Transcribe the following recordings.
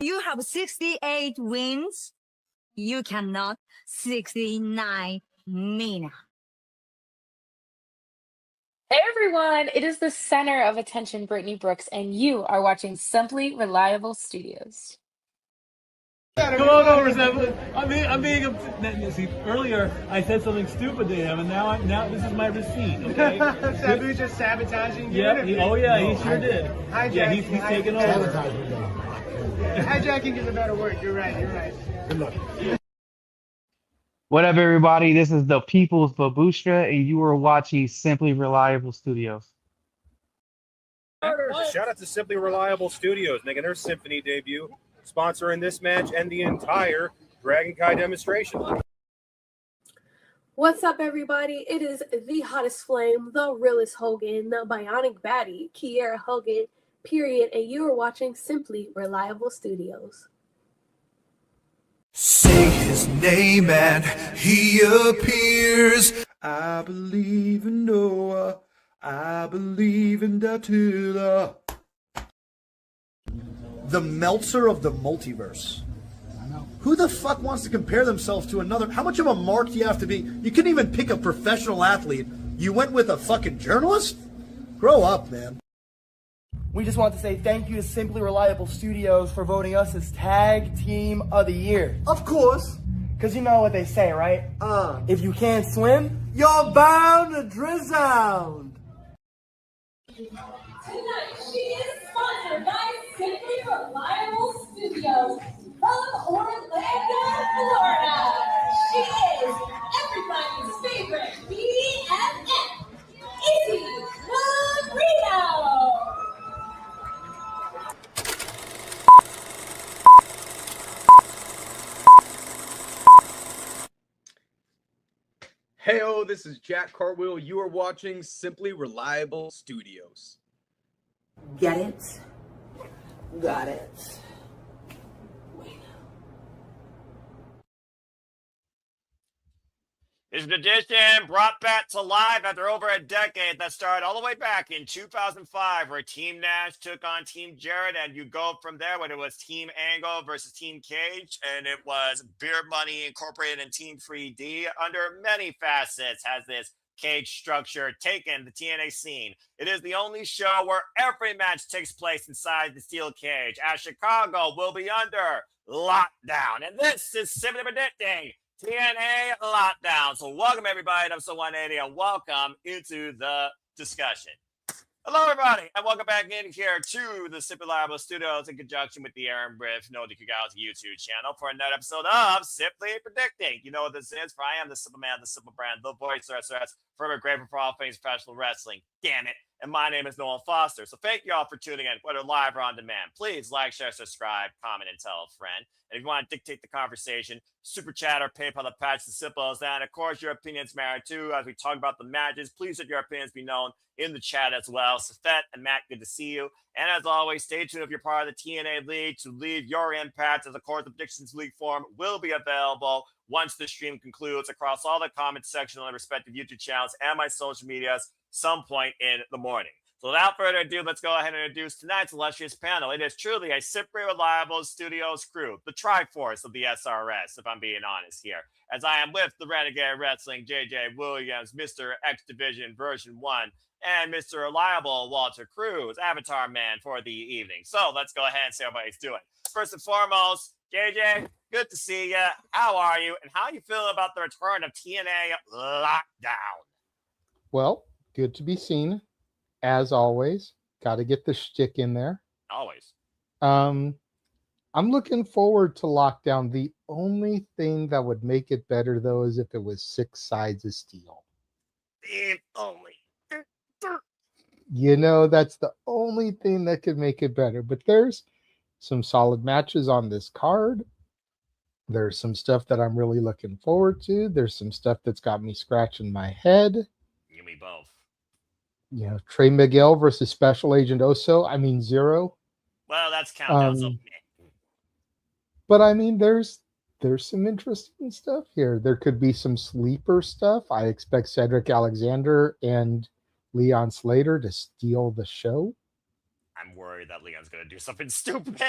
You have 68 wins. You cannot 69 Mina. Hey everyone, it is the center of attention, Brittany Brooks, and you are watching Simply Reliable Studios. Come on over, Simply. I'm being see, earlier I said something stupid to him, and now this is my receipt. Okay. Sabu just sabotaging you. Yeah. He sure did. Hijacking. Yeah, he's taking over. Hijacking is a better word. You're right. Good luck. What up, everybody? This is the People's Babushka, and you are watching Simply Reliable Studios. Shout out to Simply Reliable Studios making their Symphony debut, sponsoring this match and the entire Dragon Kai demonstration. What's up, everybody? It is the hottest flame, the realest Hogan, the bionic baddie, Kiera Hogan, period, and you are watching Simply Reliable Studios. Say his name and he appears. I believe in Noah. I believe in Datula. The Meltzer of the multiverse. Who the fuck wants to compare themselves to another? How much of a mark do you have to be? You couldn't even pick a professional athlete. You went with a fucking journalist? Grow up, man. We just want to say thank you to Simply Reliable Studios for voting us as Tag Team of the Year. Of course. Because you know what they say, right? If you can't swim, You're bound to drown. Tonight, she is sponsored by Simply Reliable Studios from Orlando, Florida. She is everybody's favorite BFF, Izzy Marino. Heyo, this is Jack Cartwheel. You are watching Simply Reliable Studios. Get it? Got it. It's an edition brought back to life after over a decade that started all the way back in 2005, where Team Nash took on Team Jared, and you go from there when it was Team Angle versus Team Cage, and it was Beer Money Incorporated and Team 3D. Under many facets has this cage structure taken the TNA scene. It is the only show where every match takes place inside the steel cage, as Chicago will be under lockdown. And this is simply predicting TNA Lockdown. So welcome, everybody, to episode 180, and welcome into the discussion. Hello, everybody, and welcome back in here to the Simply Reliable Studios in conjunction with the Aaron Briff Notifications YouTube channel for another episode of Simply Predicting. You know what this is, for I am the Simple Man, the Simple Brand, the voice of SRS, forever grateful for all things professional wrestling. Damn it. And my name is Noah Foster. So thank you all for tuning in, whether live or on demand. Please like, share, subscribe, comment, and tell a friend. And if you want to dictate the conversation, super chat or PayPal the patch, as simple as that. And of course, your opinions matter too. As we talk about the matches, please let your opinions be known in the chat as well. Safet and Matt, good to see you. And as always, stay tuned if you're part of the TNA League to leave your impact, as of course the Predictions League form will be available once the stream concludes across all the comment section on the respective YouTube channels and my social medias some point in the morning. So without further ado, let's go ahead and introduce tonight's illustrious panel. It is truly a Simply Reliable Studios crew, the Triforce of the SRS, if I'm being honest here. As I am with the Renegade Wrestling, JJ Williams, Mr. X Division version 1, and Mr. Reliable Walter Cruz, Avatar Man for the evening. So let's go ahead and see how everybody's doing. First and foremost, JJ, good to see you. How are you? And how are you feeling about the return of TNA Lockdown? Well, good to be seen. As always, got to get the shtick in there. Always. I'm looking forward to Lockdown. The only thing that would make it better, though, is if it was 6 sides of steel. If only. You know, that's the only thing that could make it better. But there's some solid matches on this card. There's some stuff that I'm really looking forward to. There's some stuff that's got me scratching my head. You me both. You know, Trey Miguel versus Special Agent Oso. I mean, Zero. Well, that's countdown. So. But I mean, there's some interesting stuff here. There could be some sleeper stuff. I expect Cedric Alexander and Leon Slater to steal the show. I'm worried that Leon's going to do something stupid.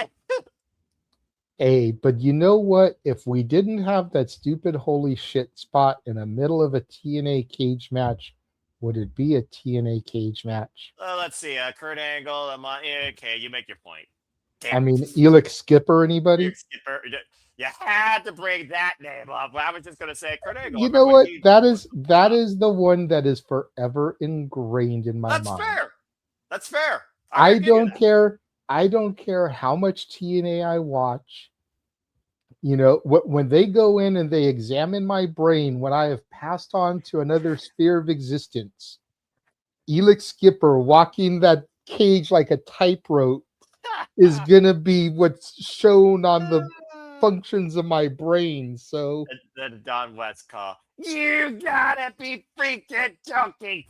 But you know what? If we didn't have that stupid holy shit spot in the middle of a TNA cage match, would it be a TNA cage match? Let's see. Kurt Angle. Okay, you make your point. I mean, Elix Skipper, anybody? Skipper. You had to bring that name up. I was just gonna say Kurt Angle. You know what? That is the one that is forever ingrained in my mind. That's fair. That's fair. I don't care. I don't care how much TNA I watch. You know, when they go in and they examine my brain when I have passed on to another sphere of existence, Elix Skipper walking that cage like a tightrope is gonna be what's shown on the functions of my brain. So the Don West call. You gotta be freaking joking.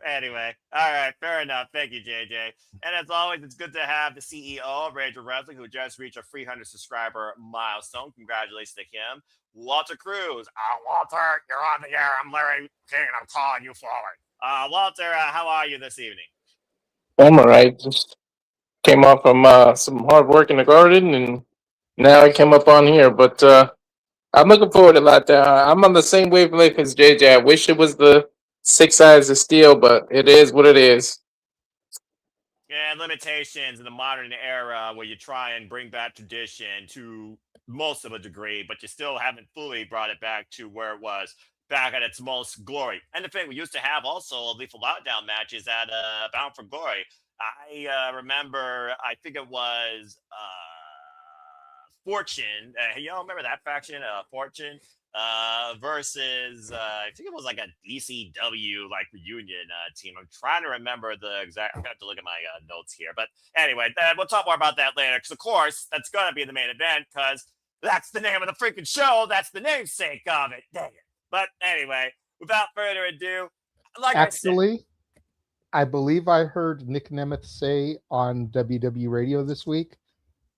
Anyway, all right, fair enough. Thank you, JJ. And as always, it's good to have the CEO of Ranger Wrestling, who just reached a 300 subscriber milestone. Congratulations to him, Walter Cruz. Walter, you're on the air. I'm Larry King. I'm calling you forward. Walter, how are you this evening? I'm all right. Just came off from some hard work in the garden, and now I came up on here. But I'm looking forward to a lot. I'm on the same wavelength as JJ. I wish it was the 6 sides of steel, but it is what it is. Yeah, limitations in the modern era where you try and bring back tradition to most of a degree, but you still haven't fully brought it back to where it was back at its most glory. And the thing, we used to have also lethal lockdown matches at Bound for Glory. I remember, I think it was Fortune. Y'all remember that faction, Fortune? Versus I think it was like a DCW like reunion team. I'm trying to remember the exact. I'm gonna have to look at my notes here, but anyway, we'll talk more about that later. Because of course that's gonna be the main event because that's the name of the freaking show. That's the namesake of it. Dang it! But anyway, without further ado, like actually, I believe I heard Nick Nemeth say on WWE Radio this week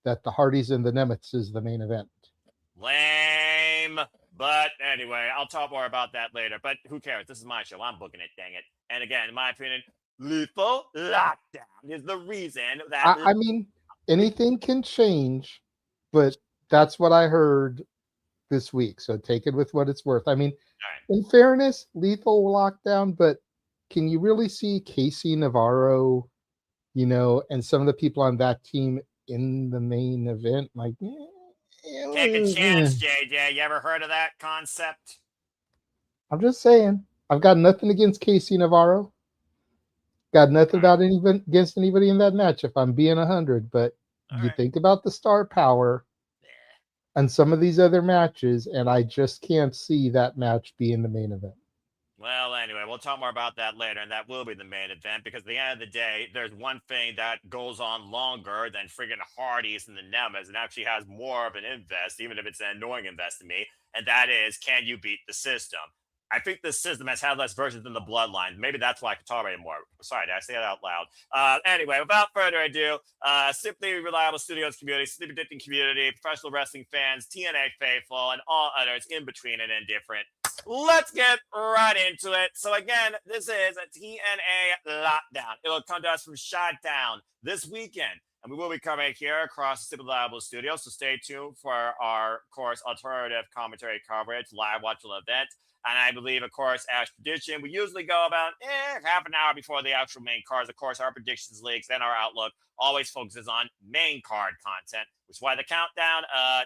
that the Hardys and the Nemeths is the main event. Lame. But anyway, I'll talk more about that later. But who cares? This is my show. I'm booking it, dang it. And again, in my opinion, lethal lockdown is the reason that... I mean, anything can change, but that's what I heard this week. So take it with what it's worth. I mean, in fairness, lethal lockdown, but can you really see Casey Navarro, you know, and some of the people on that team in the main event? Like, take a chance, JJ. You ever heard of that concept? I'm just saying. I've got nothing against Casey Navarro. Got nothing against anybody in that match, if I'm being 100. But you think about the star power and some of these other matches, and I just can't see that match being the main event. Well, anyway, we'll talk more about that later, and that will be the main event, because at the end of the day, there's one thing that goes on longer than friggin' Hardys and the Nemeth, and actually has more of an invest, even if it's an annoying invest to me, and that is, can you beat the system? I think the system has had less versions than the Bloodline. Maybe that's why I can tolerate it more. Sorry, did I say that out loud? Anyway, without further ado, Simply Reliable Studios community, Sleepy Addicting community, professional wrestling fans, TNA faithful, and all others in between and indifferent. Let's get right into it. So again, this is a TNA lockdown. It will come to us from Chi-Town this weekend, and we will be covering it here across the Simply Reliable Studios. So stay tuned for our, of course, alternative commentary coverage, live watchable event. And I believe, of course, as tradition, we usually go about half an hour before the actual main cards. Of course, our predictions, leaks, and our outlook always focuses on main card content, which is why the countdown.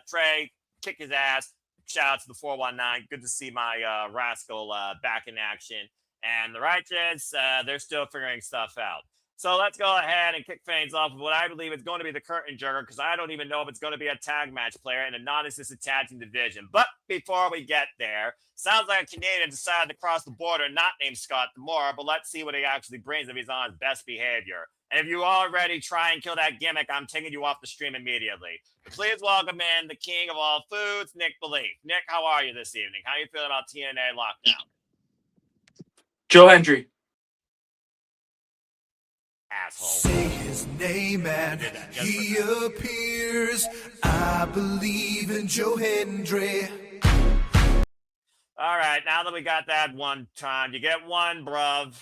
Trey, kick his ass. Shout out to the 419. Good to see my rascal back in action. And the Righteous, they're still figuring stuff out. So let's go ahead and kick things off with what I believe is going to be the curtain jerker, because I don't even know if it's going to be a tag match player in a non-existent tag team division. But before we get there, sounds like a Canadian decided to cross the border, not named Scott D'Amore, but let's see what he actually brings if he's on his best behavior. And if you already try and kill that gimmick, I'm taking you off the stream immediately. Please welcome in the king of all foods, Nick Belief. Nick, how are you this evening? How are you feeling about TNA lockdown? Joe Hendry. Asshole. Say his name and he appears. I believe in Joe Hendry. All right, now that we got that one time, you get one, bruv.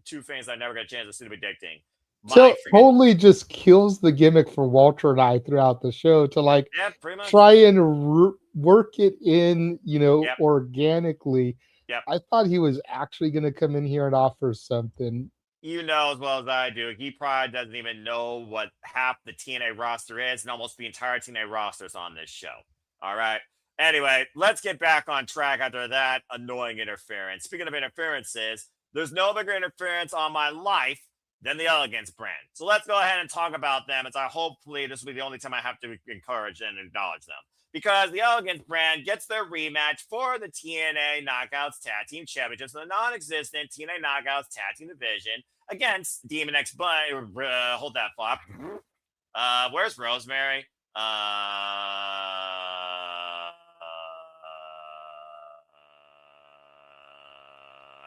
Two things I never got a chance to see to be dictating. Totally just kills the gimmick for Walter and I throughout the show to like pretty much. try and work it in, Yep. organically. Yep. I thought he was actually going to come in here and offer something. You know as well as I do, he probably doesn't even know what half the TNA roster is, and almost the entire TNA roster is on this show. All right. Anyway, let's get back on track after that annoying interference. Speaking of interferences, there's no bigger interference on my life than the Elegance brand. So let's go ahead and talk about them, as hopefully this will be the only time I have to encourage and acknowledge them. Because the Elegance brand gets their rematch for the TNA Knockouts Tag Team Championships, the non-existent TNA Knockouts Tag Team Division, against Demon X Bunny. Hold that flop. Where's Rosemary?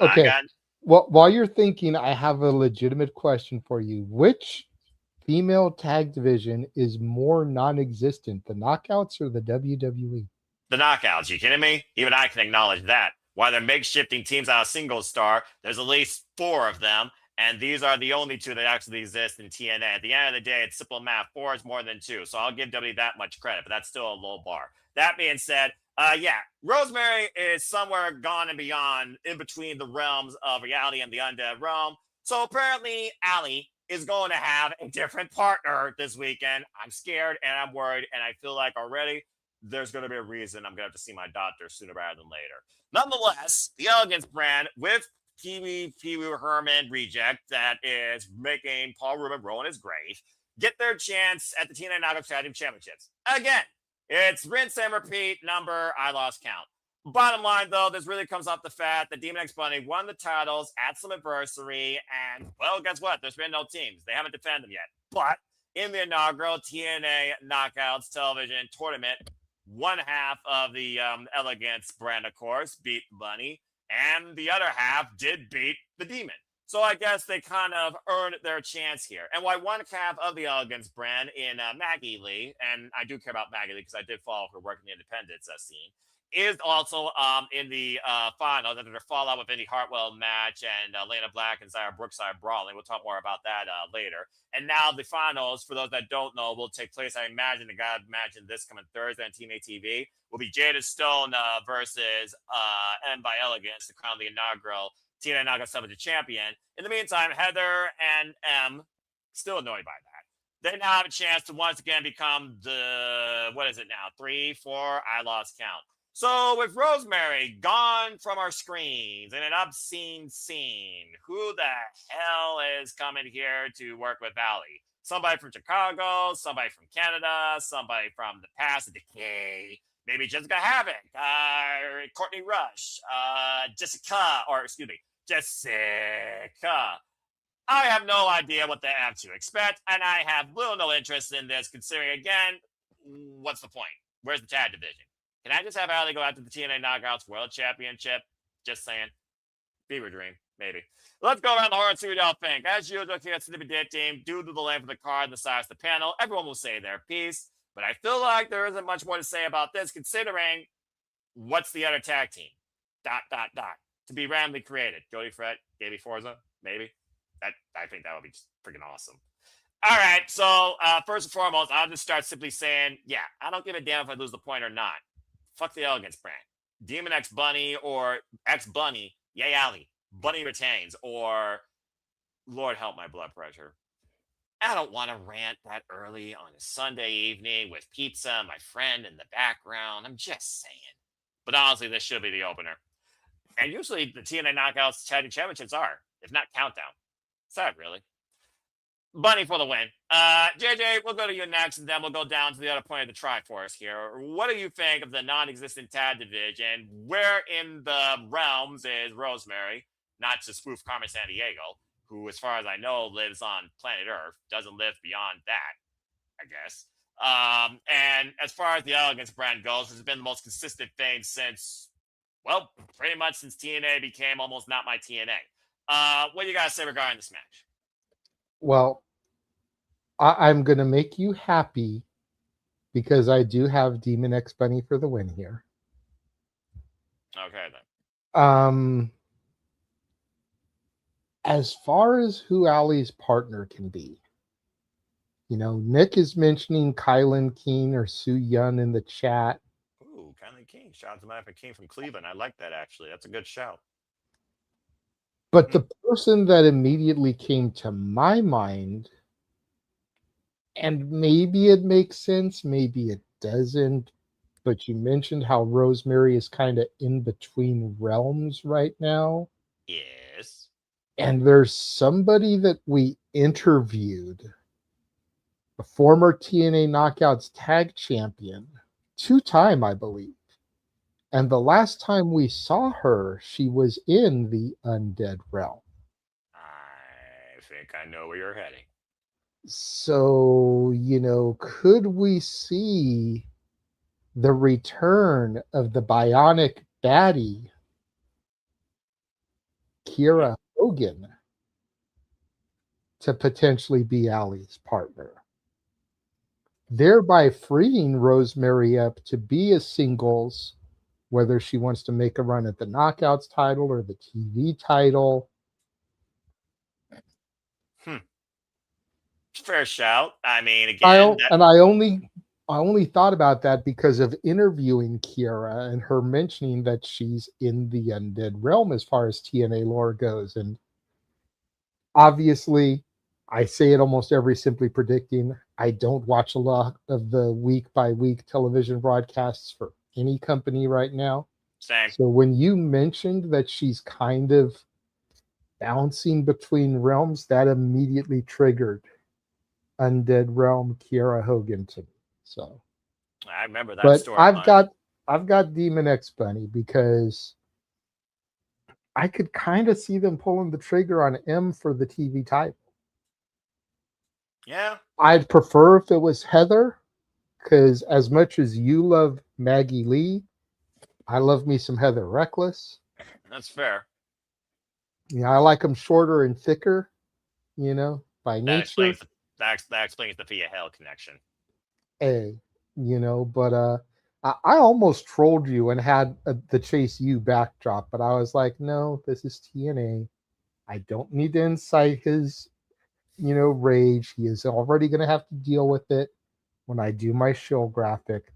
Okay. Well, while you're thinking, I have a legitimate question for you. Which female tag division is more non-existent, the Knockouts or the WWE? The Knockouts. You kidding me? Even I can acknowledge that. While they're makeshifting teams out of single star, there's at least 4 of them, and these are the only 2 that actually exist in TNA. At the end of the day, it's simple math. 4 is more than 2, so I'll give W that much credit, but that's still a low bar. That being said, Rosemary is somewhere gone and beyond in between the realms of reality and the undead realm. So apparently, Allie is going to have a different partner this weekend. I'm scared and I'm worried, and I feel like already there's going to be a reason I'm going to have to see my doctor sooner rather than later. Nonetheless, the Elegance brand with Pee Wee Herman reject that is making Paul Rubin roll in his grave get their chance at the TNA Knockouts Tag Team Championships. Again, it's rinse and repeat number. I lost count. Bottom line, though, this really comes off the fact that Demon X Bunny won the titles at Slammiversary, and, well, guess what? There's been no teams. They haven't defended them yet. But in the inaugural TNA Knockouts television tournament, one half of the Elegance brand, of course, beat Bunny, and the other half did beat the Demon. So I guess they kind of earned their chance here. And why one half of the Elegance brand in Maggie Lee, and I do care about Maggie Lee because I did follow her work in the independence scene, is also in the finals after their fallout with Indy Hartwell match and Elayna Black and Zaya Brookside brawling. We'll talk more about that later. And now the finals, for those that don't know, will take place, I imagine, this coming Thursday on Team ATV, will be Jada Stone versus M by Elegance to crown the inaugural TNA Knockouts Television Champion. In the meantime, Heather and M, still annoyed by that. They now have a chance to once again become the, 3, 4, I lost count. So with Rosemary gone from our screens in an obscene scene, who the hell is coming here to work with Allie? Somebody from Chicago, somebody from Canada, somebody from the past, the decay, maybe Jessica Havoc, Courtney Rush, Jessica. I have no idea what they have to expect, and I have little no interest in this, considering, again, what's the point? Where's the tag division? Can I just have Allie go after the TNA Knockouts World Championship? Just saying. Fever dream, maybe. Let's go around the horn and see what y'all think. As usual, here at Snippy Dit Team, due to the length of the card and the size of the panel, everyone will say their piece. But I feel like there isn't much more to say about this, considering what's the other tag team? ... To be randomly created. Jody Fred, Davey Forza, maybe. I think that would be just freaking awesome. All right, so first and foremost, I'll just start simply saying, I don't give a damn if I lose the point or not. Fuck the Elegance brand. Demon X Bunny or X Bunny, yay Allie. Bunny retains, or Lord help my blood pressure. I don't want to rant that early on a Sunday evening with pizza and my friend in the background. I'm just saying. But honestly, this should be the opener. And usually the TNA Knockouts Tag Team Championships are, if not Countdown. Sad, really. Bunny for the win. JJ, we'll go to you next, and then we'll go down to the other point of the Triforce here. What do you think of the non-existent tag division? Where in the realms is Rosemary? Not to spoof Carmen Sandiego, who, as far as I know, lives on planet Earth. Doesn't live beyond that, I guess. And as far as the Elegance brand goes, it's been the most consistent thing since, well, pretty much since TNA became almost not my TNA. What do you guys say regarding this match? Well, I'm going to make you happy because I do have Demon X Bunny for the win here. Okay, then. as far as who Allie's partner can be, Nick is mentioning Kylan Keene or Soo Yun in the chat. Ooh, Kylan King. Shout out to my King from Cleveland. I like that, actually. That's a good shout. But the person that immediately came to my mind, and maybe it makes sense, maybe it doesn't, but you mentioned how Rosemary is kind of in between realms right now. Yes. And there's somebody that we interviewed, a former TNA Knockouts tag champion, 2-time, I believe. And the last time we saw her, she was in the Undead Realm. I think I know where you're heading. So, could we see the return of the bionic baddie, Kiera Hogan, to potentially be Allie's partner, thereby freeing Rosemary up to be a singles, whether she wants to make a run at the Knockouts title or the TV title. Fair shout. I mean, again, I only thought about that because of interviewing Kiera and her mentioning that she's in the Undead Realm as far as TNA lore goes. And obviously, I say it almost every Simply Predicting. I don't watch a lot of the week-by-week television broadcasts for any company right now. Same. So when you mentioned that she's kind of bouncing between realms, that immediately triggered Undead Realm Kiera Hogan to me. So I remember that but story. I've got Demon X Bunny because I could kind of see them pulling the trigger on M for the TV title. Yeah. I'd prefer if it was Heather, because as much as you love Maggie Lee, I love me some Heather Reckless. That's fair. I like them shorter and thicker, by That nature. explains the Via Hell connection. But I almost trolled you and had the Chase U backdrop, but I was like, no, this is TNA. I don't need to incite his, rage. He is already going to have to deal with it when I do my show graphic.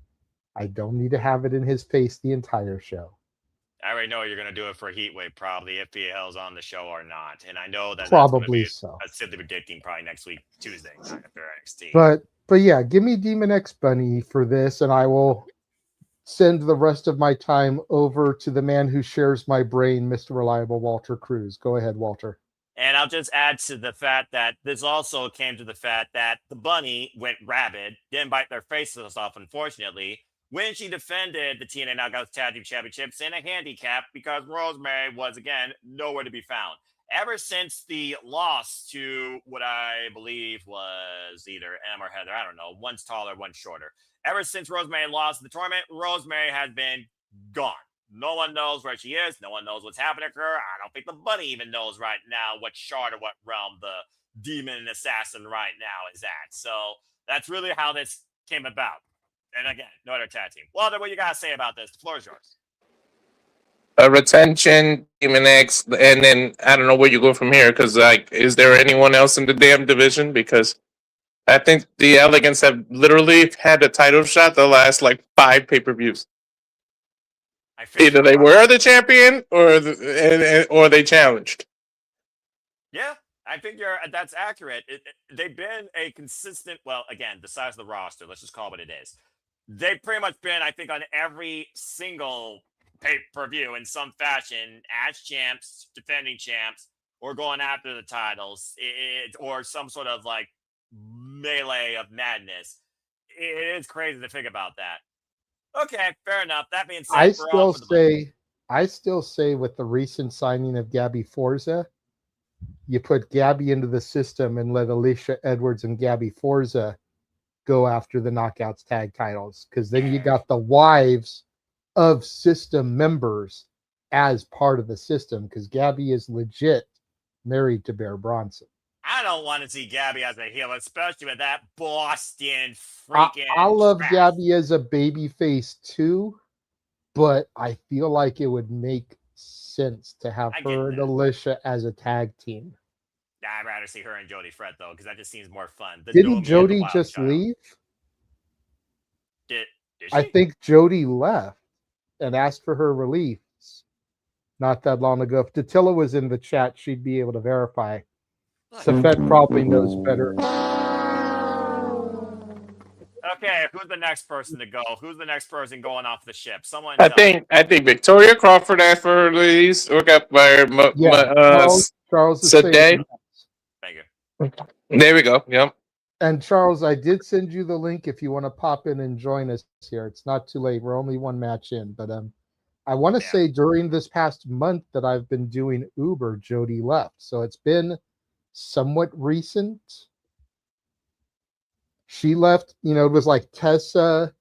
I don't need to have it in his face the entire show. I already know you're going to do it for Heatwave, probably, if Via Hell's on the show or not. And I know that Probably that's so. a Simply Predicting probably next week, Tuesday, after NXT. But yeah, give me Demon X Bunny for this, and I will send the rest of my time over to the man who shares my brain, Mr. Reliable Walter Cruz. Go ahead, Walter. And I'll just add to the fact that this also came to the fact that the bunny went rabid, didn't bite their faces off, unfortunately, when she defended the TNA Knockouts Tag Team Championships in a handicap because Rosemary was, again, nowhere to be found. Ever since the loss to what I believe was either M or Heather, I don't know, one's taller, one's shorter. Ever since Rosemary lost the tournament, Rosemary has been gone. No one knows where she is. No one knows what's happening to her. I don't think the bunny even knows right now what shard or what realm the demon assassin right now is at. So that's really how this came about. And again, no other tag team. Walter, what you got to say about this? The floor is yours. Retention, Demon X, and then I don't know where you go from here, because is there anyone else in the damn division? Because I think the Elegance have literally had a title shot the last 5 pay-per-views. Either they were the champion or they challenged. Yeah, I think that's accurate. They've been a consistent, well, again, the size of the roster, let's just call it what it is. They've pretty much been, I think, on every single pay-per-view in some fashion as champs, defending champs, or going after the titles, or some sort of melee of madness. It is crazy to think about that. Okay, fair enough. That being said, I still say with the recent signing of Gabby Forza, you put Gabby into the system and let Alisha Edwards and Gabby Forza go after the Knockouts tag titles, because then you got the wives of system members as part of the system, because Gabby is legit married to Bear Bronson. I don't want to see Gabby as a heel, especially with that Boston freaking. I love Gabby as a baby face too, but I feel like it would make sense to have I get her and that. Alisha as a tag team. I'd rather see her and Jody Fred though, because that just seems more fun. The Didn't Nomi and the Jody Wild just Child. leave? Did she? I think Jody left and asked for her release not that long ago. If Datilla was in the chat, she'd be able to verify. Safet probably knows better. Okay, who's the next person to go? Who's the next person going off the ship? Someone I tell me. think Victoria Crawford asked for her release. Or got by Charles is Sade. saying Thank you. There we go. Yep. And Charles, I did send you the link if you want to pop in and join us here. It's not too late. We're only one match in, but I want to say during this past month that I've been doing Uber, Jody left. So it's been somewhat recent. She left, you know, it was like Tessa,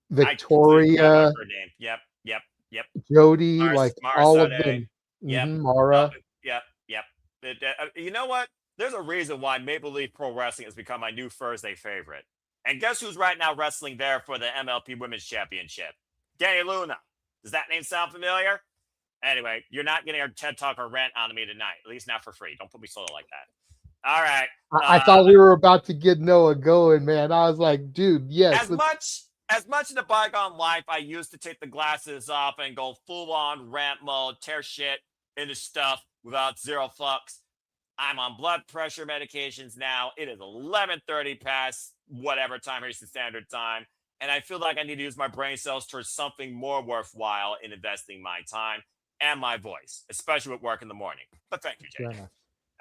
Victoria, Her name. Yep. Jody, like all of Sade. them. Yep. Mara. Yep. You know what? There's a reason why Maple Leaf Pro Wrestling has become my new Thursday favorite. And guess who's right now wrestling there for the MLP Women's Championship? Danny Luna. Does that name sound familiar? Anyway, you're not getting a TED Talk or rant on me tonight. At least not for free. Don't put me solo like that. All right. I thought we were about to get Noah going, man. I was like, dude, yes. As much in the bygone life, I used to take the glasses off and go full-on rant mode, tear shit into stuff without zero fucks. I'm on blood pressure medications now. It is 11:30 past whatever time, Eastern Standard Time. And I feel like I need to use my brain cells towards something more worthwhile in investing my time and my voice, especially with work in the morning. But thank you, Jay.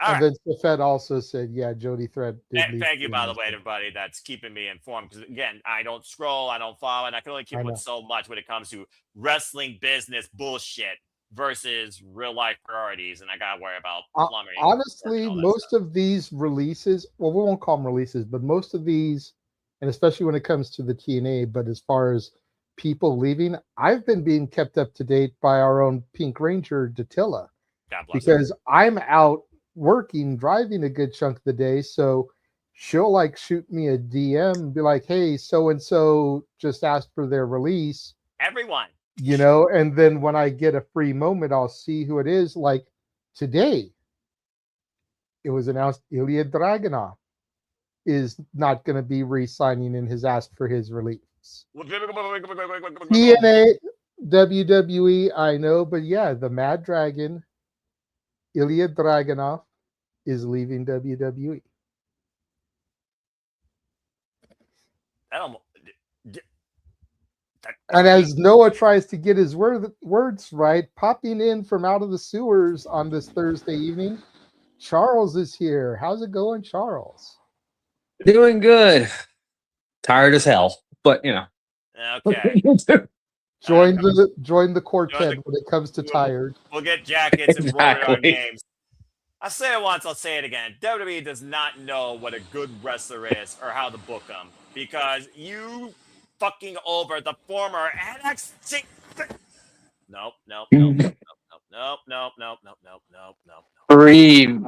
And then Safet also said, yeah, Jody Thread did leave. Thank you, by the way, to everybody that's keeping me informed. Because, again, I don't scroll, I don't follow, and I can only keep up with so much when it comes to wrestling business bullshit versus real-life priorities. And I got to worry about plumbing. Honestly, most of these releases, well, we won't call them releases, but most of these, and especially when it comes to the TNA, but as far as people leaving, I've been being kept up to date by our own Pink Ranger, Datilla. Because I'm out working, driving a good chunk of the day, so she'll like shoot me a DM and be like, hey, so and so just asked for their release, everyone, you know. And then when I get a free moment, I'll see who it is. Like today it was announced Ilya Dragunov is not going to be re-signing and has asked for his release. TNA, WWE, I know, but yeah, the Mad Dragon Ilya Dragunov is leaving WWE. And as Noah tries to get his words right, popping in from out of the sewers on this Thursday evening, Charles is here. How's it going, Charles? Doing good. Tired as hell, but you know. Okay. Join the quartet when it comes to tired. We'll get jackets and roll our names. I say it once, I'll say it again. WWE does not know what a good wrestler is or how to book them because you fucking over the former NXT. Nope. Breathe.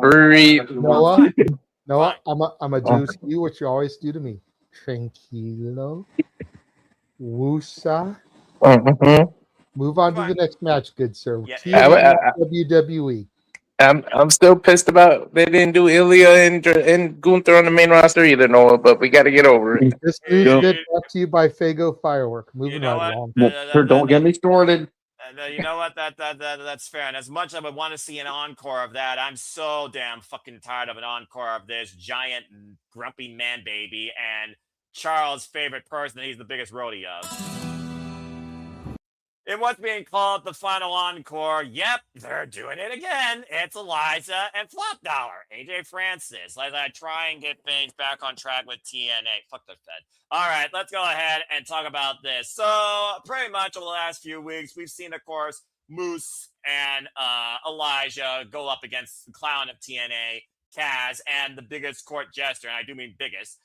Noah, I'm a do to you what you always do to me. Tranquilo. Wusa. Move on to the next match, good sir. WWE. I'm still pissed about they didn't do Ilya and Gunther on the main roster either, Noah. But we got to get over it. This news bit brought to you by Fago Firework. Moving right along. Don't get me started. You know what? That's fair. And as much as I would want to see an encore of that, I'm so damn fucking tired of an encore of this giant grumpy man baby and Charles' favorite person that he's the biggest roadie of. In what's being called the final encore, yep, they're doing it again. It's Elijah and Flop Dollar, AJ Francis, as I try and get things back on track with TNA. Fuck the Fed. All right, let's go ahead and talk about this. So, pretty much over the last few weeks, we've seen, of course, Moose and Elijah go up against the clown of TNA, Kaz, and the biggest court jester, and I do mean biggest,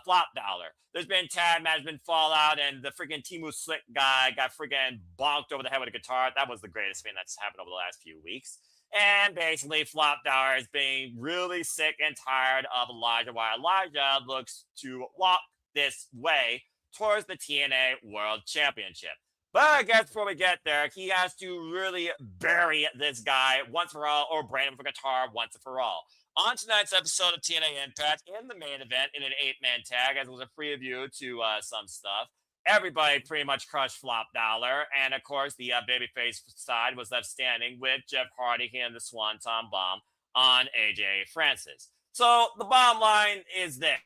Flop Dollar. There's been tag management fallout, and the freaking Timu Slick guy got freaking bonked over the head with a guitar. That was the greatest thing that's happened over the last few weeks. And basically, Flop Dollar is being really sick and tired of Elijah, while Elijah looks to walk this way towards the TNA World Championship. But I guess before we get there, he has to really bury this guy once for all, or brand him for guitar once and for all. On tonight's episode of TNA Impact, in the main event, in an 8-man tag, as it was a preview to some stuff, everybody pretty much crushed Flop Dollar. And, of course, the babyface side was left standing with Jeff Hardy hitting the Swanton Bomb on AJ Francis. So the bottom line is this.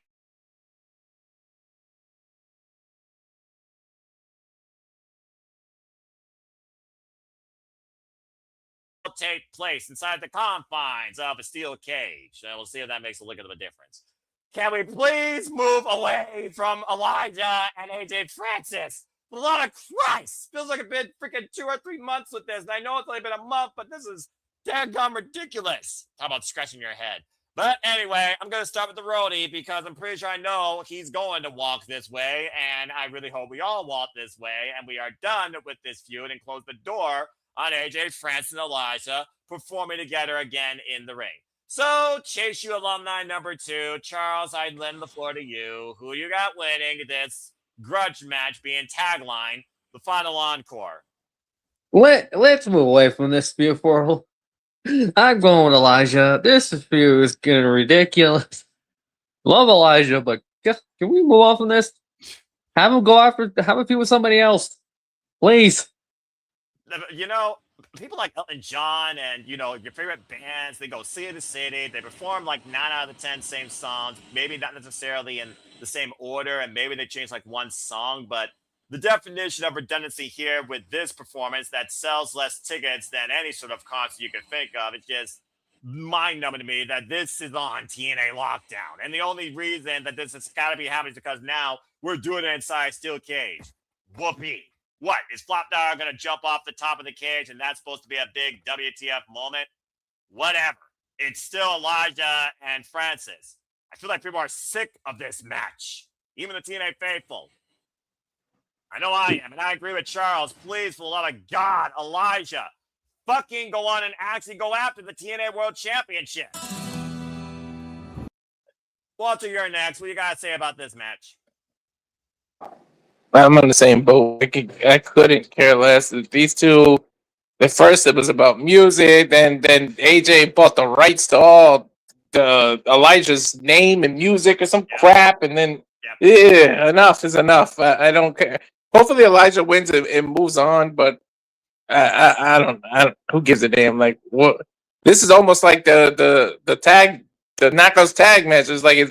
Take place inside the confines of a steel cage. And we'll see if that makes a lick of a difference. Can we please move away from Elijah and AJ Francis? For the love of Christ! Feels like it's been freaking 2 or 3 months with this, and I know it's only been a month, but this is dadgum ridiculous. How about scratching your head? But anyway, I'm going to start with the roadie because I'm pretty sure I know he's going to walk this way, and I really hope we all walk this way, and we are done with this feud and close the door on AJ Francis and Alisha performing together again in the ring. So, Chase U alumni number 2, Charles, I lend the floor to you. Who you got winning this grudge match being tagline, the final encore? Let's move away from this feud for I'm going with Elijah. This feud is getting ridiculous. Love Elijah, but can we move on from this? Have him go after, have him feud with somebody else. Please. You know, people like Elton John and, you know, your favorite bands, they go city to city. They perform like 9 out of the 10 same songs, maybe not necessarily in the same order, and maybe they change like one song. But the definition of redundancy here with this performance that sells less tickets than any sort of concert you could think of, it's just mind-numbing to me that this is on TNA lockdown. And the only reason that this has got to be happening is because now we're doing it inside steel cage. Whoopee. What, is Flop Dollar going to jump off the top of the cage and that's supposed to be a big WTF moment? Whatever. It's still Elijah and Francis. I feel like people are sick of this match. Even the TNA faithful. I know I am, and I agree with Charles. Please, for the love of God, Elijah, fucking go on and actually go after the TNA World Championship. Walter, you're next. What do you got to say about this match? I'm on the same boat. I couldn't care less. These two, at first it was about music, then AJ bought the rights to all the Elijah's name and music or some crap, and then yeah, enough is enough. I don't care. Hopefully Elijah wins and moves on, but I don't. Who gives a damn? Like what? This is almost like the Knockouts tag matches. Like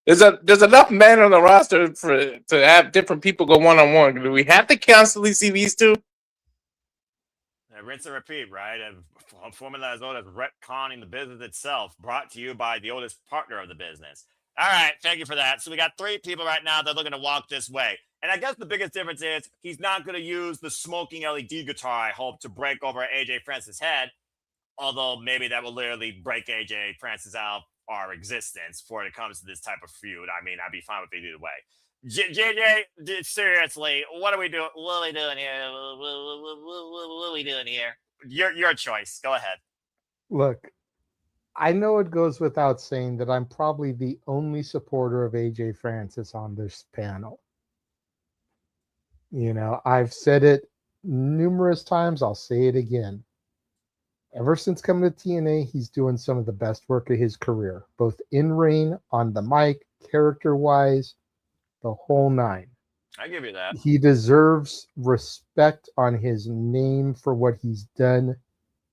there's enough men on the roster to have different people go one-on-one. Do we have to constantly see these two? Rinse and repeat, right? And a formula as old as retconning the business itself, brought to you by the oldest partner of the business. All right, thank you for that. So we got 3 people right now that are looking to walk this way. And I guess the biggest difference is he's not going to use the smoking LED guitar, I hope, to break over AJ Francis' head. Although maybe that will literally break AJ Francis out of our existence before it comes to this type of feud. I mean, I'd be fine with it either way. JJ, seriously, what are we doing? What are we doing here? What are we doing here? Your choice. Go ahead. Look, I know it goes without saying that I'm probably the only supporter of AJ Francis on this panel. You know, I've said it numerous times. I'll say it again. Ever since coming to TNA, he's doing some of the best work of his career, both in ring, on the mic, character-wise, the whole 9. I give you that. He deserves respect on his name for what he's done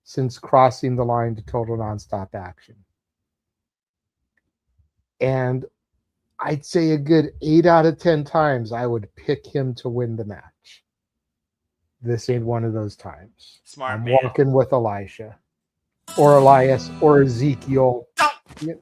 since crossing the line to total nonstop action. And I'd say a good 8 out of 10 times I would pick him to win the match. This ain't one of those times. Smart I'm man. walking with Elisha or Elias or Ezekiel. You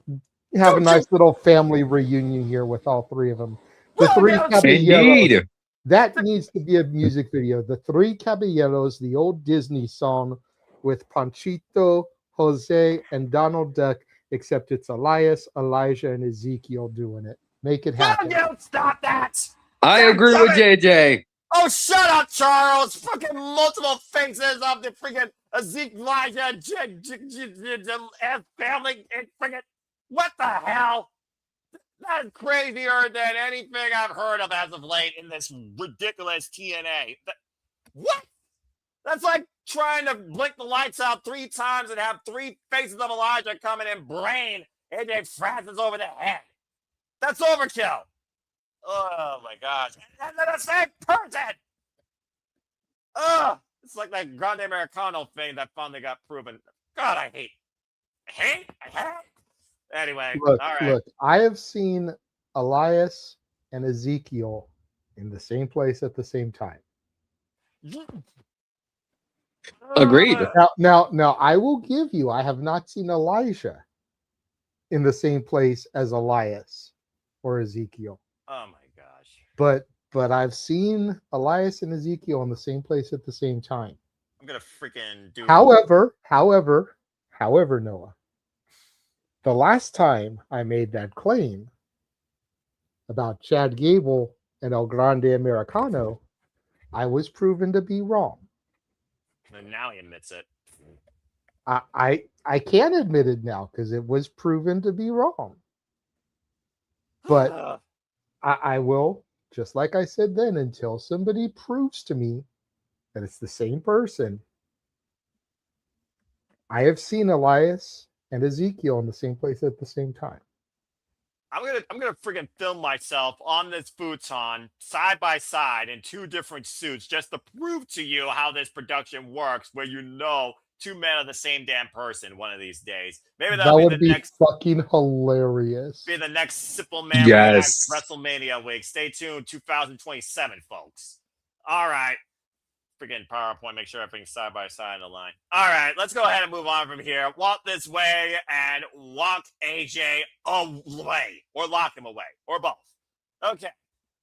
have a nice little family reunion here with all 3 of them. The 3 Caballeros. That needs to be a music video. The 3 Caballeros, the old Disney song with Panchito, Jose, and Donald Duck, except it's Elias, Elijah, and Ezekiel doing it. Make it happen. Don't stop that! I agree with JJ. Oh, shut up, Charles! Fucking multiple faces of the freaking Ezekiel, Elijah, family, and freaking what the hell? That's crazier than anything I've heard of as of late in this ridiculous TNA. What? That's like trying to blink the lights out 3 times and have 3 faces of Elijah coming in brain AJ Francis over the head. That's overkill. Oh my gosh. And they're the same person. Ugh. It's like that Grande Americano thing that finally got proven. God, I hate. Anyway, Look, all right. look, I have seen Elias and Ezekiel in the same place at the same time. Agreed. Now, I will give you, I have not seen Elijah in the same place as Elias or Ezekiel. Oh my gosh. But I've seen Elias and Ezekiel in the same place at the same time. I'm gonna freaking do. However, Noah, the last time I made that claim about Chad Gable and El Grande Americano, I was proven to be wrong. And now he admits it. I can't admit it now because it was proven to be wrong. But I will, just like I said then, until somebody proves to me that it's the same person. I have seen Elias and Ezekiel in the same place at the same time. I'm gonna freaking film myself on this futon side by side in 2 different suits just to prove to you how this production works, where 2 men are the same damn person one of these days. Maybe That that'll would be the be next fucking hilarious. be the next Simple Man Yes. Reacts WrestleMania week. Stay tuned, 2027, folks. All right. Freaking PowerPoint, make sure everything's side by side in the line. All right, let's go ahead and move on from here. Walk this way and walk AJ away, or lock him away, or both. Okay,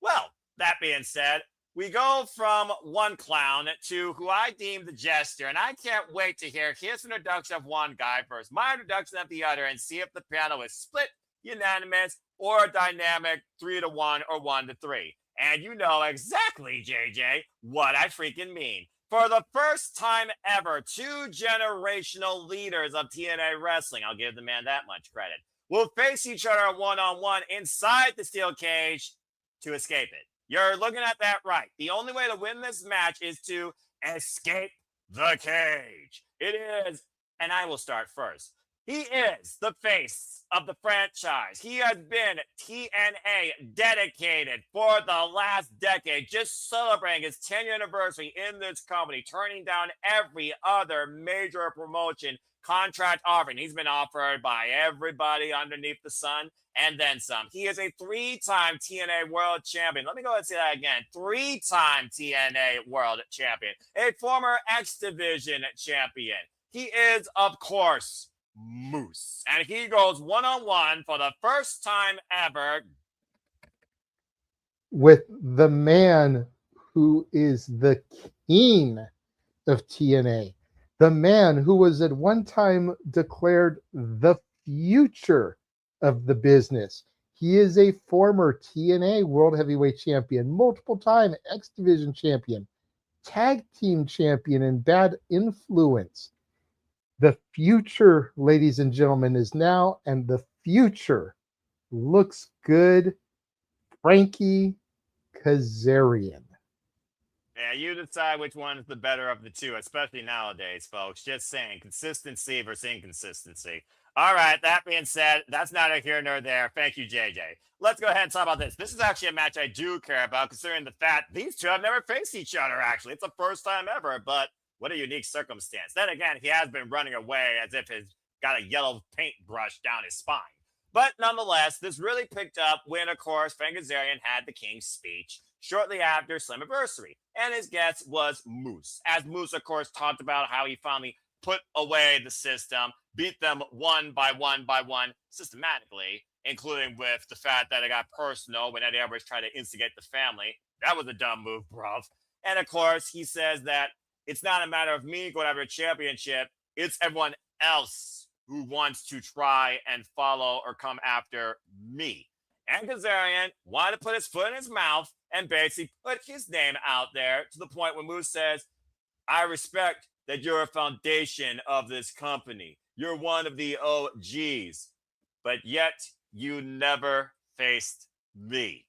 well, that being said, we go from one clown to who I deem the jester, and I can't wait to hear his introduction of one guy versus my introduction of the other, and see if the panel is split, unanimous, or a dynamic 3-1 or 1-3. And you know exactly, JJ, what I freaking mean. For the first time ever, 2 generational leaders of TNA wrestling, I'll give the man that much credit, will face each other one-on-one inside the steel cage to escape it. You're looking at that right. The only way to win this match is to escape the cage. It is, and I will start first. He is the face of the franchise. He has been TNA dedicated for the last decade, just celebrating his 10th anniversary in this company, turning down every other major promotion contract offering. He's been offered by everybody underneath the sun and then some. He is a 3-time TNA World Champion. Let me go ahead and say that again. 3-time TNA World Champion. A former X Division Champion. He is, of course, Moose. And he goes one-on-one for the first time ever with the man who is the king of TNA, the man who was at one time declared the future of the business. He is a former TNA World Heavyweight Champion, multiple time X Division Champion, Tag Team Champion, and Bad Influence. The future, ladies and gentlemen, is now, and the future looks good. Frankie Kazarian. Yeah, you decide which one is the better of the 2, especially nowadays, folks. Just saying, consistency versus inconsistency. All right, that being said, that's neither here nor there. Thank you, JJ. Let's go ahead and talk about this. This is actually a match I do care about, considering the fact these 2 have never faced each other, actually. It's the first time ever, but what a unique circumstance. Then again, he has been running away as if he's got a yellow paintbrush down his spine. But nonetheless, this really picked up when, of course, Frank Kazarian had the King's speech shortly after Slammiversary. And his guest was Moose. As Moose, of course, talked about how he finally put away the system, beat them one by one systematically, including with the fact that it got personal when Eddie Edwards tried to instigate the family. That was a dumb move, bruv. And, of course, he says that it's not a matter of me going after a championship. It's everyone else who wants to try and follow or come after me. And Kazarian wanted to put his foot in his mouth and basically put his name out there to the point where Moose says, I respect that you're a foundation of this company. You're one of the OGs, but yet you never faced me.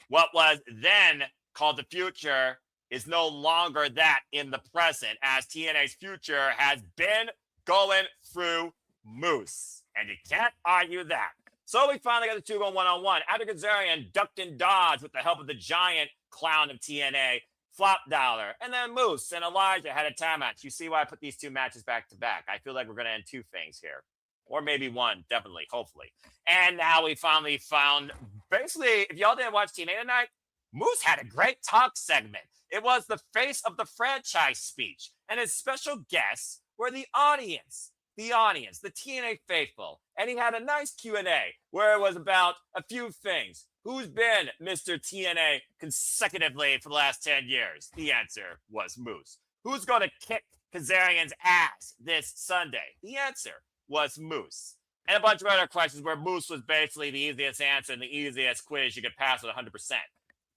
What was then called the future is no longer that in the present, as TNA's future has been going through Moose. And you can't argue that. So we finally got the two going one-on-one. After Kazarian ducked and dodged with the help of the giant clown of TNA, Flop Dollar, and then Moose and Elijah had a time match. You see why I put these two matches back to back. I feel like we're going to end two things here. Or maybe one, definitely, hopefully. And now we finally found, basically, if y'all didn't watch TNA tonight, Moose had a great talk segment. It was the face of the franchise speech. And his special guests were the audience, the TNA faithful. And he had a nice Q&A where it was about a few things. Who's been Mr. TNA consecutively for the last 10 years? The answer was Moose. Who's going to kick Kazarian's ass this Sunday? The answer was Moose. And a bunch of other questions where Moose was basically the easiest answer and the easiest quiz you could pass with 100%.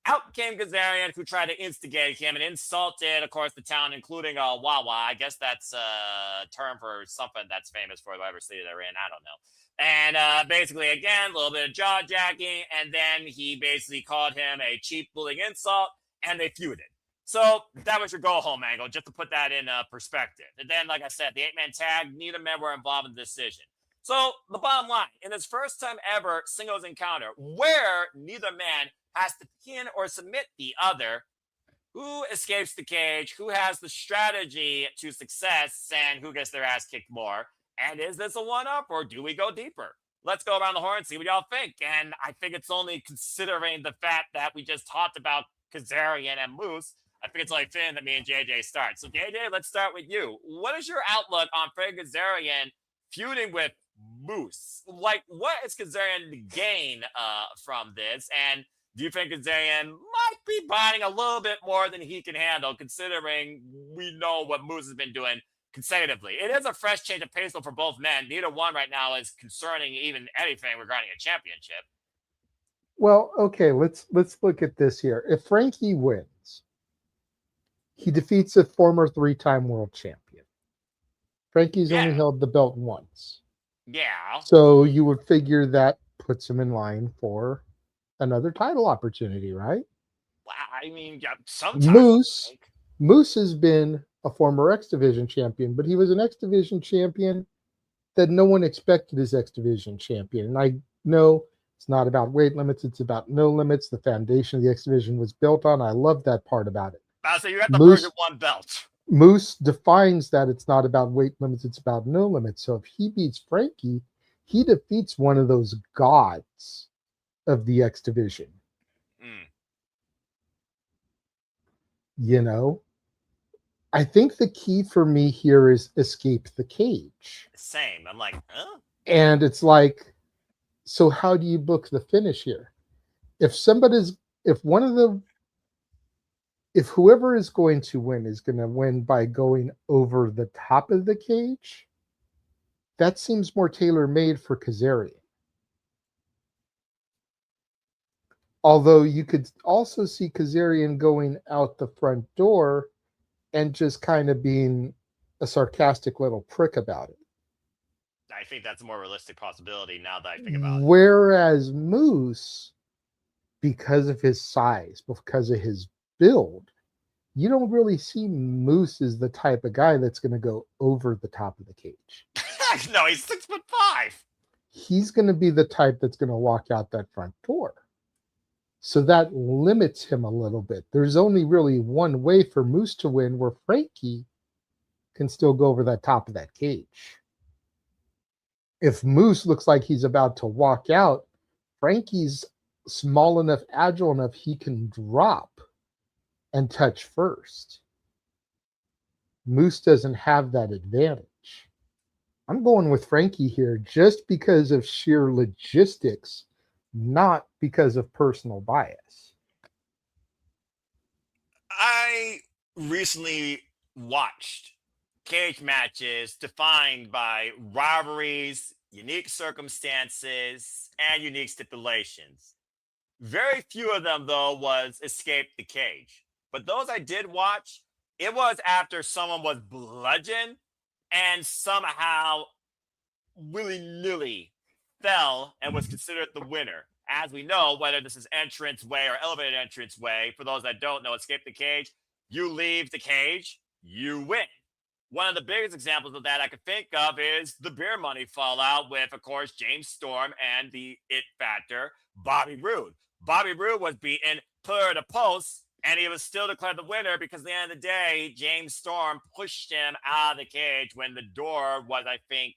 Out came Kazarian, who tried to instigate him and insulted, of course, the town, including Wawa. I guess that's a term for something that's famous for whatever city they're in. I don't know. And basically, again, a little bit of jaw-jacking, and then he basically called him a cheap bullying insult, and they feuded. So that was your go-home angle, just to put that in perspective. And then, like I said, the 8-man tag, neither man were involved in the decision. So the bottom line, in this first time ever singles encounter, where neither man has to pin or submit the other, who escapes the cage, who has the strategy to success, and who gets their ass kicked more? And is this a one-up, or do we go deeper? Let's go around the horn and see what y'all think. And I think it's only considering the fact that we just talked about Kazarian and Moose, I think it's only fitting that me and JJ start. So JJ, let's start with you. What is your outlook on Frank Kazarian feuding with Moose? Like, what is Kazarian to gain from this? And do you think Kazarian might be biting a little bit more than he can handle, considering we know what Moose has been doing consecutively? It is a fresh change of pace for both men. Neither one right now is concerning even anything regarding a championship. Well, okay, let's look at this here. If Frankie wins, he defeats a former 3-time world champion. Frankie's only held the belt once. Yeah. So you would figure that puts him in line for another title opportunity, right? Wow, I mean, yeah, sometimes. Moose has been a former X Division champion, but he was an X Division champion that no one expected as X Division champion. And I know it's not about weight limits, it's about no limits. The foundation of the X Division was built on. I love that part about it. So you got the Version 1 belt. Moose defines that it's not about weight limits, it's about no limits. So if he beats Frankie, he defeats one of those gods of the X Division. You know, I think the key for me here is escape the cage. Same. I'm like, huh? And it's like, so how do you book the finish here? If whoever is going to win by going over the top of the cage, that seems more tailor-made for Kazarian. Although you could also see Kazarian going out the front door and just kind of being a sarcastic little prick about it. I think that's a more realistic possibility now that I think about it. Whereas Moose, because of his size, because of his build, you don't really see Moose as the type of guy that's going to go over the top of the cage. No, he's 6'5". He's going to be the type that's going to walk out that front door. So that limits him a little bit. There's only really one way for Moose to win, where Frankie can still go over that top of that cage. If Moose looks like he's about to walk out, Frankie's small enough, agile enough, he can drop and touch first. Moose doesn't have that advantage. I'm going with Frankie here just because of sheer logistics, not because of personal bias. I recently watched cage matches defined by rivalries, unique circumstances, and unique stipulations. Very few of them, though, was escape the cage. But those I did watch, it was after someone was bludgeoned and somehow willy-nilly fell and was considered the winner. As we know, whether this is entrance way or elevated entrance way, for those that don't know, escape the cage, you leave the cage, you win. One of the biggest examples of that I could think of is the beer money fallout with, of course, James Storm and the it factor, Bobby Roode. Bobby Roode was beaten pillar to post, and he was still declared the winner because at the end of the day, James Storm pushed him out of the cage when the door was, I think,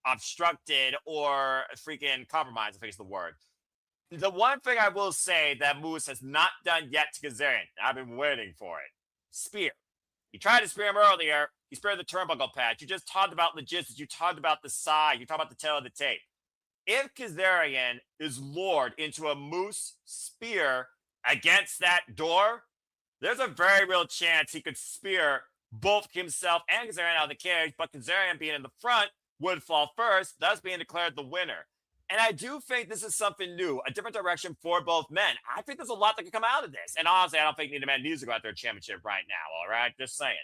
obstructed or freaking compromised, I think is the word. The one thing I will say that Moose has not done yet to Kazarian, I've been waiting for it, spear. He tried to spear him earlier. He spared the turnbuckle patch. You just talked about logistics. You talked about the side. You talked about the tail of the tape. If Kazarian is lured into a Moose spear against that door, there's a very real chance he could spear both himself and Kazarian out of the cage, but Kazarian being in the front would fall first, thus being declared the winner. And I do think this is something new, a different direction for both men. I think there's a lot that can come out of this. And honestly, I don't think neither man needs to go out there championship right now, all right? Just saying.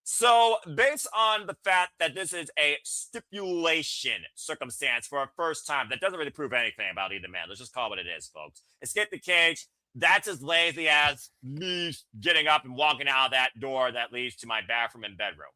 So based on the fact that this is a stipulation circumstance for a first time, that doesn't really prove anything about either man. Let's just call it what it is, folks. Escape the cage. That's as lazy as me getting up and walking out of that door that leads to my bathroom and bedroom.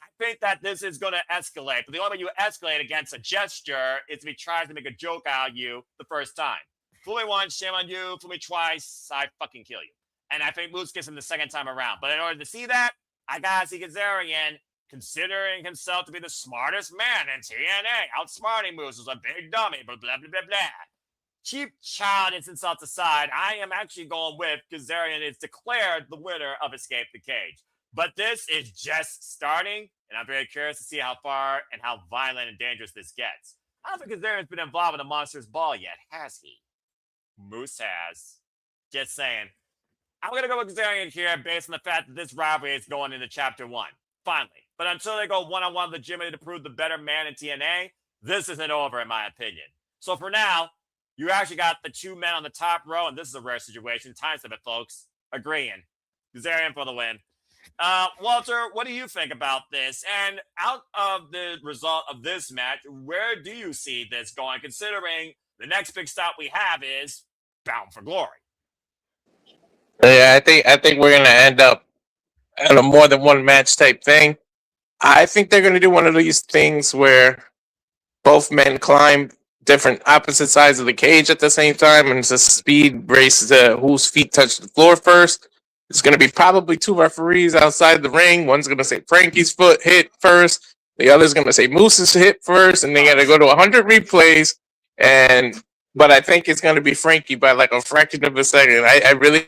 I think that this is going to escalate, but the only way you escalate against a gesture is if he tries to make a joke out of you the first time. Fool me once, shame on you. Fool me twice, I fucking kill you. And I think Moose gets him the second time around. But in order to see that, I gotta see Kazarian considering himself to be the smartest man in TNA, outsmarting Moose as a big dummy, blah, blah, blah, blah, blah. Cheap childish insults aside, I am actually going with Kazarian is declared the winner of Escape the Cage. But this is just starting, and I'm very curious to see how far and how violent and dangerous this gets. I don't think Kazarian's been involved with a Monsters Ball yet, has he? Moose has. Just saying. I'm going to go with Kazarian here based on the fact that this rivalry is going into Chapter 1. Finally. But until they go one-on-one legitimately to prove the better man in TNA, this isn't over in my opinion. So for now, you actually got the two men on the top row, and this is a rare situation. Time limit, folks. Agreeing. Kazarian for the win. Walter, what do you think about this? And out of the result of this match, where do you see this going, considering the next big stop we have is Bound for Glory? Yeah, I think we're gonna end up at a more than one match type thing. I think they're gonna do one of these things where both men climb different opposite sides of the cage at the same time, and it's a speed race to whose feet touch the floor first. It's gonna be probably two referees outside the ring. One's gonna say Frankie's foot hit first, the other's gonna say Moose's hit first, and they gotta go to 100 replays. But I think it's gonna be Frankie by like a fraction of a second. I really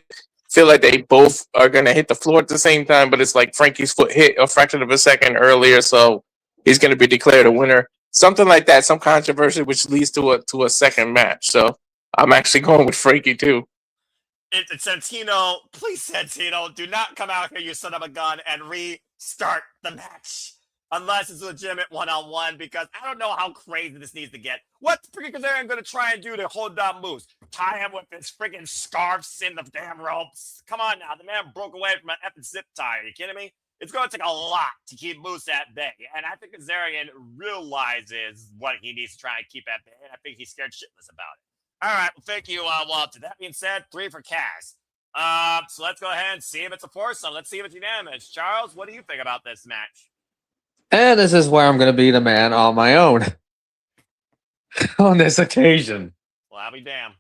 feel like they both are going to hit the floor at the same time, but it's like Frankie's foot hit a fraction of a second earlier, so he's going to be declared a winner. Something like that, some controversy, which leads to a second match. So I'm actually going with Frankie, too. Santino, please, Santino, do not come out here, you son of a gun, and restart the match. Unless it's a legitimate one-on-one, because I don't know how crazy this needs to get. What's freaking Kazarian going to try and do to hold down Moose? Tie him with his freaking scarves in the damn ropes? Come on now, the man broke away from an effing zip tie. Are you kidding me? It's going to take a lot to keep Moose at bay. And I think Kazarian realizes what he needs to try and keep at bay. And I think he's scared shitless about it. All right, well, thank you, Walter. That being said, 3 for Kaz. So let's go ahead and see if it's a foursome. Let's see if it's unanimous. Charles, what do you think about this match? And this is where I'm going to be the man on my own on this occasion. Well, I'll be damned.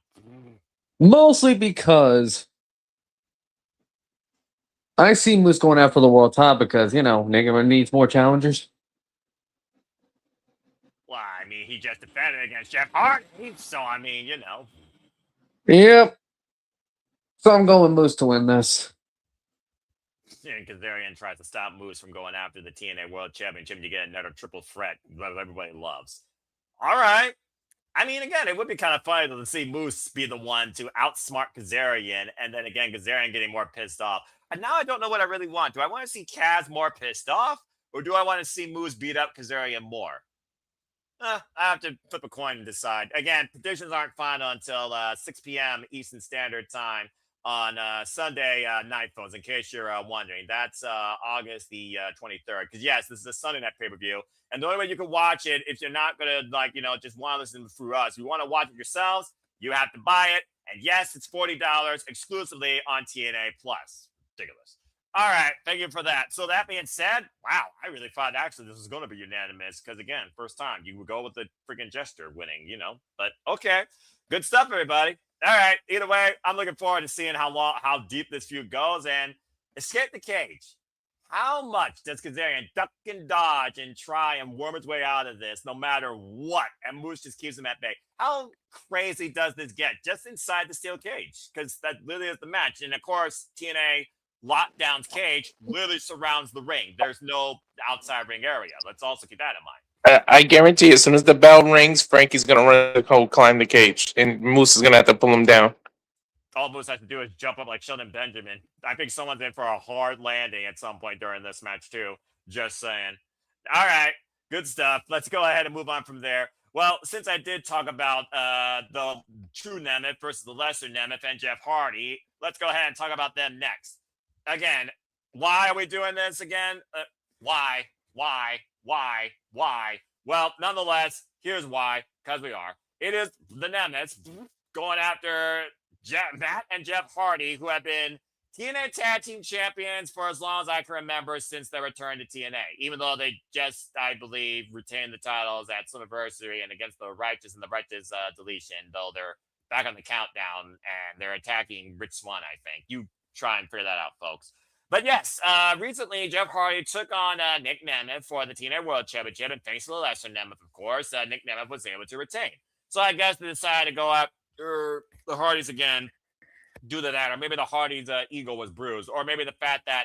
Mostly because I see Moose going after the world top because, you know, Nigga needs more challengers. Well, I mean, he just defended against Jeff Hardy, so, I mean, you know. Yep. So I'm going Moose to win this. And Kazarian tries to stop Moose from going after the TNA World Championship, and you get another triple threat that everybody loves. All right. I mean, again, it would be kind of funny to see Moose be the one to outsmart Kazarian, and then again, Kazarian getting more pissed off. And now I don't know what I really want. Do I want to see Kaz more pissed off, or do I want to see Moose beat up Kazarian more? I have to flip a coin and decide. Again, predictions aren't final until 6 p.m. Eastern Standard Time on Sunday night, folks, in case you're wondering. That's August the 23rd. Because, yes, this is a Sunday night pay-per-view. And the only way you can watch it, if you're not going to, like, you know, just want to listen through us, you want to watch it yourselves, you have to buy it. And, yes, it's $40 exclusively on TNA Plus. Ridiculous. All right, thank you for that. So that being said, wow, I really thought actually this was going to be unanimous because again, first time you would go with the freaking gesture winning, But okay, good stuff, everybody. All right, either way, I'm looking forward to seeing how deep this feud goes and escape the cage. How much does Kazarian duck and dodge and try and worm his way out of this, no matter what? And Moose just keeps him at bay. How crazy does this get just inside the steel cage? Because that literally is the match, and of course, TNA Lockdown's cage literally surrounds the ring. There's no outside ring area. Let's also keep that in mind. I guarantee as soon as the bell rings, Frankie's going to run the code, climb the cage, and Moose is going to have to pull him down. All Moose has to do is jump up like Sheldon Benjamin. I think someone's in for a hard landing at some point during this match, too. Just saying. All right. Good stuff. Let's go ahead and move on from there. Well, since I did talk about the true Nemeth versus the lesser Nemeth and Jeff Hardy, let's go ahead and talk about them next. Again, why are we doing this again? Why? Well, nonetheless, here's why. Because we are. It is the Nemeths going after Matt and Jeff Hardy, who have been TNA Tag Team Champions for as long as I can remember since their return to TNA. Even though they just, I believe, retained the titles at Slammiversary and against the Righteous and the Righteous Deletion, though they're back on the countdown and they're attacking Rich Swann, I think. You try and figure that out, folks. But yes, recently Jeff Hardy took on Nick Nemeth for the TNA World Championship, and thanks to the lesser Nemeth, of course, Nick Nemeth was able to retain. So I guess they decided to go after the Hardys again, do that, or maybe the Hardys' ego was bruised, or maybe the fact that,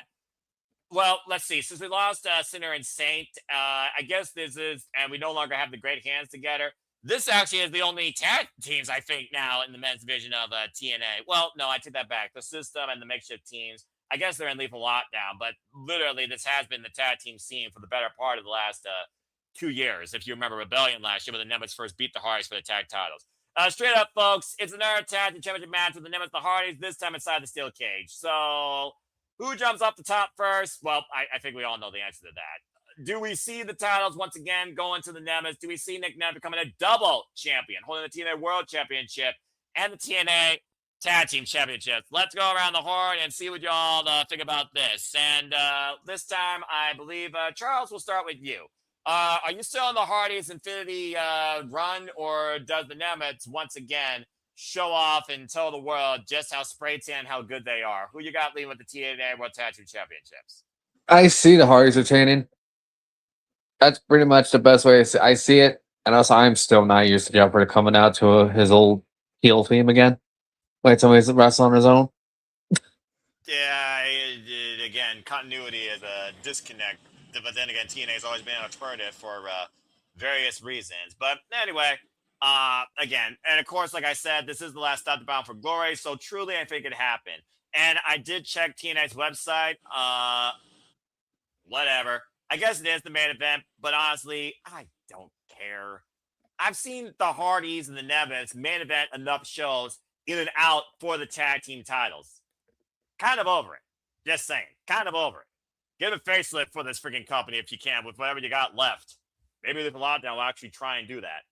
well, let's see, since we lost Sinner and Saint, I guess this is, and we no longer have the Great Hands together, this actually is the only tag teams, I think, now in the men's division of TNA. Well, no, I take that back. The system and the makeshift teams, I guess they're in lethal lockdown, but literally this has been the tag team scene for the better part of the last 2 years. If you remember Rebellion last year when the Nemeths first beat the Hardys for the tag titles. Straight up, folks, it's another tag team championship match with the Nemeth and the Hardys, this time inside the steel cage. So who jumps off the top first? Well, I think we all know the answer to that. Do we see the titles once again going to the Nemeths? Do we see Nick Nemeth becoming a double champion, holding the TNA World Championship and the TNA Tag Team Championships? Let's go around the horn and see what y'all think about this. And this time, I believe, Charles, we'll start with you. Are you still on the Hardys Infinity run, or does the Nemeths once again show off and tell the world just how spray tan, how good they are? Who you got leading with the TNA World Tag Team Championships? I see the Hardys retaining. That's pretty much the best way I see it. And also, I'm still not used to Jeff Hardy coming out to his old heel theme again. Like somebody's wrestling on his own. Yeah, again, continuity is a disconnect. But then again, TNA has always been an alternative for various reasons. But anyway, again, and of course, like I said, this is the last stop to Bound for Glory. So truly, I think it happened. And I did check TNA's website. Whatever. I guess it is the main event, but honestly, I don't care. I've seen the Hardys and the Nemeths main event enough shows in and out for the tag team titles. Kind of over it. Just saying. Kind of over it. Give a facelift for this freaking company if you can with whatever you got left. Maybe the lockdown will actually try and do that.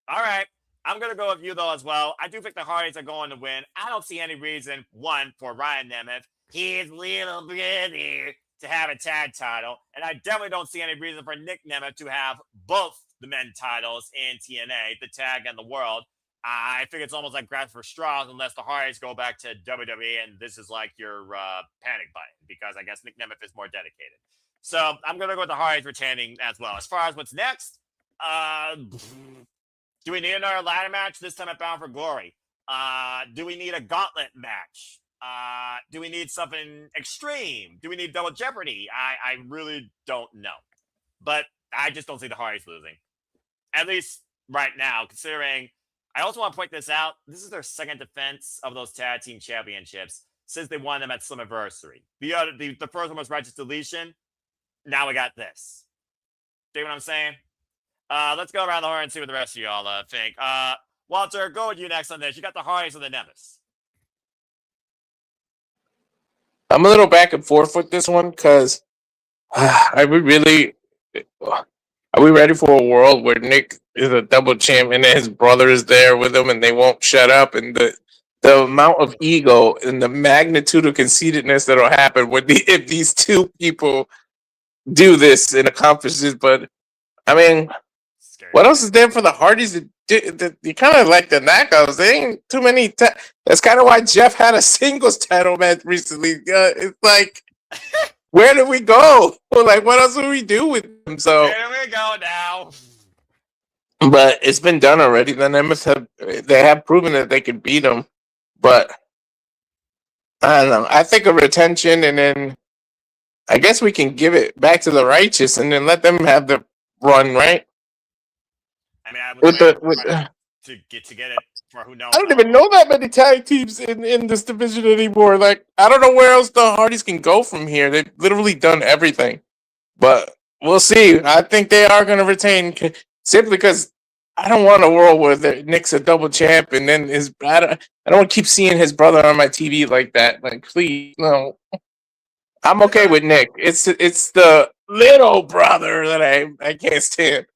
All right. I'm going to go with you, though, as well. I do think the Hardys are going to win. I don't see any reason, one, for Ryan Nemeth. He's little bitty to have a tag title. And I definitely don't see any reason for Nick Nemeth to have both the men titles in TNA, the tag and the world. I think it's almost like grasping for straws unless the Hardys go back to WWE and this is like your panic button because I guess Nick Nemeth is more dedicated. So I'm going to go with the Hardys retaining as well. As far as what's next, do we need another ladder match this time at Bound for Glory? Do we need a gauntlet match? Do we need something extreme? Do we need double jeopardy? I really don't know. But I just don't see the Hardys losing. At least right now, considering I also want to point this out. This is their second defense of those tag team championships since they won them at Slammiversary. The first one was Righteous Deletion. Now we got this. See what I'm saying? Let's go around the horn and see what the rest of y'all think. Walter, go with you next on this. You got the Hardys or the Nemeths? I'm a little back and forth with this one because are we ready for a world where Nick is a double champ and his brother is there with him and they won't shut up and the amount of ego and the magnitude of conceitedness that'll happen if these two people do this and accomplish this. But I mean, what else is there for the Hardys to do? You kind of like the knockouts. There ain't too many. That's kind of why Jeff had a singles title match recently. It's like, where do we go? Like, what else do we do with them? So Here we go now. but it's been done already. The Nemeth have proven that they can beat them. But I don't know. I think a retention, and then I guess we can give it back to the Righteous, and then let them have the run, right? I mean, I was to get it for who knows. I don't even know that many tag teams in this division anymore. Like, I don't know where else the Hardys can go from here. They've literally done everything. But we'll see. I think they are going to retain simply because I don't want a world where Nick's a double champ and then I don't want to keep seeing his brother on my TV like that. Like, please, no. I'm okay with Nick. It's the little brother that I can't stand.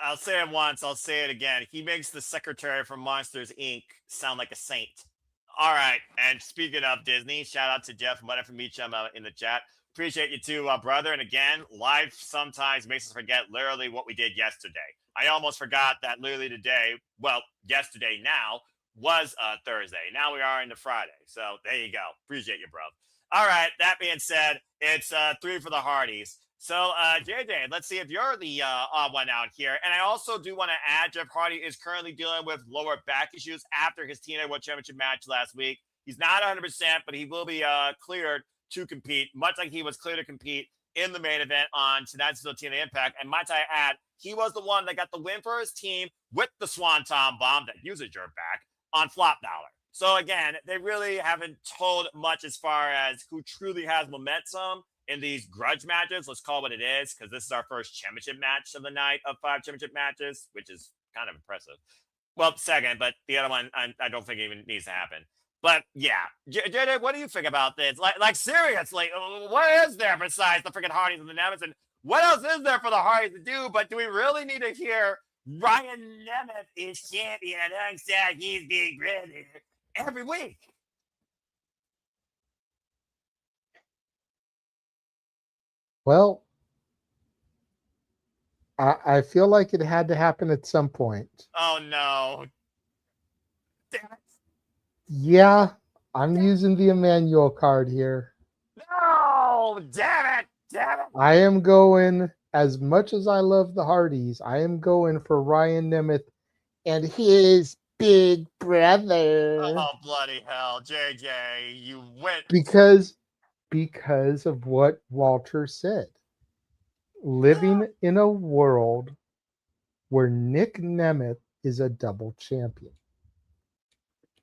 I'll say it once, I'll say it again. He makes the secretary from Monsters Inc. sound like a saint. All right, and speaking of Disney, shout out to Jeff and Muddy from Meacham in the chat. Appreciate you too, brother. And again, life sometimes makes us forget literally what we did yesterday. I almost forgot that literally today, well, yesterday now, was Thursday. Now we are into Friday. So there you go. Appreciate you, bro. All right, that being said, it's 3 for the Hardys. So, JJ, let's see if you're the odd one out here. And I also do want to add, Jeff Hardy is currently dealing with lower back issues after his TNA World Championship match last week. He's not 100%, but he will be cleared to compete, much like he was cleared to compete in the main event on tonight's TNA Impact. And might I add, he was the one that got the win for his team with the Swanton Bomb that uses your back on Flop Dollar. So, again, they really haven't told much as far as who truly has momentum in these grudge matches. Let's call it what it is, because this is our first championship match of the night of 5 championship matches, which is kind of impressive. Well, second, but the other one I don't think even needs to happen. But yeah, JJ, what do you think about this? Like seriously, what is there besides the freaking Hardys and the Nemeth? And what else is there for the Hardys to do? But do we really need to hear Ryan Nemeth is champion alongside his big brother every week? Well, I feel like it had to happen at some point. Oh, no. Damn it. Yeah, I'm using the Emmanuel card here. No, damn it. Damn it. I am going, as much as I love the Hardys, I am going for Ryan Nemeth and his big brother. Oh, bloody hell. JJ, you went. Because of what Walter said. Living in a world where Nick Nemeth is a double champion.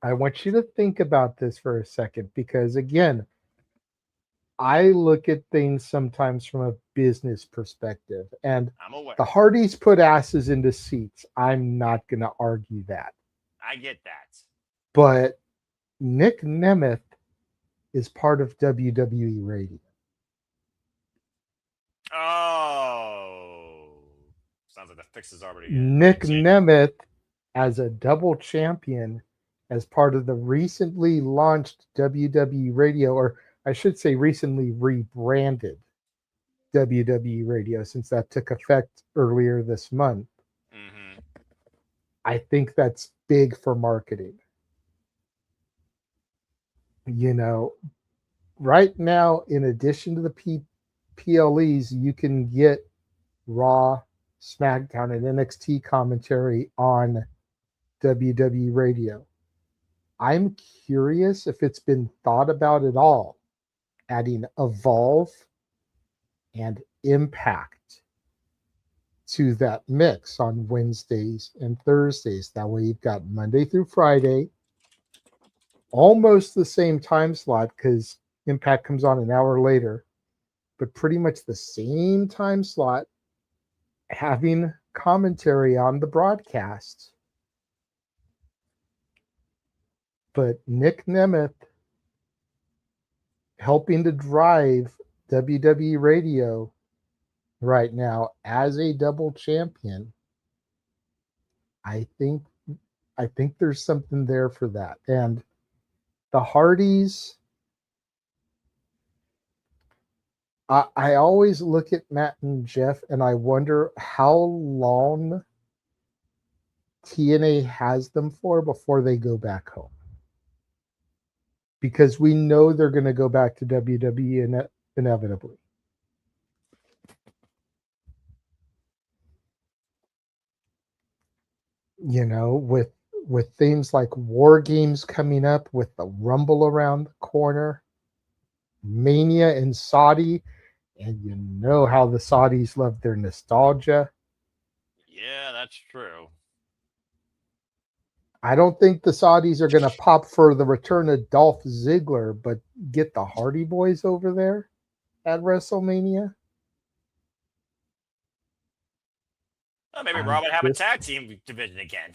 I want you to think about this for a second, because again, I look at things sometimes from a business perspective, and I'm aware. The Hardys put asses into seats. I'm not going to argue that. I get that. But Nick Nemeth is part of WWE Radio. Oh. Sounds like the fix is already Nick Nemeth as a double champion, as part of the recently launched WWE Radio, or I should say recently rebranded WWE Radio, since that took effect earlier this month. Mm-hmm. I think that's big for marketing. You know, right now, in addition to the PLEs, you can get Raw, SmackDown, and NXT commentary on WWE Radio. I'm curious if it's been thought about at all, adding Evolve and Impact to that mix on Wednesdays and Thursdays. That way you've got Monday through Friday, almost the same time slot, because Impact comes on an hour later, but pretty much the same time slot, having commentary on the broadcast. But Nick Nemeth helping to drive WWE Radio right now as a double champion, I think I think there's something there for that. And the Hardys, I always look at Matt and Jeff and I wonder how long TNA has them for before they go back home. Because we know they're going to go back to WWE inevitably. You know, with things like War Games coming up, with the Rumble around the corner, Mania in Saudi, and you know how the Saudis love their nostalgia. Yeah, that's true. I don't think the Saudis are going to pop for the return of Dolph Ziggler, but get the Hardy Boys over there at WrestleMania. Well, maybe Raw would have a tag team division again.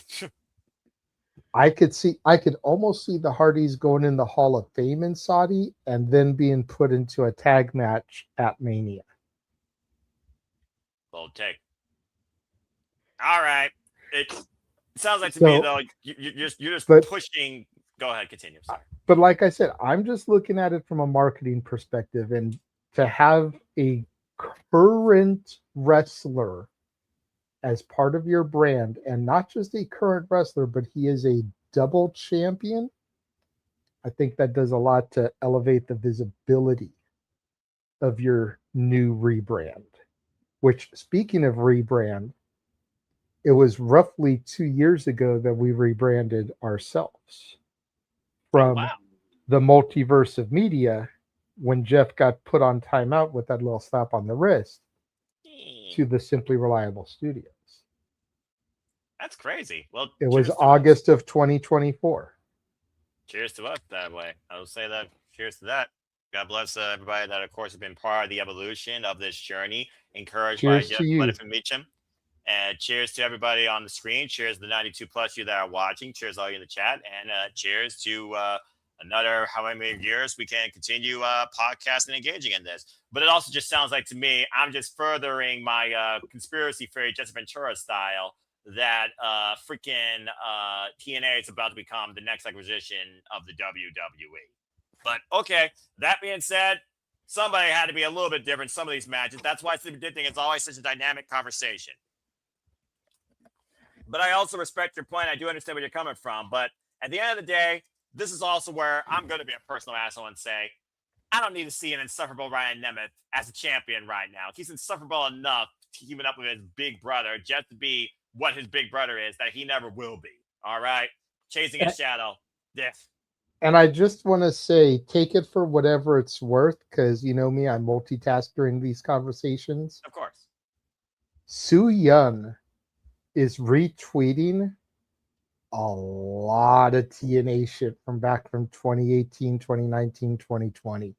I could almost see the Hardys going in the Hall of Fame in Saudi and then being put into a tag match at Mania. Bold take. All right. It sounds like to me though, you're just pushing. Go ahead, continue. Sorry. But like I said, I'm just looking at it from a marketing perspective, and to have a current wrestler as part of your brand, and not just a current wrestler, but he is a double champion, I think that does a lot to elevate the visibility of your new rebrand. Which, speaking of rebrand, it was roughly 2 years ago that we rebranded ourselves from the multiverse of media, when Jeff got put on timeout with that little slap on the wrist, to the Simply Reliable Studios. That's crazy. Well, it was August of 2024. Cheers to us that way. I will say that. Cheers to that. God bless everybody that, of course, has been part of the evolution of this journey. Encouraged Cheers by Jeff to you. Butterfield Meacham. And cheers to everybody on the screen. Cheers to the 92 plus you that are watching. Cheers all you in the chat. And cheers to another how many years we can continue podcasting and engaging in this. But it also just sounds like to me, I'm just furthering my conspiracy theory, Jesse Ventura style, that freaking TNA is about to become the next acquisition of the WWE. But okay, that being said, somebody had to be a little bit different some of these matches. That's why Sleepy Did thing is always such a dynamic conversation. But I also respect your point. I do understand where you're coming from. But at the end of the day, this is also where I'm going to be a personal asshole and say, I don't need to see an insufferable Ryan Nemeth as a champion right now. He's insufferable enough teaming up with his big brother just to be what his big brother is that he never will be. All right? Chasing his shadow. Yes. And I just want to say, take it for whatever it's worth, because you know me, I multitask during these conversations. Of course. Su Yun is retweeting a lot of TNA shit from back from 2018, 2019, 2020.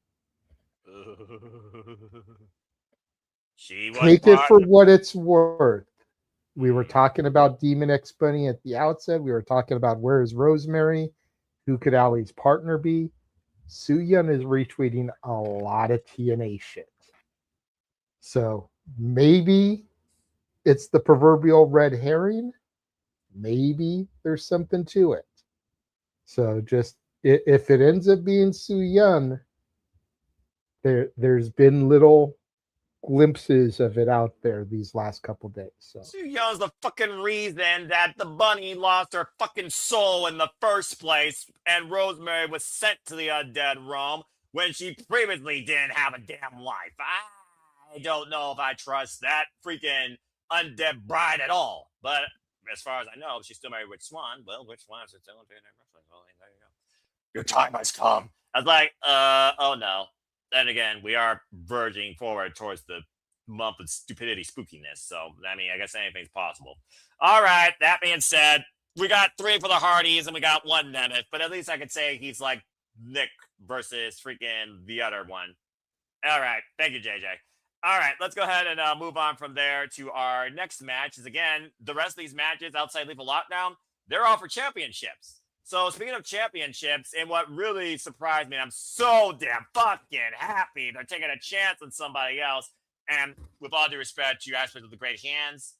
Take it for what it's worth. We were talking about Demon X Bunny at the outset. We were talking about where is Rosemary? Who could Allie's partner be? Su Yun is retweeting a lot of TNA shit. So maybe it's the proverbial red herring. Maybe there's something to it. So just if it ends up being Su Yun, there's been little glimpses of it out there these last couple days. So Su Yun's the fucking reason that the bunny lost her fucking soul in the first place, and Rosemary was sent to the undead realm when she previously didn't have a damn life. I don't know if I trust that freaking undead bride at all. But as far as I know, she's still married with Swan. Well, which Swan is still in wrestling? Well, there you go. Your time has come. I was like, oh no. Then again, we are verging forward towards the month of stupidity spookiness. So, I mean, I guess anything's possible. All right. That being said, we got 3 for the Hardys and we got 1 Nemeth. But at least I could say he's like Nick versus freaking the other one. All right. Thank you, JJ. All right. Let's go ahead and move on from there to our next match. Is again, the rest of these matches outside Lethal Lockdown, they're all for championships. So speaking of championships, and what really surprised me, I'm so damn fucking happy they're taking a chance on somebody else. And with all due respect to you aspect of the great hands,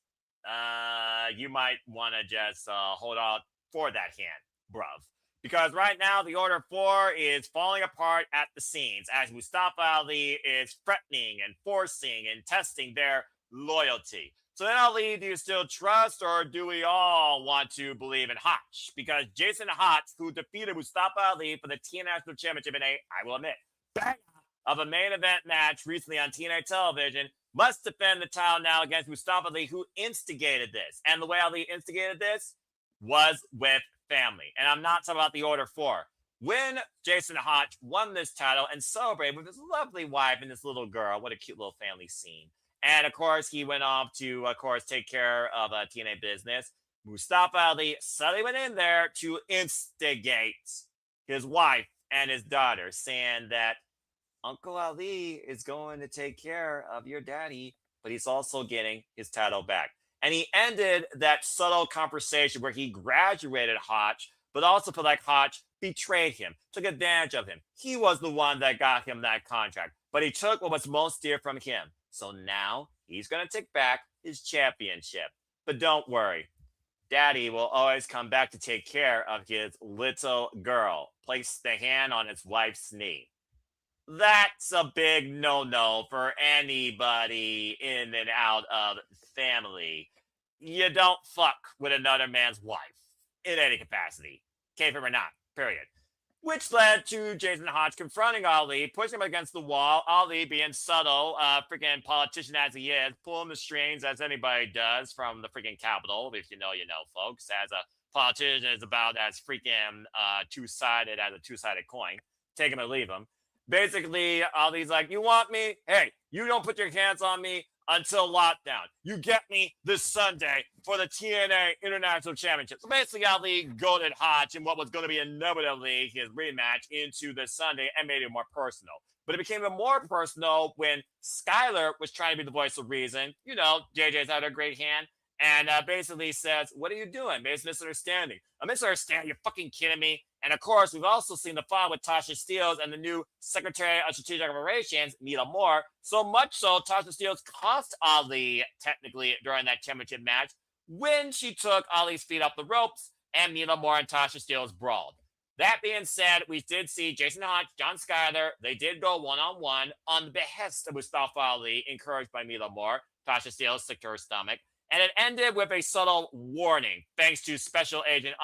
you might want to just hold out for that hand, bruv. Because right now, the Order 4 is falling apart at the seams as Mustafa Ali is threatening and forcing and testing their loyalty. So then, Ali, do you still trust, or do we all want to believe in Hotch? Because Jason Hotch, who defeated Mustafa Ali for the TNA National Championship in I will admit, bang of a main event match recently on TNA television, must defend the title now against Mustafa Ali, who instigated this. And the way Ali instigated this was with family. And I'm not talking about the Order 4. When Jason Hotch won this title and celebrated with his lovely wife and this little girl, what a cute little family scene. And, of course, he went off to, of course, take care of TNA business. Mustafa Ali suddenly went in there to instigate his wife and his daughter, saying that Uncle Ali is going to take care of your daddy, but he's also getting his title back. And he ended that subtle conversation where he graduated Hotch, but also felt like Hotch betrayed him, took advantage of him. He was the one that got him that contract, but he took what was most dear from him. So now he's going to take back his championship. But don't worry. Daddy will always come back to take care of his little girl. Place the hand on his wife's knee. That's a big no-no for anybody in and out of family. You don't fuck with another man's wife in any capacity. Came from or not, period. Which led to Jason Hotch confronting Ali, pushing him against the wall. Ali, being subtle, freaking politician as he is, pulling the strings as anybody does from the freaking Capitol. If you know, you know, folks. As a politician is about as freaking two-sided as a two-sided coin. Take him or leave him. Basically, Ali's like, you want me? Hey, you don't put your hands on me until lockdown. You get me this Sunday for the TNA International Championship. So basically, Ali goaded Hotch in what was going to be inevitably his rematch into this Sunday and made it more personal. But it became even more personal when Skyler was trying to be the voice of reason. You know, JJ's had a great hand. And basically says, what are you doing? Basically, misunderstanding. A misunderstanding? You're fucking kidding me? And of course, we've also seen the fun with Tasha Steelz and the new Secretary of Strategic Operations, Mila Moore. So much so, Tasha Steelz cost Ali, technically, during that championship match when she took Ali's feet off the ropes and Mila Moore and Tasha Steelz brawled. That being said, we did see Jason Hotch, John Skyler. They did go one-on-one on the behest of Mustafa Ali, encouraged by Mila Moore. Tasha Steelz stuck to her stomach. And it ended with a subtle warning, thanks to Special Agent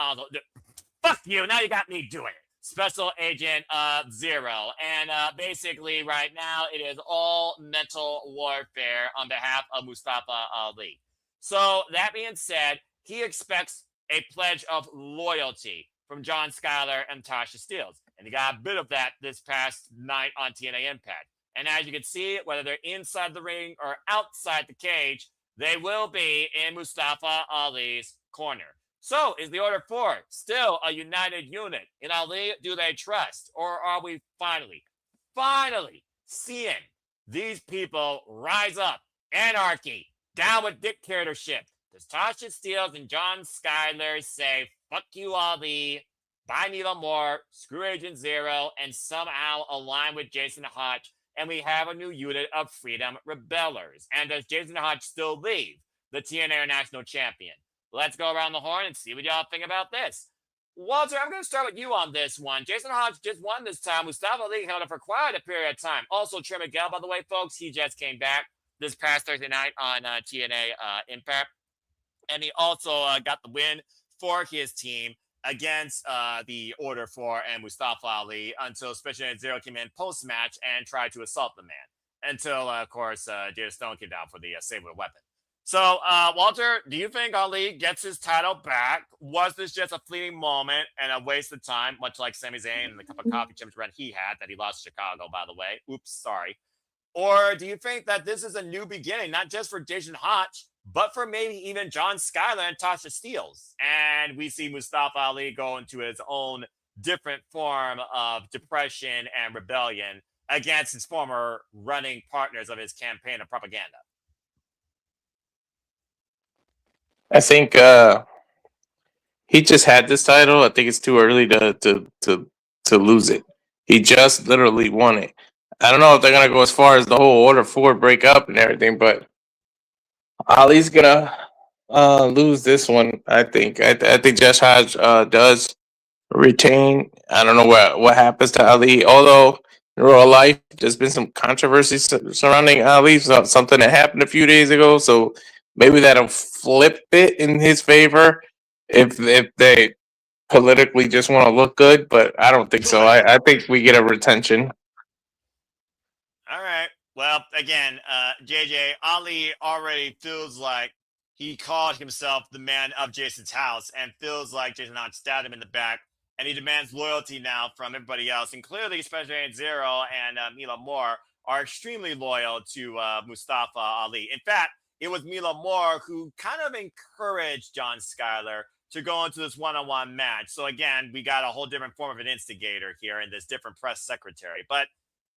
fuck you, now you got me doing it. Special Agent Zero. And basically, right now, it is all mental warfare on behalf of Mustafa Ali. So, that being said, he expects a pledge of loyalty from John Skyler and Tasha Steelz. And he got a bit of that this past night on TNA Impact. And as you can see, whether they're inside the ring or outside the cage, they will be in Mustafa Ali's corner. So, is the Order 4 still a united unit? In Ali, do they trust? Or are we finally seeing these people rise up? Anarchy, down with dictatorship. Does Tasha Steelz and John Skyler say, fuck you, Ali, buy Mila Moore, screw Agent Zero, and somehow align with Jason Hotch, and we have a new unit of Freedom Rebellers? And does Jason Hotch still leave the TNA International Champion? Let's go around the horn and see what y'all think about this. Walter, I'm going to start with you on this one. Jason Hotch just won this time. Mustafa Ali held it for quite a period of time. Also, Trey Miguel, by the way, folks, he just came back this past Thursday night on TNA Impact. And he also got the win for his team against the Order 4 and Mustafa Ali until Special Agent Zero came in post-match and tried to assault the man. Until, of course, Jada Stone came down for the save with a weapon. So, Walter, do you think Ali gets his title back? Was this just a fleeting moment and a waste of time, much like Sami Zayn and the cup of coffee championship run he had that he lost to Chicago, by the way? Oops, sorry. Or do you think that this is a new beginning, not just for Jason Hotch, but for maybe even John Skyler and Tasha Steelz? And we see Mustafa Ali go into his own different form of depression and rebellion against his former running partners of his campaign of propaganda. I think he just had this title. I think it's too early to lose it. He just literally won it. I don't know if they're gonna go as far as the whole Order 4 break up and everything, but Ali's gonna lose this one. I think. I think Josh Hodge does retain. I don't know what happens to Ali. Although in real life, there's been some controversy surrounding Ali. Something that happened a few days ago. So maybe that'll flip it in his favor if they politically just want to look good. But I don't think so. I think we get a retention. All right. Well, again, JJ, Ali already feels like he called himself the man of Jason's house and feels like Jason Hodge stabbed him in the back, and he demands loyalty now from everybody else. And clearly, especially Zero and Mila Moore are extremely loyal to Mustafa Ali. In fact, it was Mila Moore who kind of encouraged John Skyler to go into this one-on-one match. So again, we got a whole different form of an instigator here in this different press secretary. But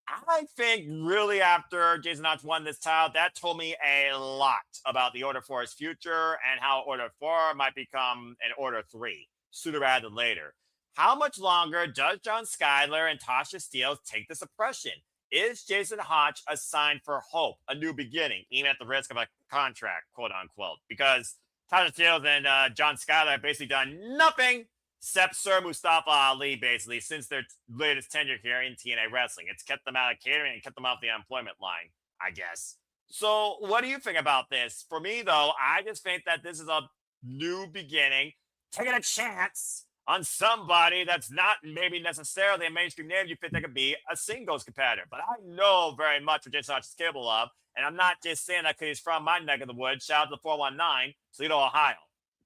I think really after Jason Hodge won this title, that told me a lot about the Order 4's future and how Order 4 might become an Order 3 sooner rather than later. How much longer does John Skyler and Tasha Steelz take the suppression? Is Jason Hodge a sign for hope, a new beginning, even at the risk of a contract, quote unquote? Because Tasha Steelz and John Skyler have basically done nothing except Sir Mustafa Ali, basically, since their latest tenure here in TNA Wrestling. It's kept them out of catering and kept them off the unemployment line, I guess. So what do you think about this? For me, though, I just think that this is a new beginning, taking a chance on somebody that's not maybe necessarily a mainstream name you think they could be a singles competitor. But I know very much what Jason Hodge is capable of, and I'm not just saying that because he's from my neck of the woods. Shout out to the 419, Toledo, Ohio.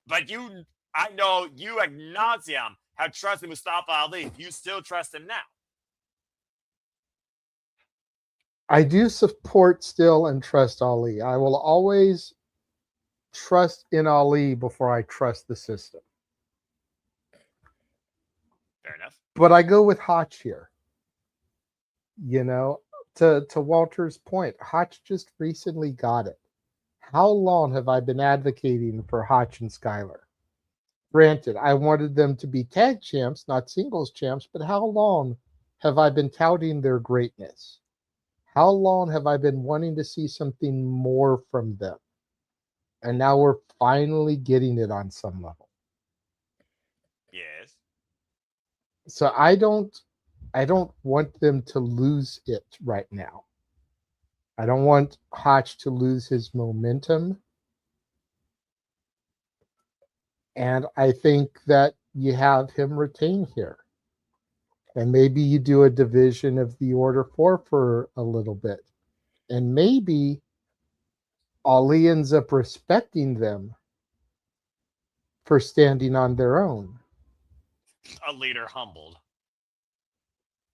But I know you ad nauseum have trusted Mustafa Ali. You still trust him now? I do support still and trust Ali. I will always trust in Ali before I trust the system. Fair enough. But I go with Hotch here. You know, to Walter's point, Hotch just recently got it. How long have I been advocating for Hotch and Skyler? Granted, I wanted them to be tag champs, not singles champs, but how long have I been touting their greatness? How long have I been wanting to see something more from them? And now we're finally getting it on some level. Yes. So I don't want them to lose it right now. I don't want Hotch to lose his momentum. And I think that you have him retain here. And maybe you do a division of the Order 4 for a little bit. And maybe Ali ends up respecting them for standing on their own. A leader humbled.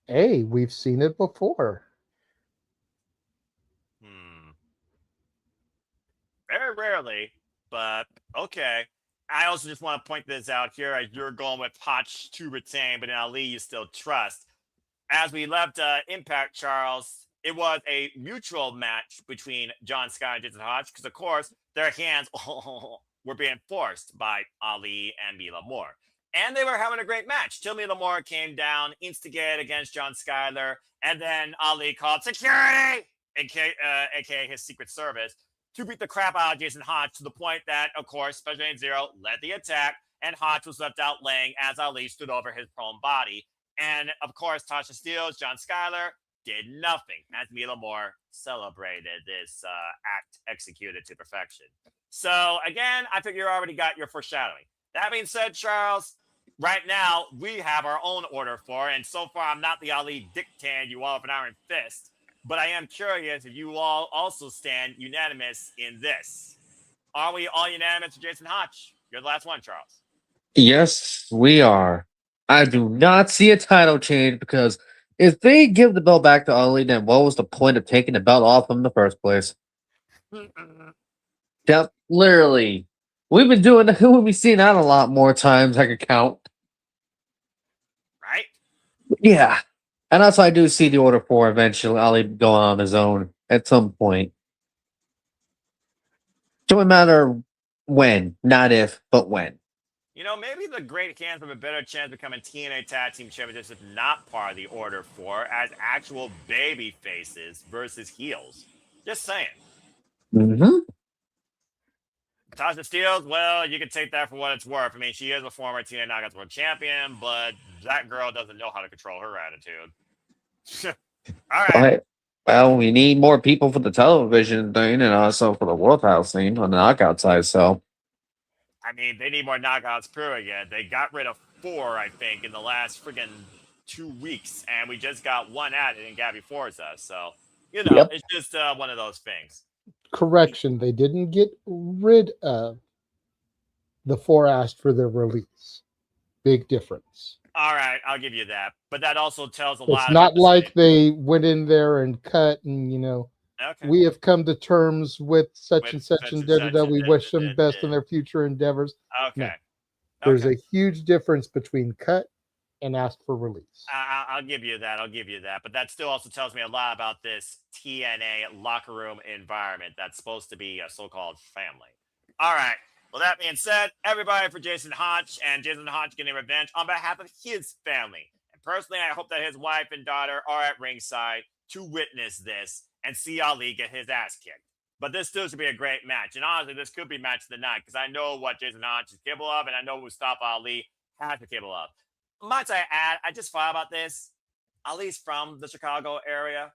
Hey, we've seen it before. Very rarely, but okay. I also just want to point this out here as you're going with Hotch to retain, but in Ali you still trust. As we left Impact, Charles, it was a mutual match between John Sky and Jason Hotch because, of course, their hands were being forced by Ali and Mila Moore. And they were having a great match till Mila Moore came down, instigated against John Skyler, and then Ali called security, aka his Secret Service, to beat the crap out of Jason Hotch to the point that, of course, Special Agent Zero led the attack, and Hotch was left out laying as Ali stood over his prone body. And, of course, Tasha Steelz, John Skyler, did nothing as Mila Moore celebrated this act executed to perfection. So, again, I think you already got your foreshadowing. That being said, Charles, right now, we have our own Order 4, and so far I'm not the Ali dictating you all with an iron fist. But I am curious if you all also stand unanimous in this. Are we all unanimous for Jason Hotch? You're the last one, Charles. Yes, we are. I do not see a title change because if they give the belt back to Ali, then what was the point of taking the belt off him in the first place? Yep, literally. We've been doing that. We've seen that a lot more times I could count. Right? Yeah. And also, I do see the Order 4 eventually Ali going on his own at some point. Don't matter when, not if, but when. You know, maybe the Great Hands have a better chance of becoming TNA Tag Team Champions if not part of the Order 4 as actual baby faces versus heels. Just saying. Mm-hmm. Tasha Steelz, well, you can take that for what it's worth. I mean, she is a former TNA Knockouts World Champion, but that girl doesn't know how to control her attitude. All right. Well, we need more people for the television thing and also for the World House thing on the knockout side. So, I mean, they need more knockouts crew again. They got rid of 4, I think, in the last friggin' 2 weeks, and we just got 1 added in Gabby Forza. So, you know, Yep. it's just one of those things. Correction, they didn't get rid of the 4 asked for their release. Big difference. All right, I'll give you that. But that also tells a It's lot not about like they went in there and cut and, Okay. we have come to terms with such With and such such and and da such da. and We da, wish da, them da, best da. in their future endeavors. Okay. No. There's a huge difference between cut and ask for release. I'll give you that. I'll give you that. But that still also tells me a lot about this TNA locker room environment that's supposed to be a so-called family. All right. Well, that being said, everybody for Jason Hotch and Jason Hotch getting revenge on behalf of his family. And personally, I hope that his wife and daughter are at ringside to witness this and see Ali get his ass kicked. But this still should be a great match. And honestly, this could be match of the night because I know what Jason Hotch is capable of, and I know what Mustafa Ali has been capable of. Might I add, I just thought about this. Ali's from the Chicago area.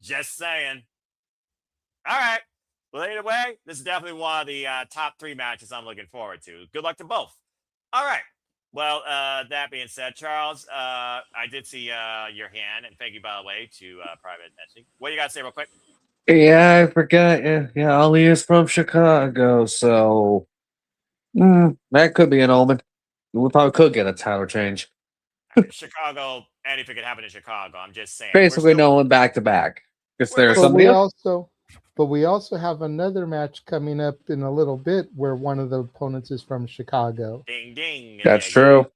Just saying. All right. Well, either way, this is definitely one of the top 3 matches I'm looking forward to. Good luck to both. All right. Well, that being said, Charles, I did see your hand, and thank you, by the way, to Private Messaging. What do you got to say real quick? yeah, I forgot. Yeah, Ali is from Chicago, so that could be an omen. We probably could get a title change. Chicago, anything could happen in Chicago. I'm just saying. Basically, no one back to back. Because there's But somebody we else. also have another match coming up in a little bit where one of the opponents is from Chicago. Ding, ding. That's true.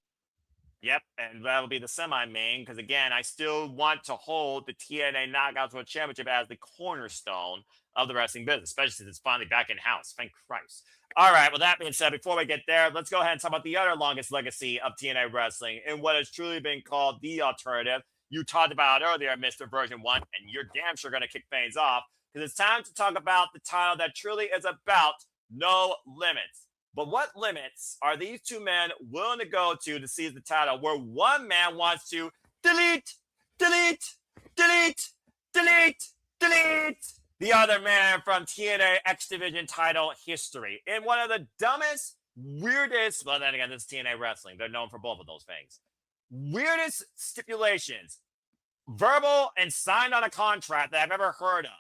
Yep, and that'll be the semi-main because, again, I still want to hold the TNA Knockouts World Championship as the cornerstone of the wrestling business, especially since it's finally back in-house. Thank Christ. All right, well, that being said, before we get there, let's go ahead and talk about the other longest legacy of TNA wrestling and what has truly been called the alternative. You talked about it earlier, Mr. Version 1, and you're damn sure going to kick things off because it's time to talk about the title that truly is about no limits. But what limits are these 2 men willing to go to seize the title where one man wants to delete the other man from TNA X Division title history in one of the dumbest, weirdest, well, then again, this is TNA wrestling. They're known for both of those things. Weirdest stipulations, verbal and signed on a contract that I've ever heard of.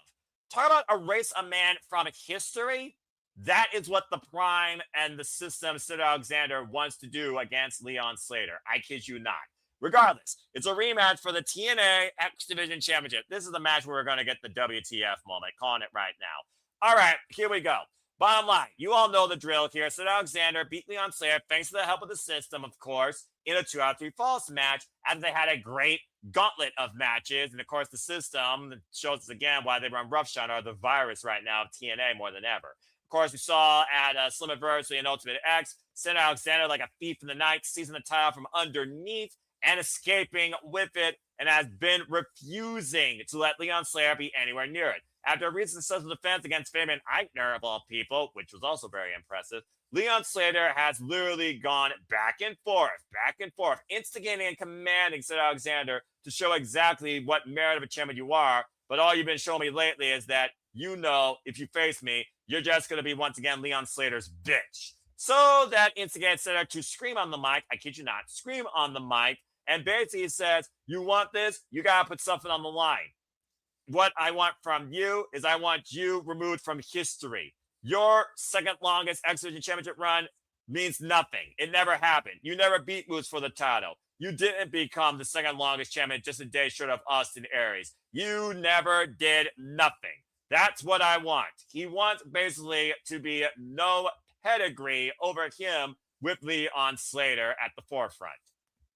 Talk about erase a man from history. That is what the Prime and the system, Cedric Alexander, wants to do against Leon Slater. I kid you not. Regardless, it's a rematch for the TNA X Division Championship. This is the match where we're going to get the WTF moment. Calling it right now. All right, here we go. Bottom line, you all know the drill here. Cedric Alexander beat Leon Slater, thanks to the help of the system, of course, in a 2 out of 3 falls match, after they had a great gauntlet of matches. And, of course, the system shows us again why they run roughshod or the virus right now of TNA more than ever. Of course, we saw at Slammiversary and Ultimate X, Cedric Alexander, like a thief in the night, seizing the title from underneath and escaping with it, and has been refusing to let Leon Slater be anywhere near it. After a recent successful defense against Fabian Aichner, of all people, which was also very impressive, Leon Slater has literally gone back and forth, instigating and commanding Cedric Alexander to show exactly what merit of a champion you are. But all you've been showing me lately is that, if you face me, you're just going to be, once again, Leon Slater's bitch. So that instigates Slater to scream on the mic. I kid you not. Scream on the mic. And basically says, you want this? You got to put something on the line. What I want from you is I want you removed from history. Your second longest X Division Championship run means nothing. It never happened. You never beat Moose for the title. You didn't become the second longest champion just a day short of Austin Aries. You never did nothing. That's what I want. He wants basically to be no pedigree over him with Leon Slater at the forefront.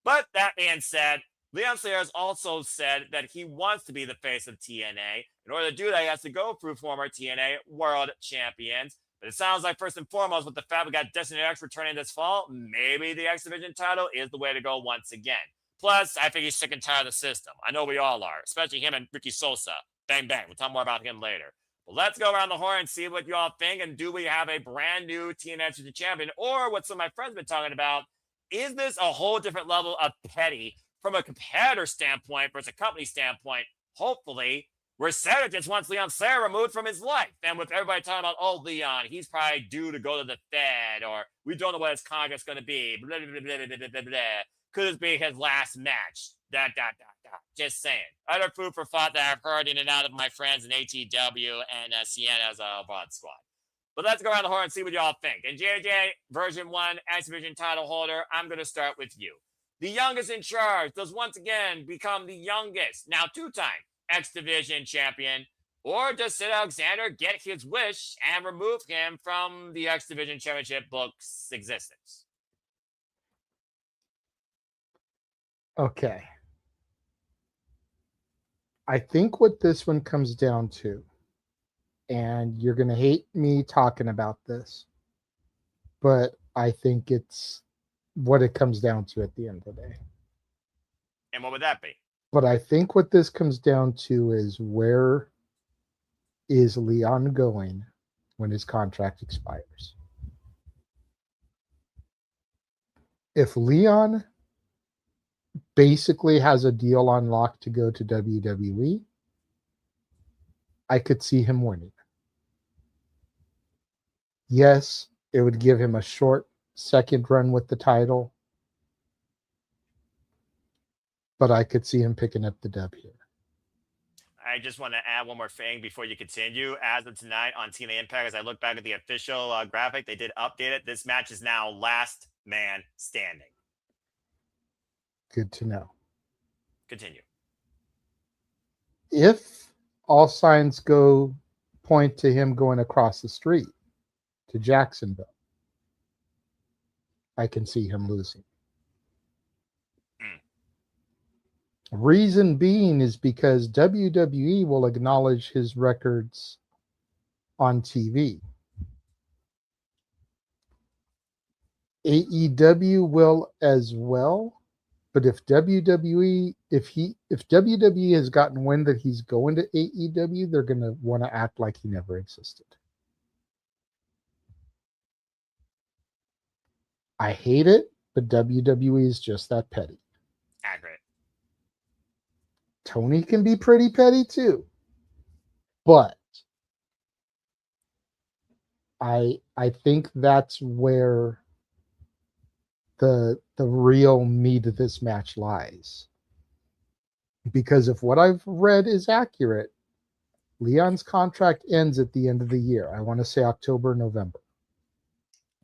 But that being said, Leon Slater has also said that he wants to be the face of TNA. In order to do that, he has to go through former TNA World Champions. But it sounds like, first and foremost, with the fact we got Destiny X returning this fall, maybe the X Division title is the way to go once again. Plus, I think he's sick and tired of the system. I know we all are, especially him and Ricky Sosa. Bang, bang. We'll talk more about him later. Let's go around the horn and see what you all think. And do we have a brand new TNA X Division champion? Or what some of my friends have been talking about, is this a whole different level of petty from a competitor standpoint versus a company standpoint? Hopefully, where Cedric just wants Leon Slater removed from his life. And with everybody talking about, oh, Leon, he's probably due to go to the Fed, or we don't know what his contract's going to be. Blah, blah, blah, blah, blah, blah, blah. Could this be his last match? Just saying. Other food for thought that I've heard in and out of my friends in ATW and Sienna's Broad Squad. But let's go around the horn and see what y'all think. And JJ, version 1, X Division title holder, I'm going to start with you. The youngest in charge does once again become the youngest, now 2-time X Division champion, or does Cedric Alexander get his wish and remove him from the X Division Championship book's existence? Okay. I think what this one comes down to, and you're going to hate me talking about this, but I think it's what it comes down to at the end of the day. And what would that be? But I think what this comes down to is, where is Leon going when his contract expires? If Leon basically has a deal on lock to go to WWE, I could see him winning. Yes, it would give him a short second run with the title, but I could see him picking up the dub here. I just want to add one more thing before you continue. As of tonight on TNA Impact, as I look back at the official graphic, they did update it. This match is now last man standing. Good to know. Continue. If all signs point to him going across the street to Jacksonville, I can see him losing. Reason being is because WWE will acknowledge his records on TV. AEW will as well. But if WWE has gotten wind that he's going to AEW, they're going to want to act like he never existed. I hate it, but WWE is just that petty. Accurate. Tony can be pretty petty too. But I think that's where the real meat of this match lies. Because if what I've read is accurate, Leon's contract ends at the end of the year. I want to say October, November.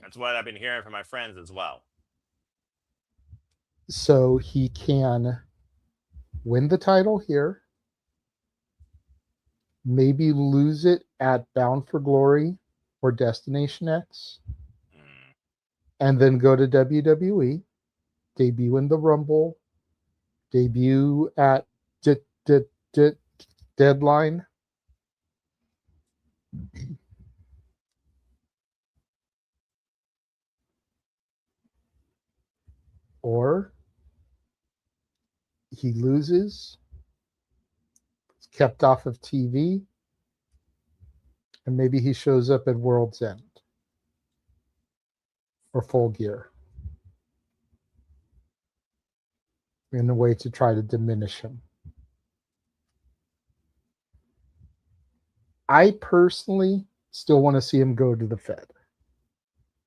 That's what I've been hearing from my friends as well. So he can win the title here, maybe lose it at Bound for Glory or Destination X, and then go to WWE, debut in the Rumble, debut at Deadline. Or he loses, is kept off of TV, and maybe he shows up at World's End or Full Gear in a way to try to diminish him. I personally still want to see him go to the Fed.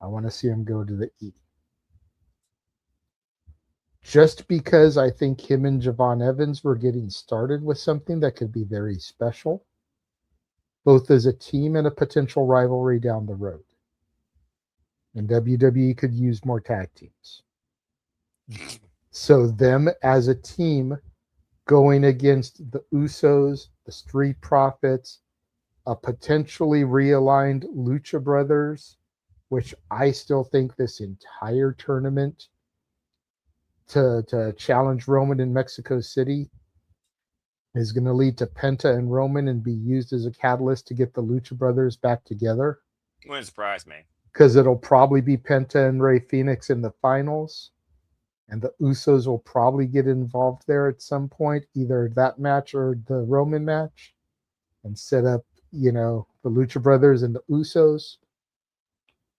I want to see him go to the E. Just because I think him and Javon Evans were getting started with something that could be very special, both as a team and a potential rivalry down the road. And WWE could use more tag teams. So them as a team going against the Usos, the Street Profits, a potentially realigned Lucha Brothers, which I still think this entire tournament to challenge Roman in Mexico City is going to lead to Penta and Roman and be used as a catalyst to get the Lucha Brothers back together. Wouldn't surprise me. Because it'll probably be Penta and Rey Fenix in the finals. And the Usos will probably get involved there at some point, either that match or the Roman match, and set up, the Lucha Brothers and the Usos.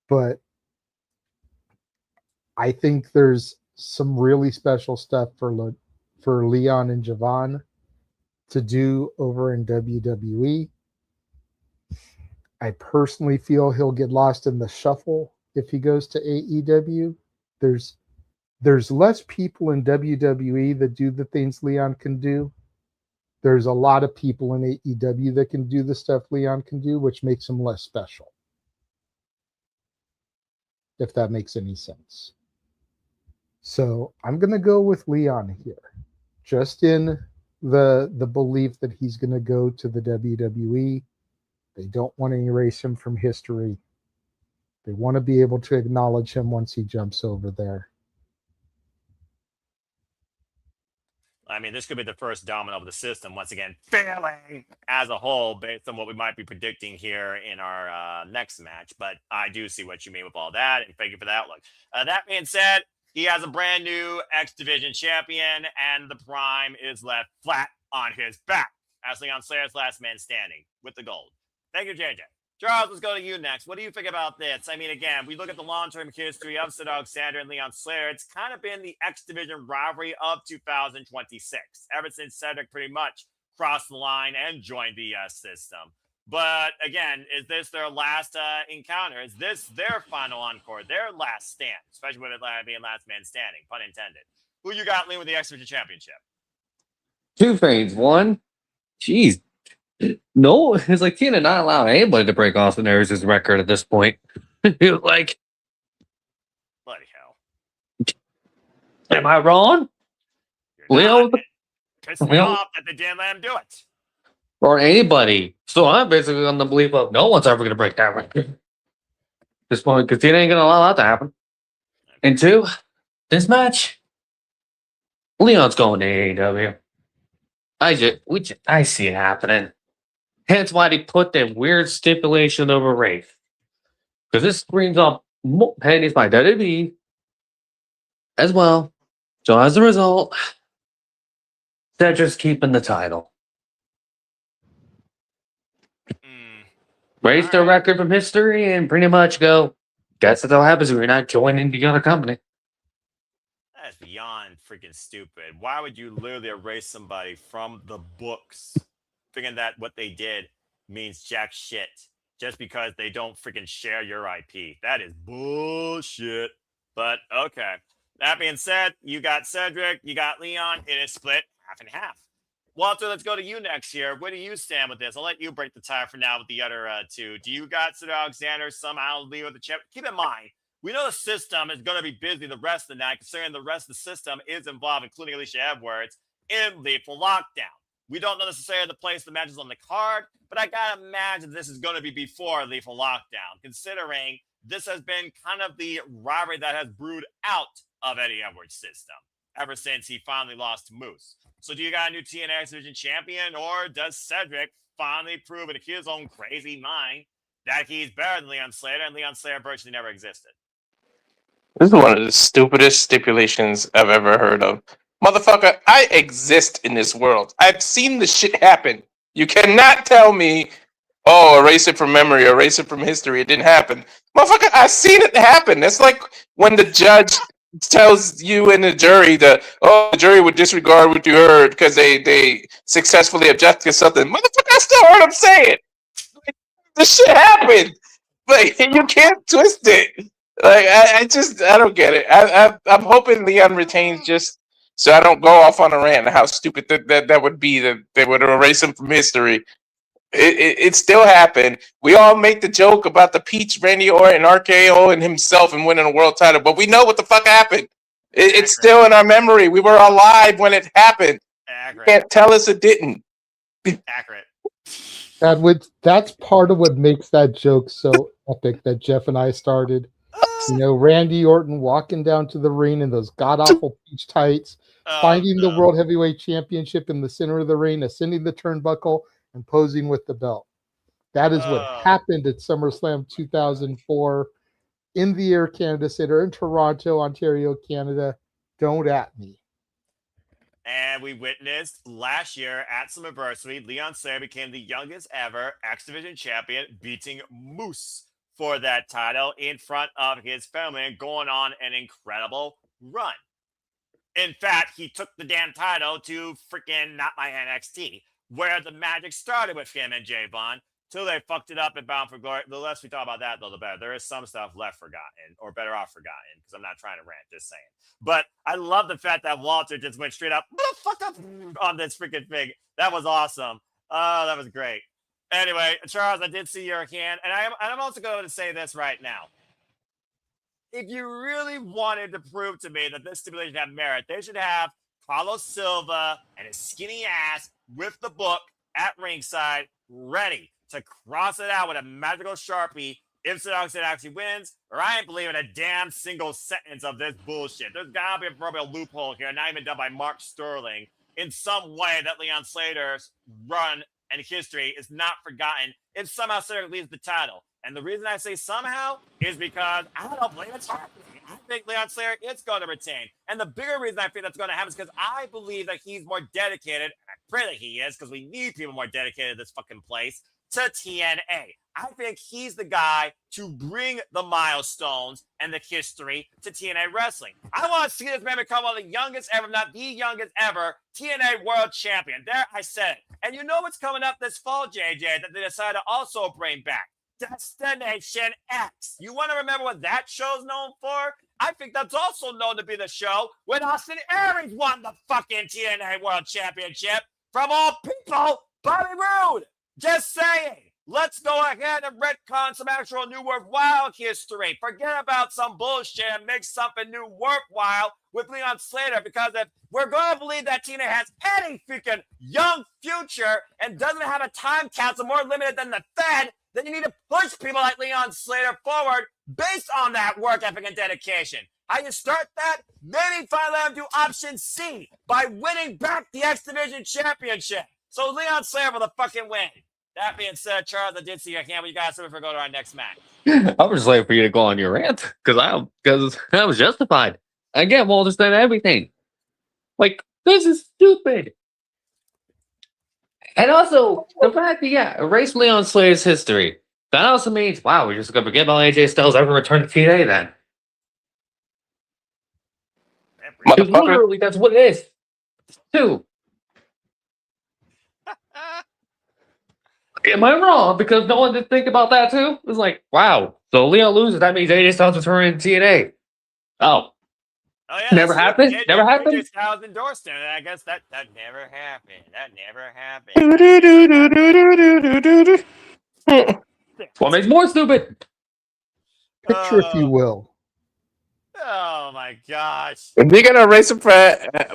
But I think there's some really special stuff for Leon and Javon to do over in WWE. I personally feel he'll get lost in the shuffle if he goes to AEW. There's less people in WWE that do the things Leon can do. There's a lot of people in AEW that can do the stuff Leon can do, which makes him less special. If that makes any sense. So I'm going to go with Leon here. Just in the belief that he's going to go to the WWE. They don't want to erase him from history. They want to be able to acknowledge him once he jumps over there. I mean, this could be the first domino of the system, once again, failing as a whole based on what we might be predicting here in our next match. But I do see what you mean with all that, and thank you for that look. That being said, he has a brand new X Division champion, and the Prime is left flat on his back as Leon Slater's last man standing with the gold. Thank you, JJ. Charles, let's go to you next. What do you think about this? I mean, again, we look at the long-term history of Cedric Alexander and Leon Slater. It's kind of been the X Division rivalry of 2026, ever since Cedric pretty much crossed the line and joined the system. But again, is this their last encounter? Is this their final encore, their last stand, especially with it being last man standing, pun intended? Who you got leading with the X Division Championship? Two things. One, geez, no, it's like TNA not allowing anybody to break Austin Aries' record at this point. Like, bloody hell. Am I wrong? Leo, Pissed me off that they didn't let him do it. Or anybody. So I'm basically on the belief of no one's ever going to break that record at this point, because TNA ain't going to allow that to happen. And two, this match, Leon's going to AEW. I see it happening. Hence why they put that weird stipulation over Wraith. Because this screams off pennies by WWE as well. So as a result, they're just keeping the title. Raise their record from history and pretty much go, guess what happens if you're not joining the other company. That's beyond freaking stupid. Why would you literally erase somebody from the books, thinking that what they did means jack shit just because they don't freaking share your IP? That is bullshit. But okay. That being said, you got Cedric, you got Leon. It is split half and half. Walter, let's go to you next here. Where do you stand with this? I'll let you break the tie for now with the other two. Do you got Cedric Alexander somehow lead with the champ? Keep in mind, we know the system is going to be busy the rest of the night, considering the rest of the system is involved, including Alisha Edwards, in Lethal Lockdown. We don't know necessarily the place the match is on the card, but I got to imagine this is going to be before Lethal Lockdown, considering this has been kind of the rivalry that has brewed out of Eddie Edwards' system ever since he finally lost to Moose. So do you got a new TNA X Division champion, or does Cedric finally prove in his own crazy mind that he's better than Leon Slater, and Leon Slater virtually never existed? This is one of the stupidest stipulations I've ever heard of. Motherfucker, I exist in this world. I've seen this shit happen. You cannot tell me, oh, erase it from memory, erase it from history. It didn't happen. Motherfucker, I've seen it happen. That's like when the judge tells you in the jury that, oh, the jury would disregard what you heard because they successfully object to something. Motherfucker, I still heard him say it. Like, this shit happened. Like, you can't twist it. Like, I don't get it. I'm hoping Leon retains just so I don't go off on a rant how stupid that would be, that they would erase him from history. It still happened. We all make the joke about the Peach, Randy Orton, RKO, and himself and winning a world title, but we know what the fuck happened. It's still in our memory. We were alive when it happened. You can't tell us it didn't. Accurate. That's part of what makes that joke so epic that Jeff and I started. You know, Randy Orton walking down to the ring in those god-awful peach tights, finding the World Heavyweight Championship in the center of the ring, ascending the turnbuckle, and posing with the belt. That is what happened at SummerSlam 2004 in the Air Canada Center in Toronto, Ontario, Canada. Don't at me. And we witnessed last year at Slammiversary, Leon Slater became the youngest ever X Division champion, beating Moose for that title in front of his family and going on an incredible run. In fact, he took the damn title to freaking Not My NXT, where the magic started with him and Jay Vaughn, till they fucked it up and Bound for Glory. The less we talk about that, though, the better. There is some stuff left forgotten, or better off forgotten, because I'm not trying to rant, just saying. But I love the fact that Walter just went straight up, fucked up on this freaking thing. That was awesome. Oh, that was great. Anyway, Charles, I did see your hand, and I'm also going to say this right now. If you really wanted to prove to me that this stipulation had merit, they should have Carlos Silva and his skinny ass with the book at ringside, ready to cross it out with a magical Sharpie if Cedric Alexander actually wins, or I ain't believing a damn single sentence of this bullshit. There's gotta be a probably a loophole here, not even done by Mark Sterling, in some way that Leon Slater's run and history is not forgotten if somehow Cedric leaves the title. And the reason I say somehow is because I don't believe it's happening. I think Leon Slater is going to retain. And the bigger reason I think that's going to happen is because I believe that he's more dedicated, I pray that he is, because we need people more dedicated to this fucking place, to TNA. I think he's the guy to bring the milestones and the history to TNA Wrestling. I want to see this man become one of the youngest ever, if not the youngest ever, TNA World Champion. There, I said it. And you know what's coming up this fall, JJ, that they decided to also bring back? Destination X. You want to remember what that show's known for? I think that's also known to be the show when Austin Aries won the fucking TNA World Championship from all people, Bobby Roode. Just saying. Let's go ahead and retcon some actual new worthwhile history. Forget about some bullshit and make something new worthwhile with Leon Slater, because if we're going to believe that TNA has any freaking young future and doesn't have a time capsule more limited than the Fed, then you need to push people like Leon Slater forward based on that work ethic and dedication. How you start that? Maybe finally let him do option C by winning back the X Division Championship. So Leon Slater for the fucking win. That being said, Charles, I did see your hand. But you guys have to go to our next match. I was just waiting for you to go on your rant because I was justified. Again, we'll understand everything. Like, this is stupid. And also, the fact that, erase Leon Slater's history. That also means, wow, we're just going to forget about AJ Styles ever return to TNA then. Because literally, that's what it is. Too. Am I wrong? Because no one did think about that too? It was like, wow. So Leon loses, that means AJ Styles returning to TNA. Oh. Oh yeah, never happened? Never happened? AJ Styles endorsed him, and I guess that never happened. That never happened. What makes more stupid? Picture, if you will. Oh my gosh. If you're gonna erase him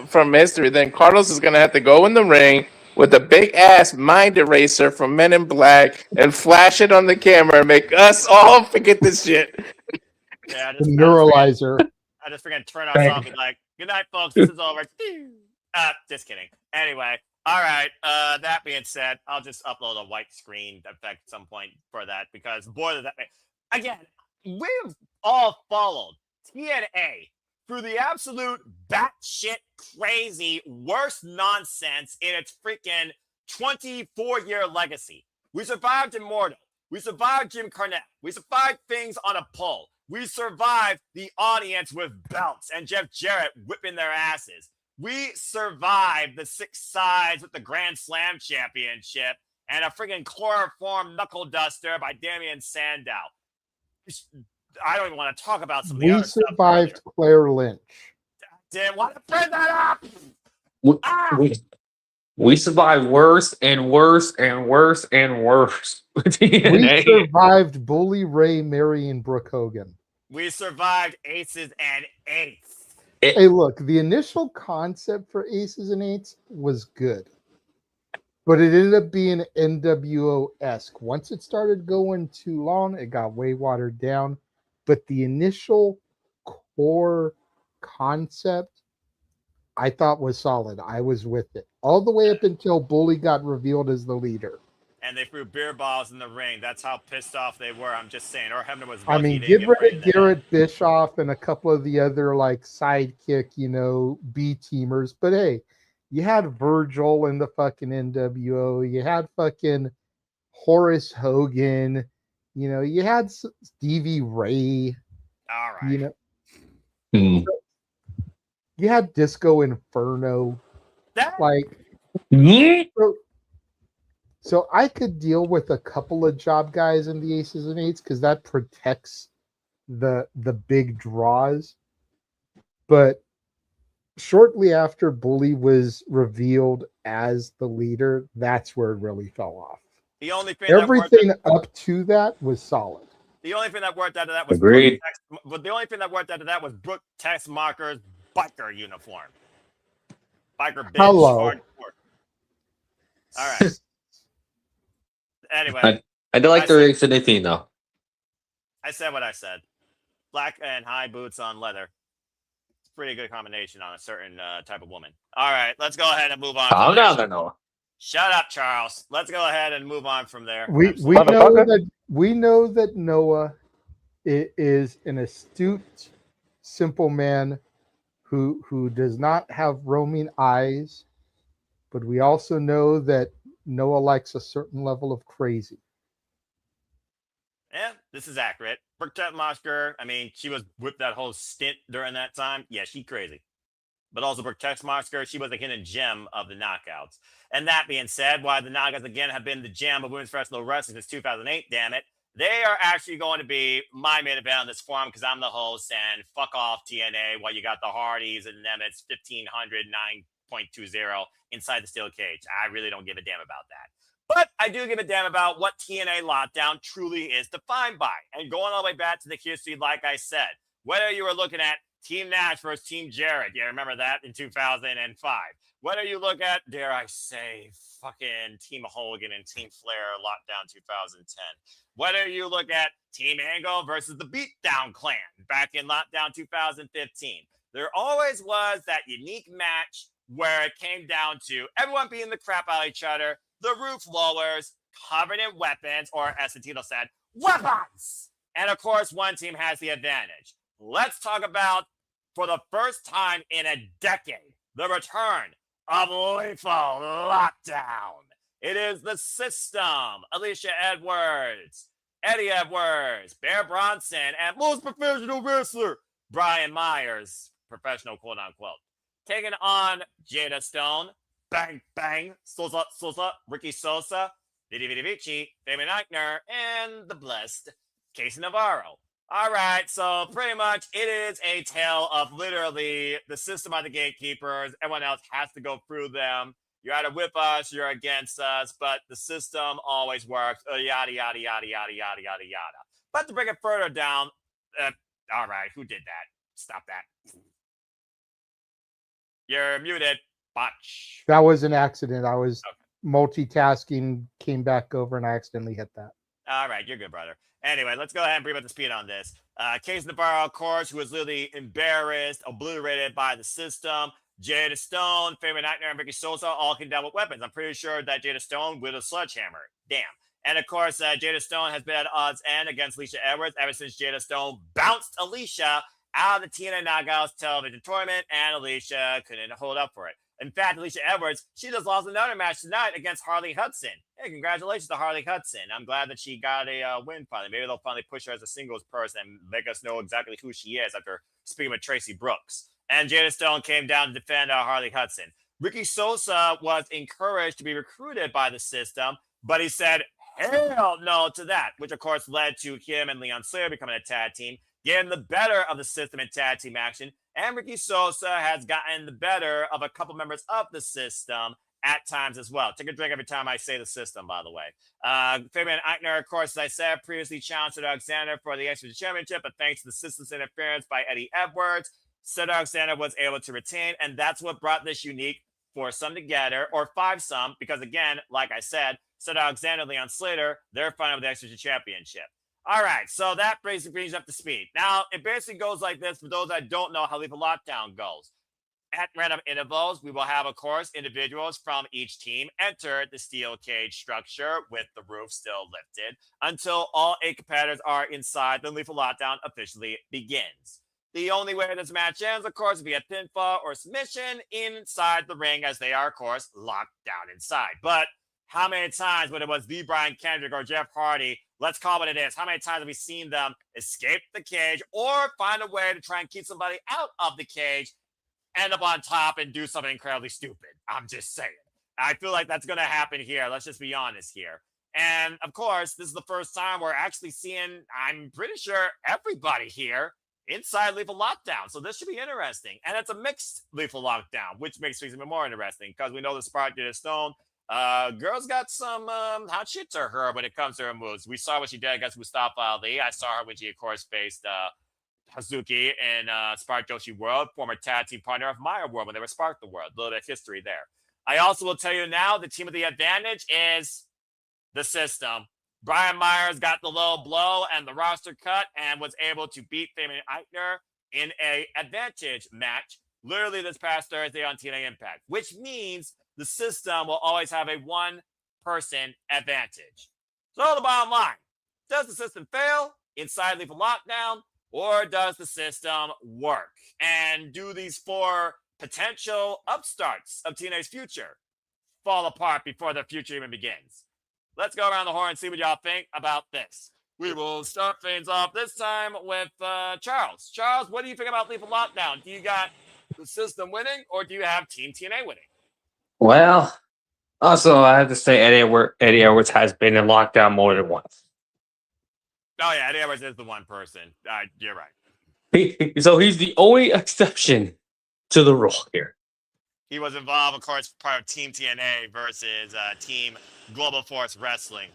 from history, then Carlos is gonna have to go in the ring with a big ass mind eraser from Men in Black and flash it on the camera and make us all forget this shit. Yeah, The neuralizer. I just freaking turn off and be like, good night, folks. This is over. Just kidding. Anyway, all right. That being said, I'll just upload a white screen effect at some point for that, because boy, does that again, we've all followed TNA through the absolute batshit crazy worst nonsense in its freaking 24-year legacy. We survived Immortal. We survived Jim Cornette. We survived things on a pole. We survived the audience with belts and Jeff Jarrett whipping their asses. We survived the 6 sides with the Grand Slam Championship and a freaking chloroform knuckle duster by Damian Sandow. I don't even want to talk about some of the other stuff. We survived Claire Lynch. Didn't want to bring that up. We survived worse and worse and worse and worse. We survived Bully Ray, Marion, Brooke Hogan. We survived Aces and Eights. Hey, look, the initial concept for Aces and Eights was good, but it ended up being NWO-esque. Once it started going too long, it got way watered down. But the initial core concept, I thought was solid. I was with it. All the way up until Bully got revealed as the leader. And they threw beer balls in the ring. That's how pissed off they were. I'm just saying. Or Hebner was I mean, get rid of Garrett Bischoff and a couple of the other, like, sidekick, B-teamers. But, hey, You had Virgil in the fucking NWO. You had fucking Horace Hogan. You know, you had Stevie Ray. All right. You know, you had Disco Inferno. So I could deal with a couple of job guys in the Aces and Eights because that protects the big draws. But shortly after Bully was revealed as the leader, that's where it really fell off. The only thing everything up to that was solid. The only thing that worked out of that was Agreed. The only thing that worked out of that was Brooke Texmacher's biker uniform. Biker bitch. Hello. Hardcore. All right. Anyway, I do like the Rigs in 18 though. I said what I said. Black and high boots on leather. It's a pretty good combination on a certain type of woman. All right, let's go ahead and move on. Calm down there, Noah. Shut up, Charles. Let's go ahead and move on from there. We know that Noah is an astute, simple man who does not have roaming eyes, but we also know that Noah likes a certain level of crazy. Yeah, this is accurate. Brooke Texmacher, I mean, she was with that whole stint during that time. Yeah, she's crazy. But also Brooke Texmacher, she was a hidden gem of the knockouts. And that being said, while the knockouts again have been the gem of women's professional wrestling since 2008, damn it, they are actually going to be my main event on this forum because I'm the host, and fuck off TNA while you got the Hardys and Nemeth 1500 9.20 inside the steel cage. I really don't give a damn about that. But I do give a damn about what TNA Lockdown truly is defined by. And going all the way back to the history, like I said, whether you were looking at Team Nash versus Team Jarrett, yeah, remember that in 2005. Whether you look at, dare I say, fucking Team Hogan and Team Flair Lockdown 2010. Whether you look at Team Angle versus the Beatdown Clan back in Lockdown 2015. There always was that unique match where it came down to everyone beating the crap out of each other, the roof lowers, covered in weapons, or as the title said, weapons! And of course, one team has the advantage. Let's talk about, for the first time in a decade, the return of Lethal Lockdown. It is the System, Alisha Edwards, Eddie Edwards, Bear Bronson, and most professional wrestler, Brian Myers, professional quote-unquote, taking on Jada Stone, Bang Bang, Sosa, Ricky Sosa, Vidi Vidi Vici, Fabian Aichner, and the blessed Casey Navarro. All right, so pretty much it is a tale of literally the System are the gatekeepers. Everyone else has to go through them. You're either with us, you're against us, but the System always works. Yada, yada, yada, yada, yada, yada, yada. But to bring it further down, all right, who did that? Stop that. You're muted. Botch. That was an accident. I was multitasking, came back over, and I accidentally hit that. All right, you're good, brother. Anyway, let's go ahead and bring up the speed on this. Case Navarro, of course, who was literally embarrassed, obliterated by the System. Jada Stone, Fabian Aichner, and Ricky Sosa all came down with weapons. I'm pretty sure that Jada Stone with a sledgehammer. Damn. And of course, Jada Stone has been at odds end against Alisha Edwards ever since Jada Stone bounced Alisha out of the TNA Knockouts television tournament, and Alisha couldn't hold up for it. In fact, Alisha Edwards, she just lost another match tonight against Harley Hudson. Hey, congratulations to Harley Hudson. I'm glad that she got a win finally. Maybe they'll finally push her as a singles person and make us know exactly who she is after speaking with Tracy Brooks. And Jada Stone came down to defend Harley Hudson. Ricky Sosa was encouraged to be recruited by the System, but he said, hell no to that, which of course led to him and Leon Slater becoming a tag team, getting the better of the System in tag team action. And Ricky Sosa has gotten the better of a couple members of the System at times as well. Take a drink every time I say the System, by the way. Fabian Aichner, of course, as I said, previously challenged Cedric Alexander for the X Division Championship, but thanks to the System's interference by Eddie Edwards, Cedric Alexander was able to retain, and that's what brought this unique foursome together, or five-some, because again, like I said, Cedric Alexander and Leon Slater, they're fighting with the X Division Championship. All right, so that basically brings up to speed. Now, it basically goes like this for those that don't know how Lethal Lockdown goes. At random intervals, we will have, of course, individuals from each team enter the steel cage structure with the roof still lifted until all 8 competitors are inside. The Lethal Lockdown officially begins. The only way this match ends, of course, would be a pinfall or submission inside the ring, as they are, of course, locked down inside. But how many times, whether it was the Brian Kendrick or Jeff Hardy, let's call it what it is, how many times have we seen them escape the cage or find a way to try and keep somebody out of the cage, end up on top, and do something incredibly stupid? I'm just saying. I feel like that's going to happen here. Let's just be honest here. And, of course, this is the first time we're actually seeing, I'm pretty sure, everybody here inside Lethal Lockdown. So this should be interesting. And it's a mixed Lethal Lockdown, which makes things even more interesting because we know the Spark did a stone. Girl's got some hot shit to her when it comes to her moves. We saw what she did against Mustafa Ali. I saw her when she, of course, faced Hazuki in Spark Joshi World, former tag team partner of Maya World when they were Spark the World. A little bit of history there. I also will tell you now, the team of the advantage is the system. Brian Myers got the low blow and the roster cut and was able to beat Fabian Aichner in a advantage match literally this past Thursday on TNA Impact, which means the system will always have a one-person advantage. So the bottom line, does the system fail inside Lethal Lockdown, or does the system work? And do these 4 potential upstarts of TNA's future fall apart before their future even begins? Let's go around the horn and see what y'all think about this. We will start things off this time with Charles. Charles, what do you think about Lethal Lockdown? Do you got the system winning, or do you have Team TNA winning? Well, also, I have to say Eddie Edwards has been in lockdown more than once. Oh, yeah, Eddie Edwards is the one person. You're right. So he's the only exception to the rule here. He was involved, of course, part of Team TNA versus Team Global Force Wrestling.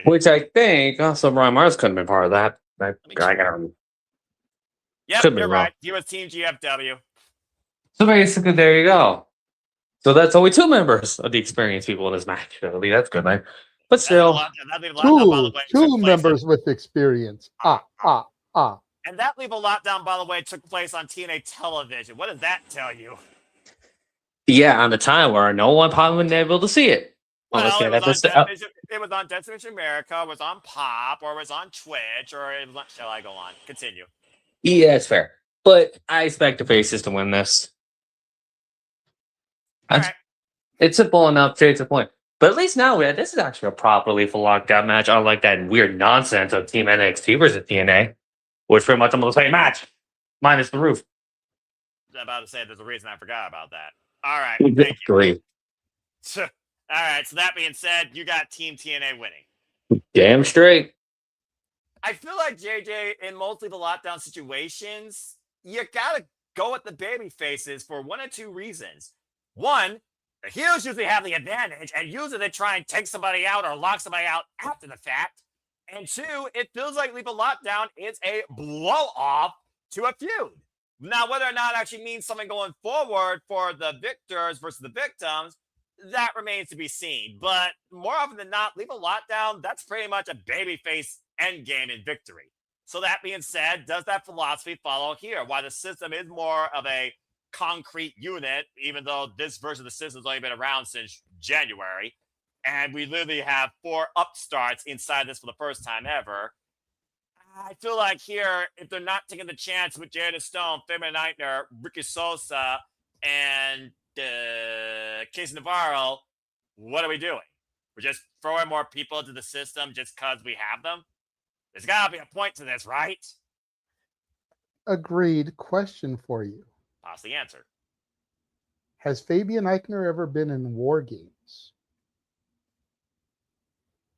Which I think also Brian Myers couldn't have been part of that. I got him. Yep, you're right. He was Team GFW. So basically, there you go. So that's only 2 members of the experienced people in this match. Really, that's good, man. But still, two members with experience. And that Lethal Lockdown, by the way, took place on TNA television. What does that tell you? Yeah, on the time where no one probably wouldn't be able to see it. Well, it was on Destination America, it was on Pop, or it was on Twitch, or it was on... Shall I go on? Continue. Yeah, it's fair. But I expect the Faces to win this. Right. It's simple enough, straight to the point. But at least now, this is actually a proper Lethal Lockdown match, unlike that weird nonsense of Team NXT versus TNA, which pretty much almost the same match, minus the roof. I was about to say there's a reason I forgot about that. All right, thank you. All right, so that being said, you got Team TNA winning. Damn straight. I feel like, JJ, in mostly the lockdown situations, you gotta go with the baby faces for 1 or 2 reasons. One, the heels usually have the advantage, and usually they try and take somebody out or lock somebody out after the fact. And 2, it feels like Lethal Lockdown is a blow-off to a feud. Now, whether or not it actually means something going forward for the victors versus the victims, that remains to be seen. But more often than not, Lethal Lockdown, that's pretty much a babyface endgame in victory. So that being said, does that philosophy follow here? Why the system is more of a concrete unit, even though this version of the system's only been around since January, and we literally have 4 upstarts inside this for the first time ever. I feel like here, if they're not taking the chance with Jada Stone, Fabian Aichner, Ricky Sosa, and Casey Navarro, what are we doing? We're just throwing more people into the system just because we have them? There's got to be a point to this, right? Agreed. Question for you. That's the answer. Has Fabian Aichner ever been in War Games?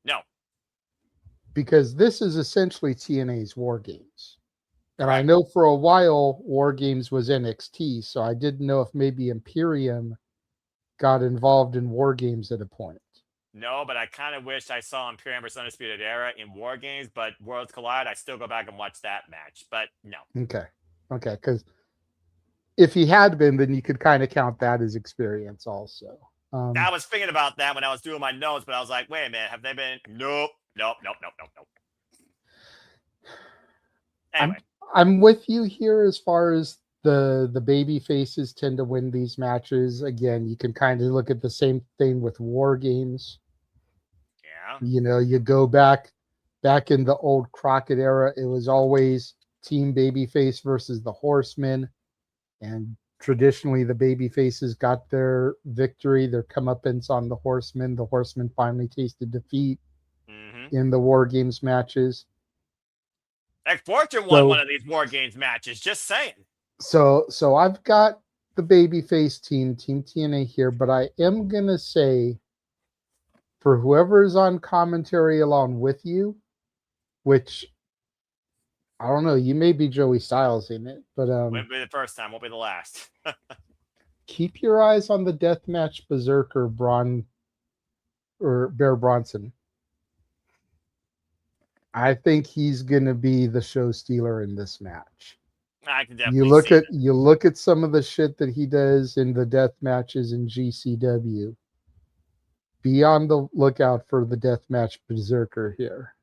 No. Because this is essentially TNA's War Games. And I know for a while War Games was NXT, so I didn't know if maybe Imperium got involved in War Games at a point. No, but I kind of wish I saw Imperium vs. Undisputed Era in War Games, but Worlds Collide, I still go back and watch that match. But no. Okay, because if he had been, then you could kind of count that as experience also. I was thinking about that when I was doing my notes, but I was like, wait a minute, have they been? Nope. Anyway. I'm with you here as far as the baby faces tend to win these matches. Again, you can kind of look at the same thing with War Games. Yeah. You know, you go back in the old Crockett era, it was always Team Babyface versus the Horsemen. And traditionally, the Babyfaces got their victory, their comeuppance on the Horsemen. The Horsemen finally tasted defeat in the War Games matches. Fortune won one of these War Games matches. Just saying. So I've got the Babyface team, Team TNA here, but I am going to say for whoever's on commentary along with you, which I don't know, you may be Joey Styles in it, but Won't be the first time, won't be the last. keep your eyes on the deathmatch berserker Bear Bronson. I think he's going to be the show stealer in this match. I can definitely you look at some of the shit that he does in the death matches in GCW. Be on the lookout for the deathmatch berserker here.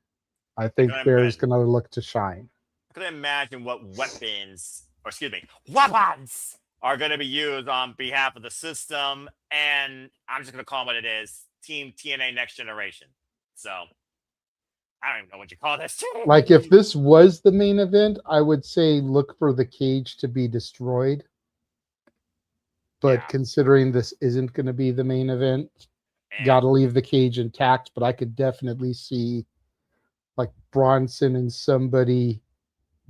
I think Bear's going to look to shine. I can imagine what weapons are going to be used on behalf of the system, and I'm just going to call them what it is: Team TNA Next Generation. So I don't even know what you call this. Like, if this was the main event, I would say look for the cage to be destroyed. But considering this isn't going to be the main event, got to leave the cage intact. But I could definitely see like Bronson and somebody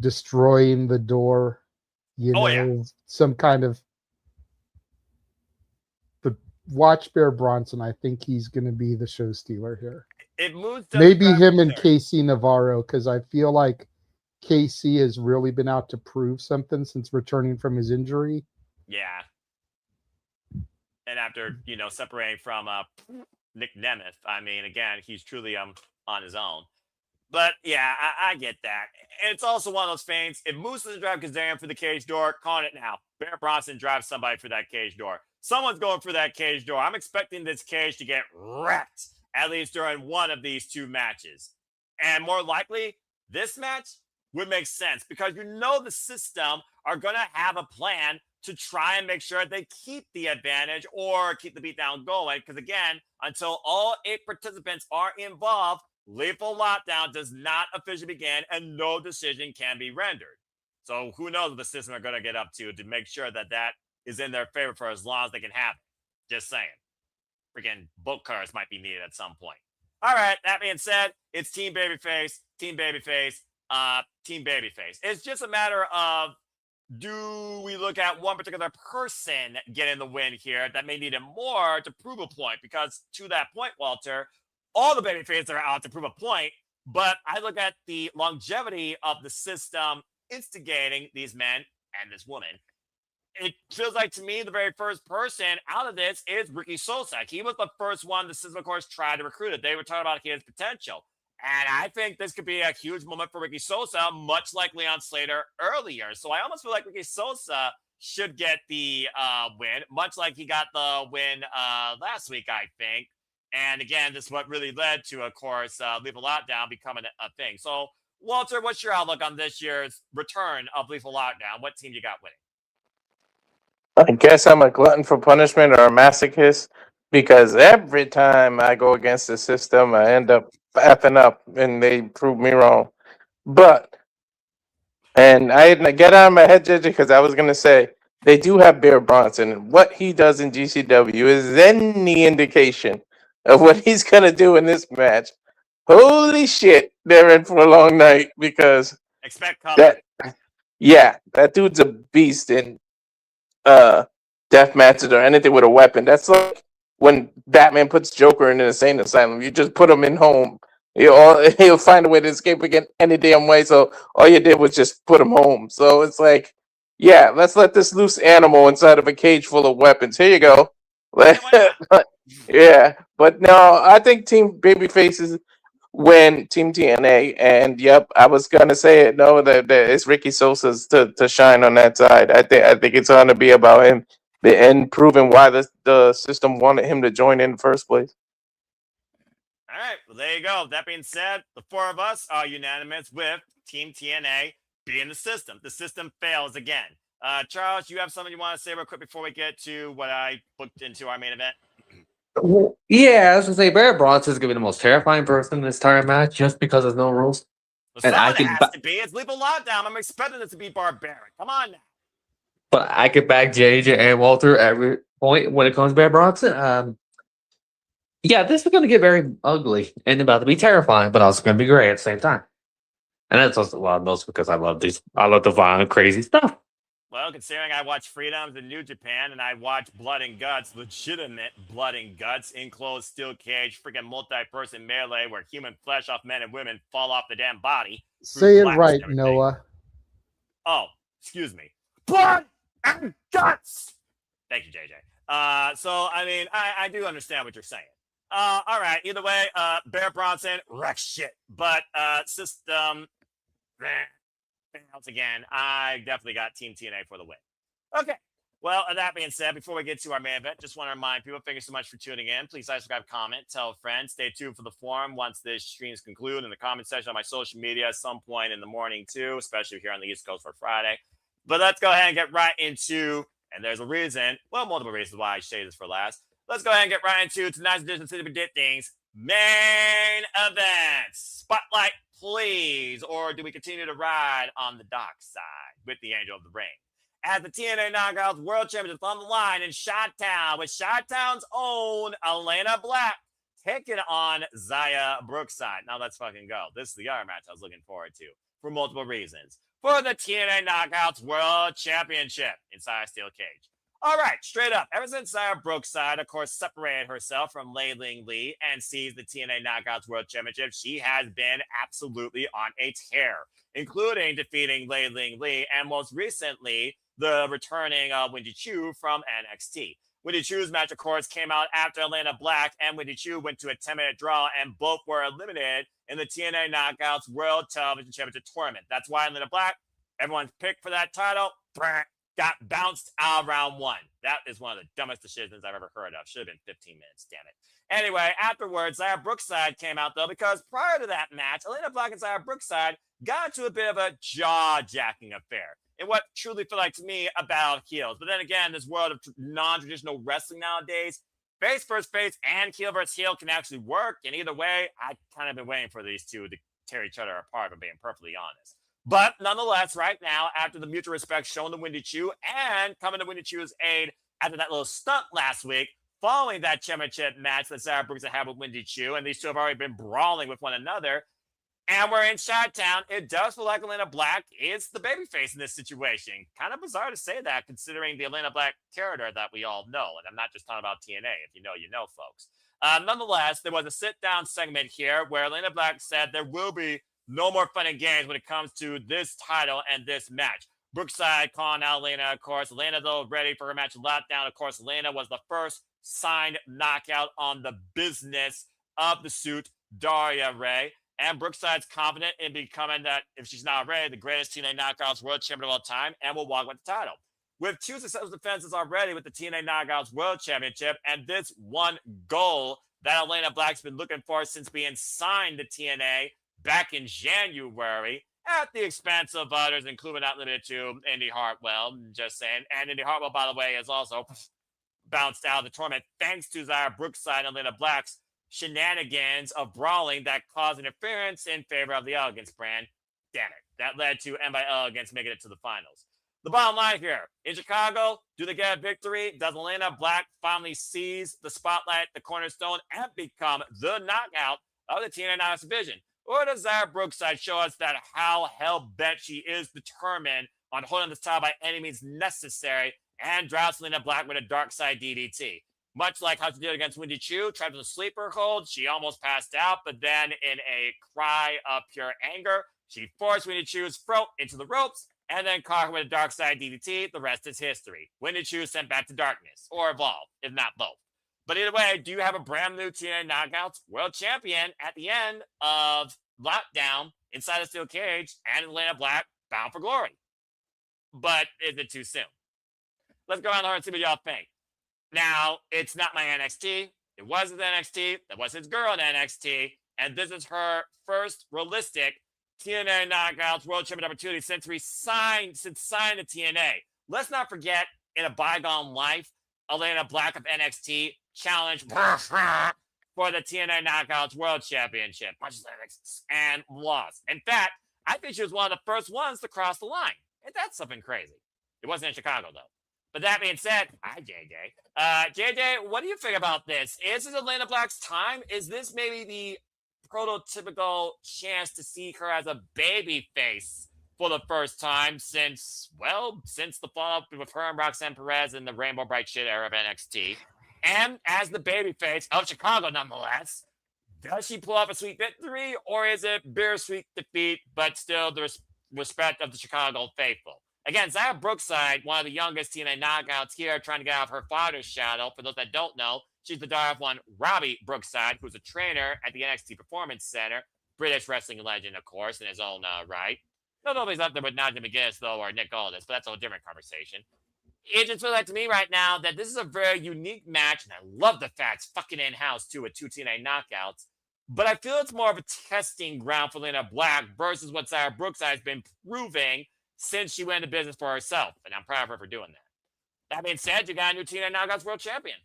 destroying the door, some kind of. But watch Bear Bronson. I think he's going to be the show stealer here. It moves. Maybe him and KC Navarro, because I feel like KC has really been out to prove something since returning from his injury. Yeah. And after, separating from Nick Nemeth, I mean, again, he's truly on his own. But yeah, I get that. And it's also one of those things. If Moose doesn't drive Kazarian for the cage door, calling it now. Bear Bronson drives somebody for that cage door. Someone's going for that cage door. I'm expecting this cage to get wrecked, at least during one of these two matches. And more likely, this match would make sense because the system are going to have a plan to try and make sure they keep the advantage or keep the beatdown going. Because again, until all 8 participants are involved, Lethal Lockdown does not officially begin and no decision can be rendered. So who knows what the system are going to get up to make sure that that is in their favor for as long as they can have it. Just saying. Freaking boat cars might be needed at some point. All right, that being said, it's Team Babyface, Team Babyface, Team Babyface. It's just a matter of, do we look at one particular person getting the win here that may need it more to prove a point? Because to that point, Walter, all the Babyfaces are out to prove a point, but I look at the longevity of the system instigating these men and this woman. It feels like to me the very first person out of this is Ricky Sosa. He was the first one the system, of course, tried to recruit it. They were talking about his potential. And I think this could be a huge moment for Ricky Sosa, much like Leon Slater earlier. So I almost feel like Ricky Sosa should get the win, much like he got the win last week, I think. And again, this is what really led to, of course, Lethal Lockdown becoming a thing. So, Walter, what's your outlook on this year's return of Lethal Lockdown? What team you got winning? I guess I'm a glutton for punishment or a masochist because every time I go against the system, I end up effing up and they prove me wrong. And I had to get out of my head, JJ, because I was going to say, they do have Bear Bronson, and what he does in GCW is any indication of what he's going to do in this match. Holy shit, they're in for a long night because expect color. That dude's a beast in death matches or anything with a weapon. That's like when Batman puts Joker in an insane asylum. You just put him in home. He'll find a way to escape again any damn way. So all you did was just put him home. So it's like, yeah, let's let this loose animal inside of a cage full of weapons. Here you go. Yeah, but no, I think Team Babyfaces win Team TNA, and yep, I was gonna say it. No, that it's Ricky Sosa's to shine on that side. I think it's gonna be about him and proving why the system wanted him to join in the first place. All right, well, there you go. That being said, the 4 of us are unanimous with Team TNA being the system. The system fails again. Charles, you have something you want to say real quick before we get to what I booked into our main event? Yeah, I was gonna say Bear Bronson is gonna be the most terrifying person in this entire match just because there's no rules. And Some I of it can, has to be. It's Lethal Lockdown. I'm expecting it to be barbaric. Come on now. but I can back JJ and Walter every point when it comes to Bronson. Yeah, this is going to get very ugly and about to be terrifying, but also going to be great at the same time. And that's also mostly because I love the violent, crazy stuff. Well, considering I watch Freedoms in New Japan and I watch Blood and Guts, legitimate Blood and Guts, enclosed steel cage, freaking multi-person melee where human flesh off men and women fall off the damn body. Say it right, Noah. Oh, excuse me. Blood and Guts! Thank you, JJ. So, I mean, I do understand what you're saying. All right, either way, Bear Bronson, wreck shit. But system, once again, I definitely got Team TNA for the win. Okay, well, that being said, before we get to our main event, just want to remind people, thank you so much for tuning in. Please like, subscribe, comment, tell a friend. Stay tuned for the forum once this streams conclude in the comment section on my social media at some point in the morning too, especially here on the East Coast for Friday. But let's go ahead and get right into, and there's a reason, well, multiple reasons why I say this for last. Let's go ahead and get right into tonight's edition of City We Did Things main event. Spotlight, please. Or do we continue to ride on the dark side with the Angel of the Ring? As the TNA Knockouts World Championship on the line in Chi-Town with Chi-Town's own Elayna Black taking on Xia Brookside. Now let's fucking go. This is the other match I was looking forward to for multiple reasons. For the TNA Knockouts World Championship inside a steel cage. All right, straight up. Ever since Xia Brookside, of course, separated herself from Lei Ling Lee and seized the TNA Knockouts World Championship, she has been absolutely on a tear, including defeating Lei Ling Lee and most recently, the returning Wendy Chu from NXT. Wendy Chu's match, of course, came out after Elayna Black and Wendy Chu went to a 10-minute draw and both were eliminated in the TNA Knockouts World Television Championship Tournament. That's why Elayna Black, everyone's picked for that title, got bounced out of round one. That is one of the dumbest decisions I've ever heard of. Should have been 15 minutes, damn it. Anyway, afterwards, Xia Brookside came out, though, because prior to that match, Elayna Black and Xia Brookside got into a bit of a jaw-jacking affair in what truly feel like to me about heels. But then again, this world of non-traditional wrestling nowadays, face versus face and heel versus heel can actually work. And either way, I kind of been waiting for these two to tear each other apart, if I'm being perfectly honest. But nonetheless, right now, after the mutual respect shown to Wendy Chu and coming to Wendy Chu's aid after that little stunt last week, following that championship match that Xia Brookside had with Wendy Chu, and these two have already been brawling with one another, and we're in Chi-Town, it does feel like Elayna Black is the babyface in this situation. Kind of bizarre to say that, considering the Elayna Black character that we all know. And I'm not just talking about TNA. If you know, you know, folks. Nonetheless, there was a sit-down segment here where Elayna Black said there will be no more fun and games when it comes to this title and this match. Brookside calling out Elayna, of course. Elayna, though, ready for her match lockdown. Of course, Elayna was the first signed knockout on the business of the suit, Daria Ray. And Brookside's confident in becoming that, if she's not already, the greatest TNA Knockouts World Champion of all time and will walk with the title. With two successful defenses already with the TNA Knockouts World Championship and this one goal that Elayna Black's been looking for since being signed to TNA back in January at the expense of others, including not limited to Indy Hartwell, just saying. And Indy Hartwell, by the way, has also bounced out of the tournament thanks to Xia Brookside and Elayna Black's shenanigans of brawling that caused interference in favor of the Elegance brand. Damn it. That led to M by Elegance making it to the finals. The bottom line here, in Chicago, do they get a victory? Does Elayna Black finally seize the spotlight, the cornerstone, and become the knockout of the TNA X Division? Or does Xia Brookside show us that how hell-bent she is determined on holding this title by any means necessary and drops Elayna Black with a dark side DDT? Much like how she did against Wendy Chu, tried to sleeper hold. She almost passed out, but then in a cry of pure anger, she forced Wendy Chu's throat into the ropes and then caught her with a dark side DDT. The rest is history. Wendy Chu sent back to darkness, or evolved, if not both. But either way, do you have a brand new TNA Knockouts World Champion at the end of Lockdown inside a steel cage and Elayna Black bound for glory? But is it too soon? Let's go around the horn and see what y'all think. Now, it's not my NXT. It wasn't NXT. That was his girl in NXT. And this is her first realistic TNA Knockouts World Championship opportunity since signing to TNA. Let's not forget, in a bygone life, Elayna Black of NXT challenged for the TNA Knockouts World Championship, and lost. In fact, I think she was one of the first ones to cross the line. And that's something crazy. It wasn't in Chicago, though. But that being said, hi, JJ. JJ, what do you think about this? Is this Elayna Black's time? Is this maybe the prototypical chance to see her as a baby face for the first time since the fall with her and Roxanne Perez in the Rainbow Bright shit era of NXT? And as the baby face of Chicago, nonetheless, does she pull off a sweet victory, or is it bittersweet defeat, but still the respect of the Chicago faithful? Again, Zaya Brookside, one of the youngest TNA knockouts here, trying to get out of her father's shadow. For those that don't know, she's the daughter of one Robbie Brookside, who's a trainer at the NXT Performance Center. British wrestling legend, of course, in his own right. Nobody's up there with Nadia McGuinness, though, or Nick Aldis, but that's a whole different conversation. It just feels like to me right now that this is a very unique match, and I love the fact it's fucking in-house, too, with 2 TNA knockouts. But I feel it's more of a testing ground for Elayna Black versus what Zaya Brookside has been proving since she went into business for herself, and I'm proud of her for doing that. That being said, you got a new TNA Knockouts World Champion.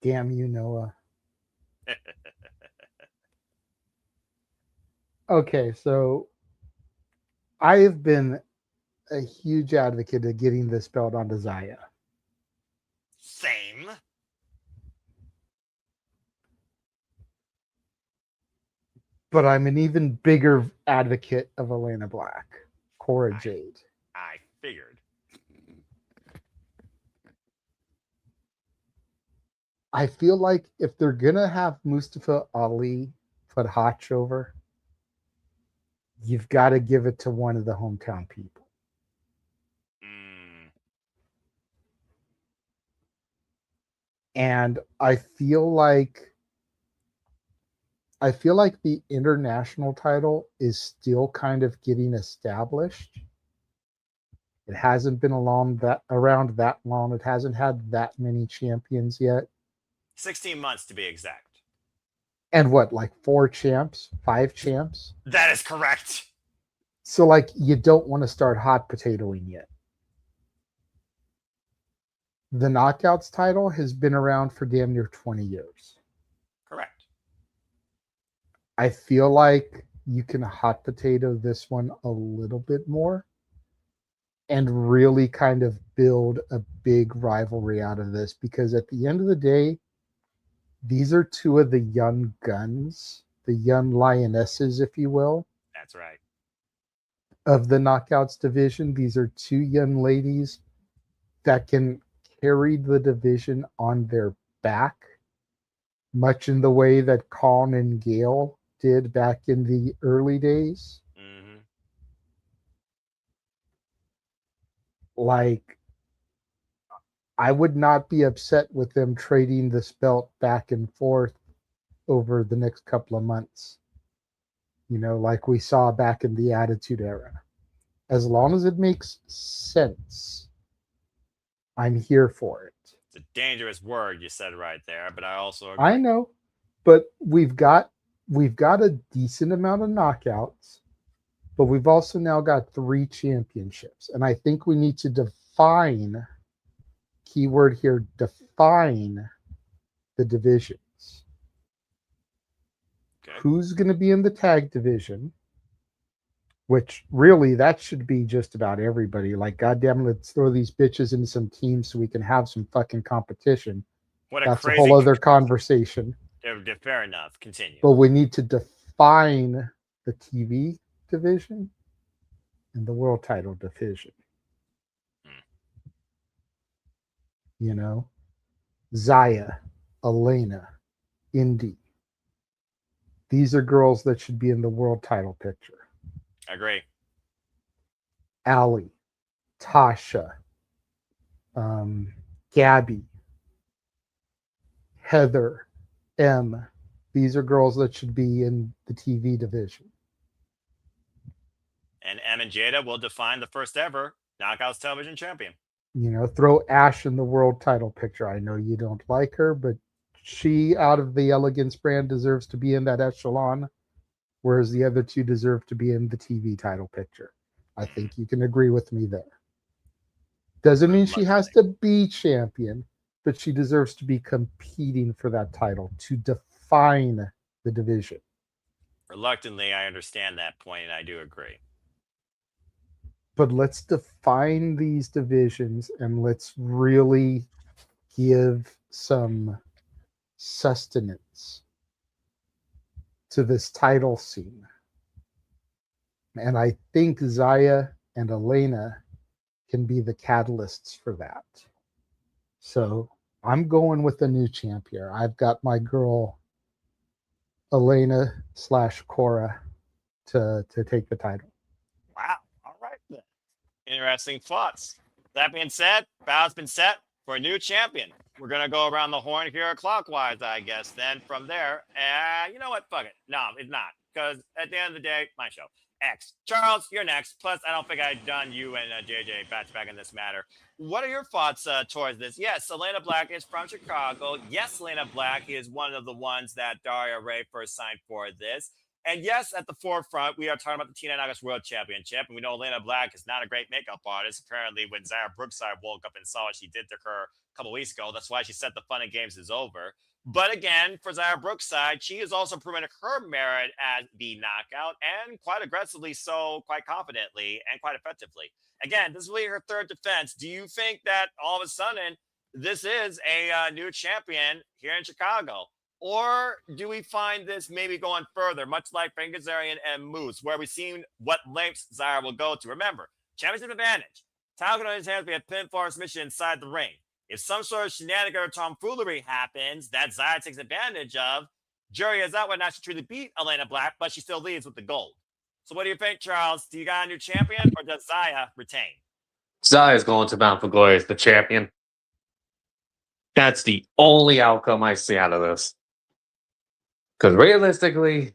Damn you, Noah. Okay, so I have been a huge advocate of getting this belt onto Zaya. Same. But I'm an even bigger advocate of Elayna Black, Cora Jade. I figured. I feel like if they're going to have Mustafa Ali put Hotch over, you've got to give it to one of the hometown people. And I feel like the international title is still kind of getting established. It hasn't been around that long. It hasn't had that many champions yet. 16 months to be exact. And what, like 4 champs? 5 champs? That is correct. So, like, you don't want to start hot potatoing yet. The Knockouts title has been around for damn near 20 years. Correct. I feel like you can hot potato this one a little bit more and really kind of build a big rivalry out of this, because at the end of the day, these are 2 of the young guns, the young lionesses, if you will. That's right. Of the Knockouts division. These are 2 young ladies that can carry the division on their back, much in the way that Colin and Gail did back in the early days. Mm-hmm. Like, I would not be upset with them trading this belt back and forth over the next couple of months. You know, like we saw back in the Attitude Era. As long as it makes sense, I'm here for it. It's a dangerous word you said right there, but I also agree. I know, but we've got a decent amount of knockouts, but we've also now got 3 championships, and I think we need to define, keyword here, define the divisions. Okay. Who's going to be in the tag division? Which really, that should be just about everybody. Like, goddamn, let's throw these bitches into some teams so we can have some fucking competition. That's a whole other conversation. Fair enough. Continue. But we need to define the TV division and the world title division. You know, Zaya, Elayna, Indy. These are girls that should be in the world title picture. I agree. Allie, Tasha, Gabby, Heather, M. These are girls that should be in the TV division. And M and Jada will define the first ever Knockouts Television Champion. You know, throw Ash in the world title picture. I know you don't like her, but she, out of the Elegance brand, deserves to be in that echelon, whereas the other 2 deserve to be in the TV title picture. I think you can agree with me there. Doesn't mean she has to be champion, but she deserves to be competing for that title to define the division. Reluctantly, I understand that point, and I do agree. But let's define these divisions and let's really give some sustenance to this title scene. And I think Zaya and Elayna can be the catalysts for that. So I'm going with the new champ here. I've got my girl Elayna/Cora to take the title. Wow. All right then. Interesting thoughts. That being said, bow's been set for a new champion. We're going to go around the horn here clockwise, I guess, then from there. You know what? Fuck it. No, it's not. Because at the end of the day, my show. X. Charles, you're next. Plus, I don't think I've done you and JJ back in this matter. What are your thoughts towards this? Yes, Elayna Black is from Chicago. Yes, Elayna Black is one of the ones that Daria Ray first signed for this. And yes, at the forefront, we are talking about the TNA X World Championship. And we know Elayna Black is not a great makeup artist. Apparently, when Zaya Brookside woke up and saw what she did to her a couple weeks ago, that's why she said the fun and games is over. But again, for Zaya Brookside, she has also proven her merit as the knockout, and quite aggressively so, quite confidently, and quite effectively. Again, this will be her third defense. Do you think that all of a sudden this is a new champion here in Chicago? Or do we find this maybe going further, much like Frankie, Kazarian and Moose, where we've seen what lengths Zaya will go to? Remember, championship advantage. Title in his hands, we have pinfall submission inside the ring. If some sort of shenanigan or tomfoolery happens that Zaya takes advantage of, jury is out whether or not she truly beat Elayna Black, but she still leads with the gold. So what do you think, Charles? Do you got a new champion, or does Zaya retain? Zaya's going to Bound for Glory as the champion. That's the only outcome I see out of this. Because realistically,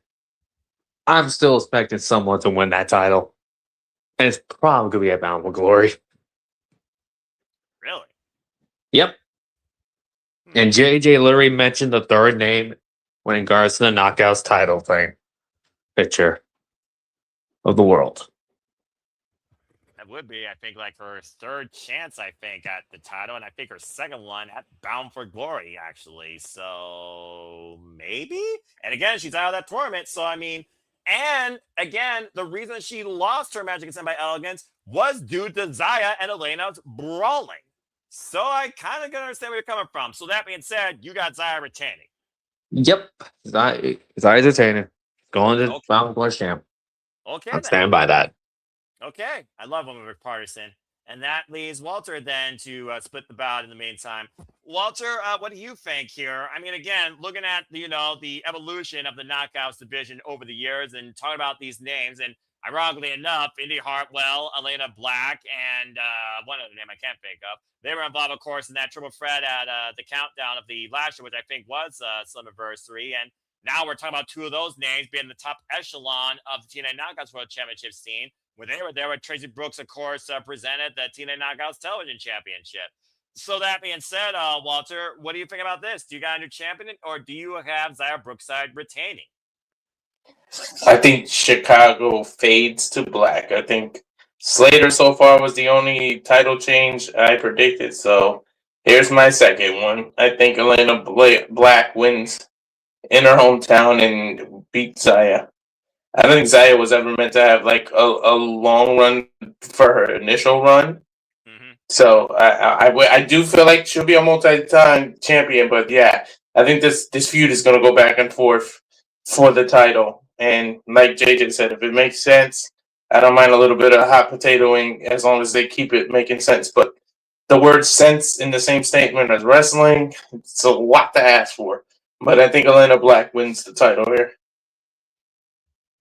I'm still expecting someone to win that title. And it's probably going to be at Bound for Glory. Really? Yep. And JJ literally mentioned the third name when in regards to the Knockouts title thing. Picture of the world. That would be, I think, like her third chance, I think, at the title. And I think her second one at Bound for Glory, actually. So maybe? And again, she's out of that tournament. So, I mean, and again, the reason she lost her match against by Elegance was due to Zaya and Elayna's brawling. So I kind of can understand where you're coming from. So that being said, you got Zaya retaining. Yep. Zaya's retaining. Going to Bound for Glory champ. Okay. I'll stand by that. Okay. I love when we're partisan. And that leaves Walter then to split the bout in the meantime. Walter, what do you think here? I mean, again, looking at the evolution of the Knockouts division over the years and talking about these names, and ironically enough, Indy Hartwell, Elayna Black, and one other name I can't think of. They were involved, of course, in that triple threat at the countdown of the last year, which I think was Slammiversary. And now we're talking about two of those names being the top echelon of the TNA Knockouts World Championship scene. When they were there, with Tracy Brooks, of course, presented the TNA Knockouts Television Championship. So that being said, Walter, what do you think about this? Do you got a new champion, or do you have Zaya Brookside retaining? I think Chicago fades to black. I think Slater so far was the only title change I predicted. So here's my second one. I think Elayna Black wins in her hometown and beats Zaya. I don't think Zaya was ever meant to have like a long run for her initial run. So I do feel like she'll be a multi-time champion, but yeah, I think this feud is going to go back and forth for the title. And like JJ said, if it makes sense, I don't mind a little bit of hot potatoing as long as they keep it making sense. But the word sense in the same statement as wrestling, it's a lot to ask for. But I think Elayna Black wins the title here.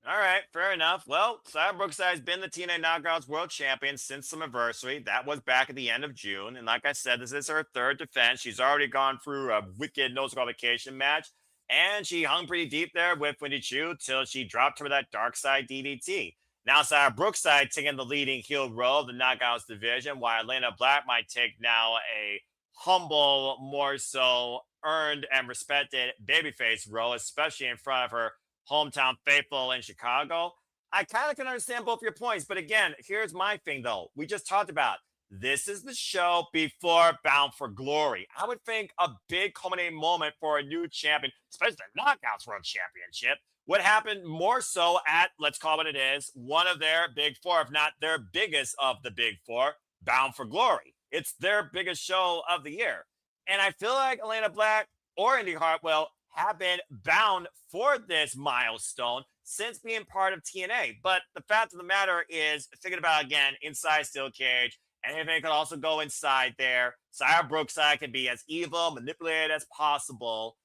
All right, fair enough. Well, Zaya Brookside has been the TNA Knockouts World Champion since Slammiversary. That was back at the end of June. And like I said, this is her third defense. She's already gone through a wicked no disqualification match. And she hung pretty deep there with Wendy Chu till she dropped her with that dark side DDT. Now Zaya Brookside taking the leading heel role of the Knockouts division, while Elayna Black might take now a humble, more so earned and respected babyface role, especially in front of her hometown faithful in Chicago. I kind of can understand both your points, but again, here's my thing though. We just talked about this is the show before Bound for Glory. I would think a big culminating moment for a new champion, especially the Knockouts World Championship, what happened more so at, let's call it what it is, one of their big four, if not their biggest of the big four, Bound for Glory. It's their biggest show of the year. And I feel like Elayna Black or Indy Hartwell have been bound for this milestone since being part of TNA. But the fact of the matter is, thinking about, again, inside steel cage, anything could also go inside there. Xia Brookside can be as evil, manipulated as possible.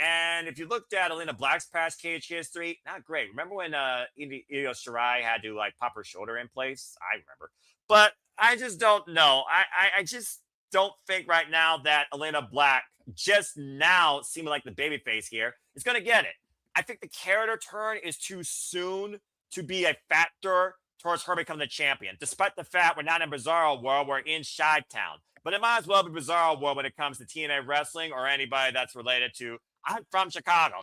And if you looked at Elayna Black's past cage history, not great. Remember when Io Shirai had to like pop her shoulder in place? I remember. But I just don't know. I just don't think right now that Elayna Black, just now seeming like the babyface here, is going to get it. I think the character turn is too soon to be a factor towards her becoming the champion, despite the fact we're not in Bizarro World, we're in Chi-Town. But it might as well be Bizarro World when it comes to TNA wrestling or anybody that's related to, I'm from Chicago,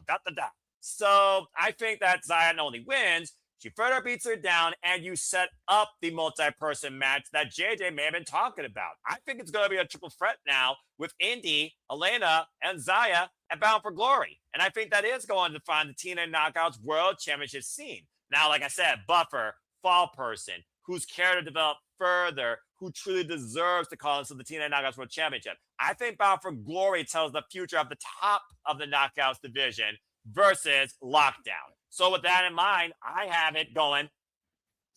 So I think that Xia not only wins, she further beats her down, and you set up the multi-person match that JJ may have been talking about. I think it's going to be a triple threat now with Indy, Elayna, and Xia at Bound for Glory. And I think that is going to find the TNA Knockouts World Championship scene. Now, like I said, Buffer, Fall Person, whose character developed further, who truly deserves to call himself the TNA Knockouts World Championship. I think Bound for Glory tells the future of the top of the Knockouts division versus Lockdown. So with that in mind, I have it going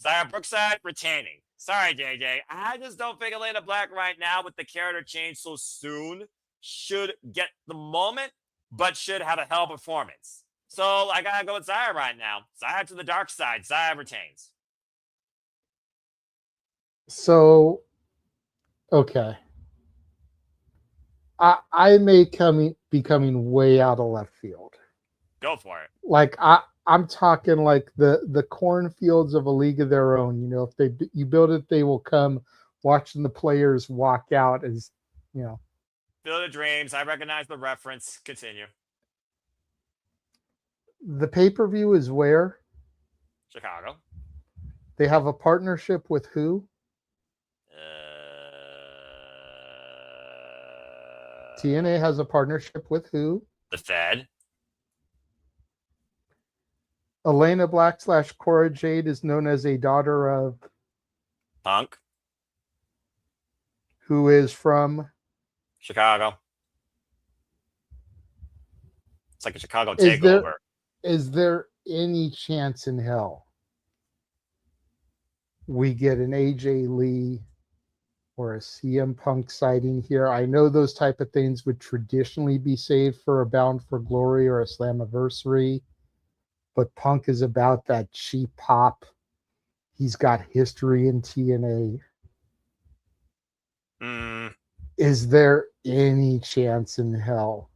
Xia Brookside retaining. Sorry, JJ. I just don't think Elayna Black right now with the character change so soon should get the moment, but should have a hell of a performance. So I got to go with Xia right now. Xia to the dark side. Xia retains. So, okay. I may be coming way out of left field. Go for it. Like I'm talking like the cornfields of a league of their own. You know, if you build it, they will come. Watching the players walk out is, you know. Field of Dreams. I recognize the reference. Continue. The pay-per-view is where? Chicago. They have a partnership with who? TNA has a partnership with who? The Fed. Elayna Black / Cora Jade is known as a daughter of Punk, who is from Chicago. It's like a Chicago takeover. Is there any chance in hell we get an AJ Lee or a CM Punk sighting here? I know those type of things would traditionally be saved for a Bound for Glory or a Slammiversary. But Punk is about that cheap pop. He's got history in TNA. Is there any chance in hell?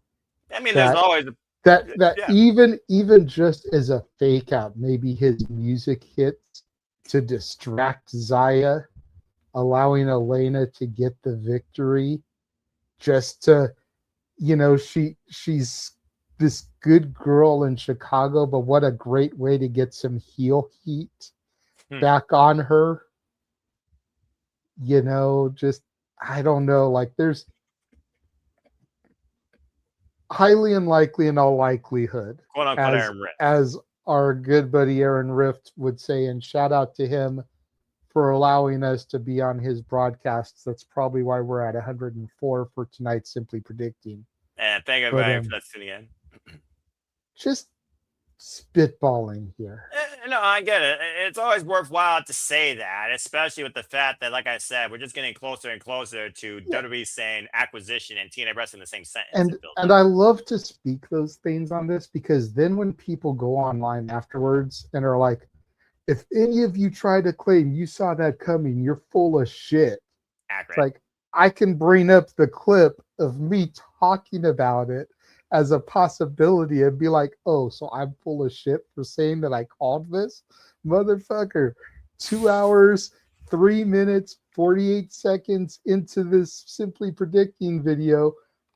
I mean, there's always that even just as a fake out, maybe his music hits to distract Xia, allowing Elayna to get the victory, just to, you know, she's this good girl in Chicago, but what a great way to get some heel heat back on her. You know, just, I don't know, like there's highly unlikely in all likelihood, quote unquote, Aaron Rift, as our good buddy Aaron Rift would say, and shout out to him for allowing us to be on his broadcasts. That's probably why we're at 104 for tonight, Simply Predicting. And thank everybody for tuning in. Just spitballing here. No, I get it. It's always worthwhile to say that, especially with the fact that, like I said, we're just getting closer and closer to WWE saying acquisition and TNA wrestling in the same sentence. And I love to speak those things on this, because then when people go online afterwards and are like, if any of you try to claim you saw that coming, you're full of shit. Accurate. Like, I can bring up the clip of me talking about it as a possibility and be like, oh, so I'm full of shit for saying that I called this? Motherfucker, 2 hours, 3 minutes, 48 seconds into this Simply Predicting video,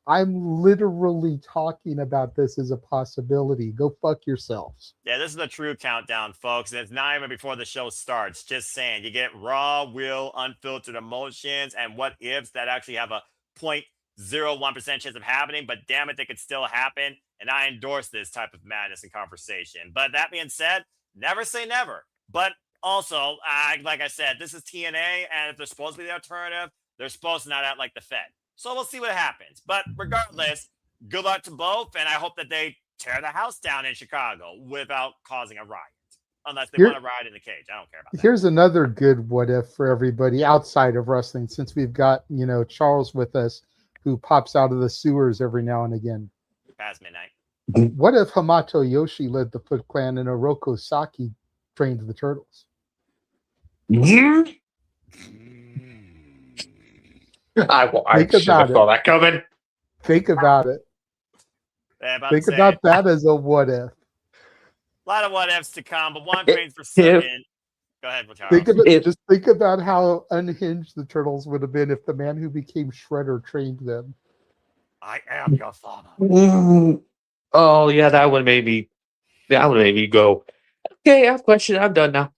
I'm literally talking about this as a possibility. Go fuck yourselves. Yeah, this is the true countdown, folks. And it's not even before the show starts. Just saying, you get raw, real, unfiltered emotions and what ifs that actually have a point 0.01% chance of happening, but damn it, they could still happen. And I endorse this type of madness and conversation. But that being said, never say never. But also, like I said, this is TNA, and if they're supposed to be the alternative, they're supposed to not act like the Fed. So we'll see what happens. But regardless, good luck to both, and I hope that they tear the house down in Chicago without causing a riot. Unless they want to ride in the cage. I don't care about that. Here's another good what if for everybody outside of wrestling, since we've got, Charles with us, who pops out of the sewers every now and again. Past midnight. What if Hamato Yoshi led the Foot Clan and Oroku Saki trained the Turtles? I should have saw that coming. Think about it. Think about that as a what if. A lot of what ifs to come, but one thing's for certain. Go ahead, Charles. Just think about how unhinged the Turtles would have been if the man who became Shredder trained them. I am your father. Oh yeah, that would made me go. Okay, I have a question. I'm done now.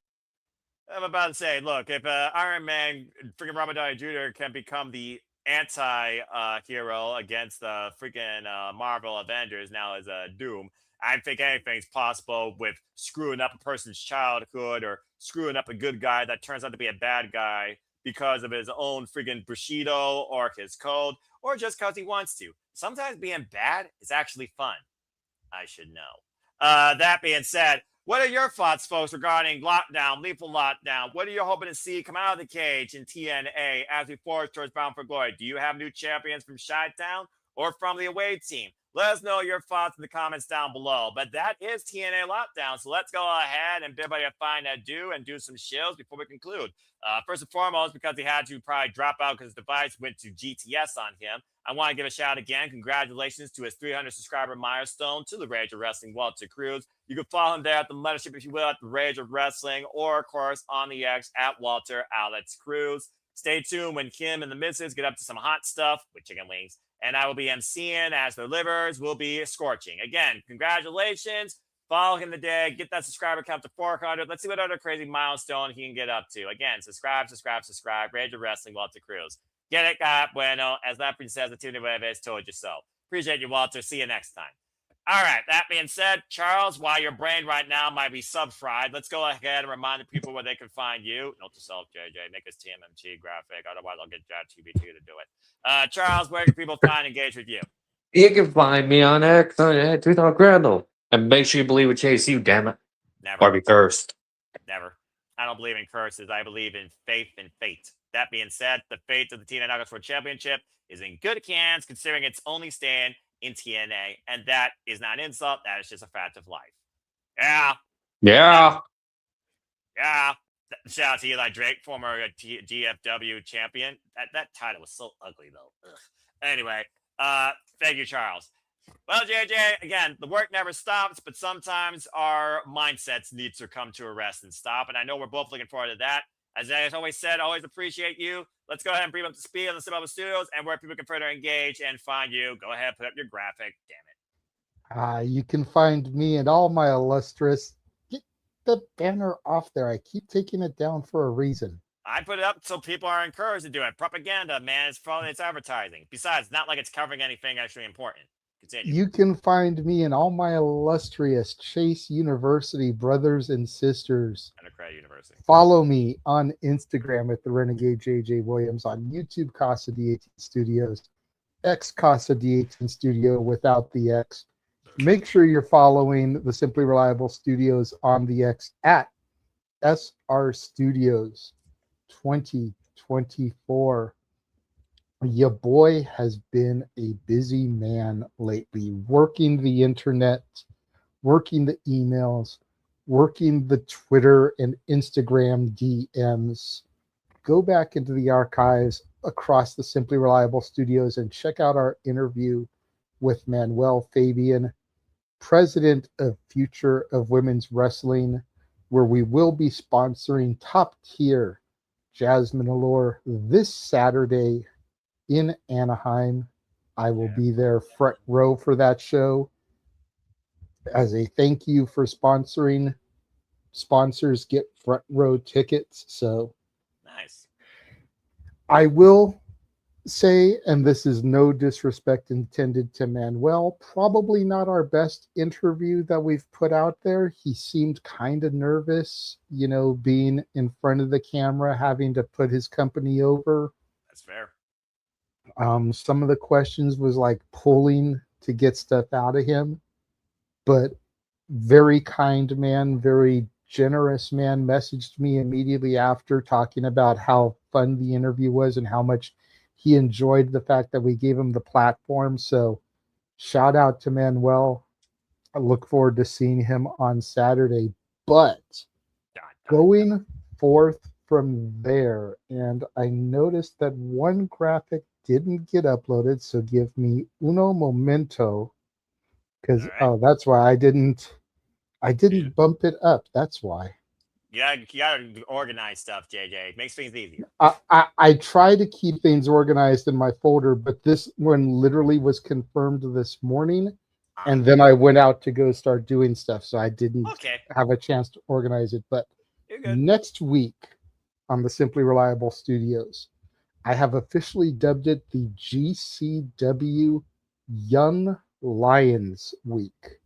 I'm about to say, look, if Iron Man, freaking Robert Downey Jr. can become the anti-hero against the freaking Marvel Avengers now as Doom, I think anything's possible with screwing up a person's childhood or screwing up a good guy that turns out to be a bad guy because of his own freaking Bushido or his code, or just because he wants to. Sometimes being bad is actually fun. I should know. That being said, what are your thoughts, folks, regarding Lockdown, Lethal Lockdown? What are you hoping to see come out of the cage in TNA as we forge towards Bound for Glory? Do you have new champions from Chi-Town or from the away team? Let us know your thoughts in the comments down below. But that is TNA Lockdown, so let's go ahead and bid everybody a fine adieu and do some shills before we conclude. First and foremost, because he had to probably drop out because his device went to GTS on him, I want to give a shout again. Congratulations to his 300 subscriber milestone to the Rage of Wrestling, Walter Cruz. You can follow him there at the mothership, if you will, at the Rage of Wrestling, or, of course, on the X at Walter Alex Cruz. Stay tuned when Kim and the missus get up to some hot stuff with chicken wings, and I will be emceeing as their livers will be scorching. Again, congratulations. Follow him today. Get that subscriber count to 400. Let's see what other crazy milestone he can get up to. Again, subscribe. Rage of Wrestling, Walter Cruz. Get it, bueno. As that says, the Tuna Waves told you so. Appreciate you, Walter. See you next time. All right. That being said, Charles, while your brain right now might be sub-fried, let's go ahead and remind the people where they can find you. Note to self, JJ. Make us TMMT graphic. Otherwise, I'll get ChatGPT to do it. Charles, where can people find and engage with you? You can find me on X on Twitter Grandel. And make sure you believe with Chase you, damn it. Never. Or be cursed. Never. I don't believe in curses. I believe in faith and fate. That being said, the fate of the TNA X Division Championship is in good hands, considering it's only staying in TNA. And that is not an insult. That is just a fact of life. Yeah. Yeah. Yeah. Shout out to Eli Drake, former GFW champion. That title was so ugly, though. Ugh. Anyway, thank you, Charles. Well, JJ, again, the work never stops, but sometimes our mindsets need to come to a rest and stop. And I know we're both looking forward to that. As I always said, always appreciate you. Let's go ahead and bring up to speed on the Cinema Studios and where people can further engage and find you. Go ahead, put up your graphic. Damn it. You can find me and all my illustrious. Get the banner off there. I keep taking it down for a reason. I put it up so people are encouraged to do it. Propaganda, man. It's advertising. Besides, not like it's covering anything actually important. Continue. You can find me and all my illustrious Chase University brothers and sisters. Undergrad University. Follow me on Instagram at the Renegade JJ Williams, on YouTube Casa D18 Studios, X Casa D18 Studio without the X. Make sure you're following the Simply Reliable Studios on the X at SR Studios 2024. Your boy has been a busy man lately, working the internet, working the emails, working the Twitter and Instagram DMs. Go back into the archives across the Simply Reliable Studios and check out our interview with Manuel Fabian, president of Future of Women's Wrestling, where we will be sponsoring Top Tier Jasmine Allure this Saturday in Anaheim. I will be there front row for that show. As a thank you for sponsoring, sponsors get front row tickets. So nice. I will say, and this is no disrespect intended to Manuel, probably not our best interview that we've put out there. He seemed kind of nervous, being in front of the camera, having to put his company over. That's fair. Some of the questions was like pulling to get stuff out of him, but very kind man, very generous man, messaged me immediately after talking about how fun the interview was and how much he enjoyed the fact that we gave him the platform. So shout out to Manuel. I look forward to seeing him on Saturday. But going forth from there, and I noticed that one graphic didn't get uploaded, so give me uno momento, because that's why I didn't bump it up. That's why. You gotta organize stuff, JJ. It makes things easier. I try to keep things organized in my folder, but this one literally was confirmed this morning, and then I went out to go start doing stuff, so I didn't have a chance to organize it. But next week on the Simply Reliable Studios, I have officially dubbed it the GCW Young Lions Week.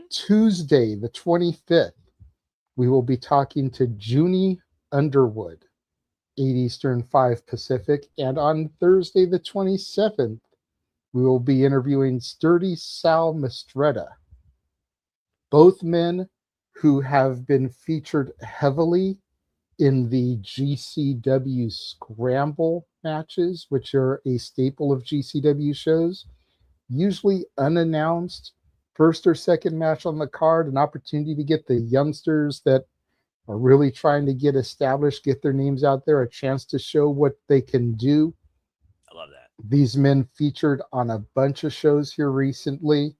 Tuesday, the 25th, we will be talking to Junie Underwood, 8 Eastern, 5 Pacific. And on Thursday, the 27th, we will be interviewing Sturdy Sal Mistretta, both men who have been featured heavily in the GCW Scramble matches, which are a staple of GCW shows, usually unannounced. First or second match on the card, an opportunity to get the youngsters that are really trying to get established, get their names out there, a chance to show what they can do. I love that. These men featured on a bunch of shows here recently.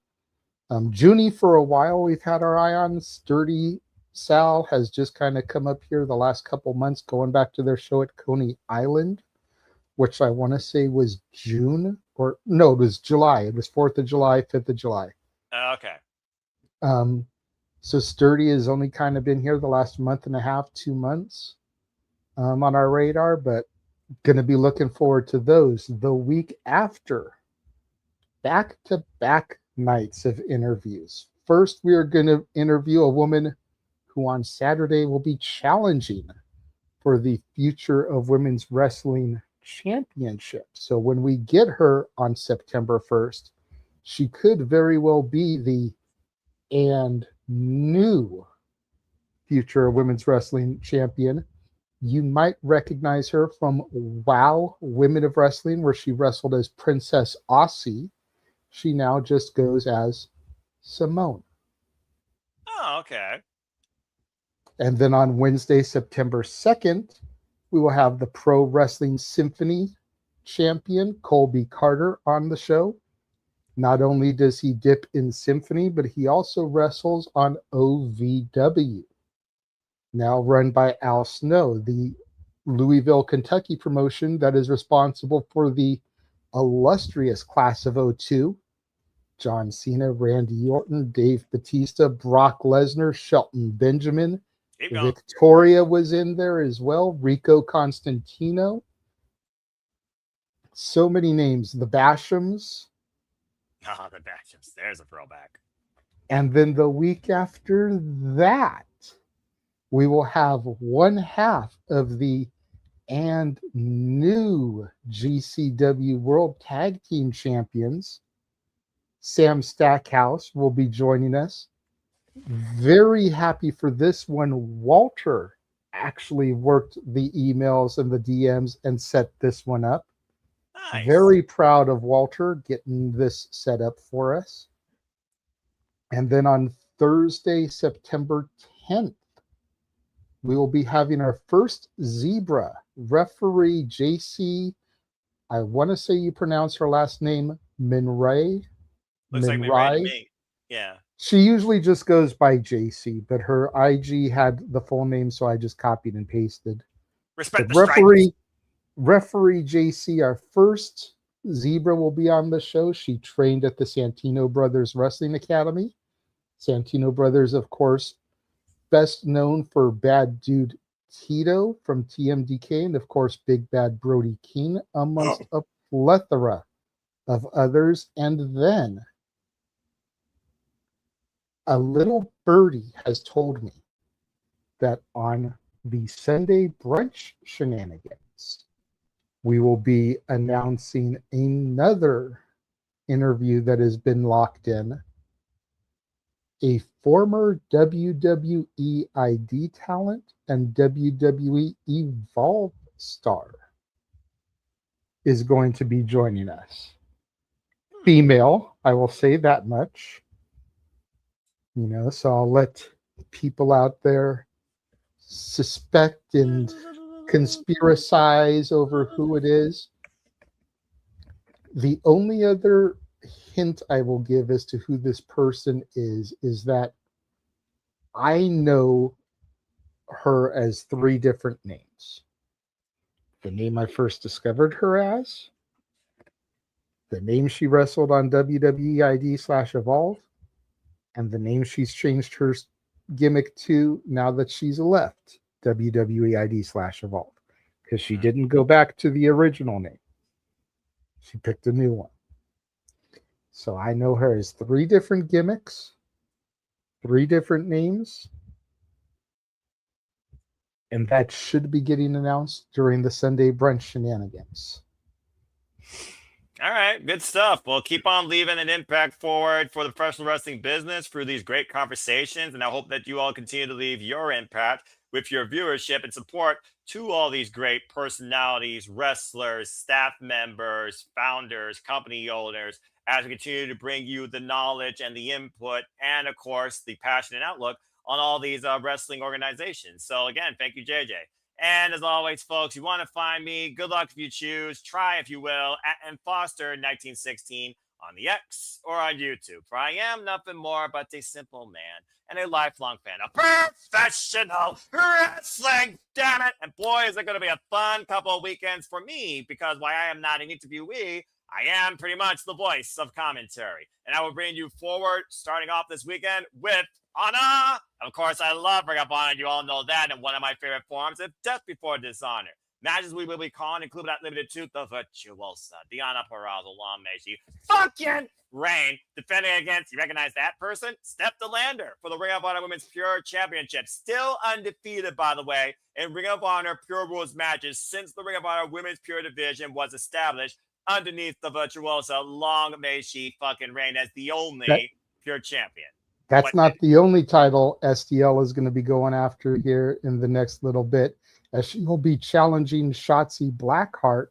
Junie, for a while, we've had our eye on. Sturdy Sal has just kind of come up here the last couple months, going back to their show at Coney Island, which I want to say was June, or no, it was July. It was 4th of July, 5th of July. Okay. So Sturdy has only kind of been here the last month and a half, 2 months on our radar, but going to be looking forward to those. The week after, back-to-back nights of interviews. First, we are going to interview a woman who on Saturday will be challenging for the Future of Women's Wrestling Championship. So when we get her on September 1st, she could very well be the new Future of Women's Wrestling Champion. You might recognize her from WOW Women of Wrestling, where she wrestled as Princess Aussie. She now just goes as Simone. Oh, okay. And then on Wednesday, September 2nd, we will have the Pro Wrestling Symphony champion, Colby Carter, on the show. Not only does he dip in Symphony, but he also wrestles on OVW, now run by Al Snow, the Louisville, Kentucky promotion that is responsible for the illustrious class of 02. John Cena, Randy Orton, Dave Batista, Brock Lesnar, Shelton Benjamin. Victoria was in there as well. Rico Constantino. So many names. The Bashams. Oh, the Bashams. There's a throwback. And then the week after that, we will have one half of the new GCW World Tag Team Champions. Sam Stackhouse will be joining us. Very happy for this one. Walter actually worked the emails and the DMs and set this one up. Nice. Very proud of Walter getting this set up for us. And then on Thursday, September 10th, we will be having our first Zebra. Referee JC, I want to say you pronounce her last name Minray. Looks like Minray to me. Yeah. She usually just goes by JC, but her IG had the full name, so I just copied and pasted. Respect the Referee JC, our first Zebra, will be on the show. She trained at the Santino Brothers Wrestling Academy. Santino Brothers, of course, best known for Bad Dude Tito from TMDK, and of course, Big Bad Brody King, amongst a plethora of others. And then a little birdie has told me that on the Sunday brunch shenanigans, we will be announcing another interview that has been locked in. A former WWE ID talent and WWE Evolve star is going to be joining us. Female, I will say that much. You know, so I'll let people out there suspect and conspiracize over who it is. The only other hint I will give as to who this person is that I know her as 3 different names. The name I first discovered her as, the name she wrestled on WWE ID/Evolve, and the name she's changed her gimmick to now that she's left WWE ID/Evolve, because she didn't go back to the original name. She picked a new one. So I know her as 3 different gimmicks, 3 different names, and that should be getting announced during the Sunday brunch shenanigans. All right, good stuff. Well, keep on leaving an impact forward for the professional wrestling business through these great conversations, and I hope that you all continue to leave your impact with your viewership and support to all these great personalities, wrestlers, staff members, founders, company owners, as we continue to bring you the knowledge and the input and, of course, the passion and outlook on all these wrestling organizations. So, again, thank you, JJ. And as always, folks, you want to find me, good luck if you choose, try if you will, at Foster1916 on the X or on YouTube. For I am nothing more but a simple man and a lifelong fan of professional wrestling. Damn it. And boy, is it going to be a fun couple of weekends for me, because while I am not an interviewee, I am pretty much the voice of commentary. And I will bring you forward, starting off this weekend with Honor. Of course, I love Ring of Honor. You all know that. And one of my favorite forms is Death Before Dishonor. Matches we will be calling include not limited to the Virtuosa, Diana Perazzo, Long may she fucking reign, defending against, you recognize that person? Steph DeLander for the Ring of Honor Women's Pure Championship. Still undefeated, by the way, in Ring of Honor Pure Rules matches since the Ring of Honor Women's Pure Division was established underneath the Virtuosa. Long may she fucking reign as the only Pure Champion. That's not the only title STL is going to be going after here in the next little bit, as she will be challenging Shotzi Blackheart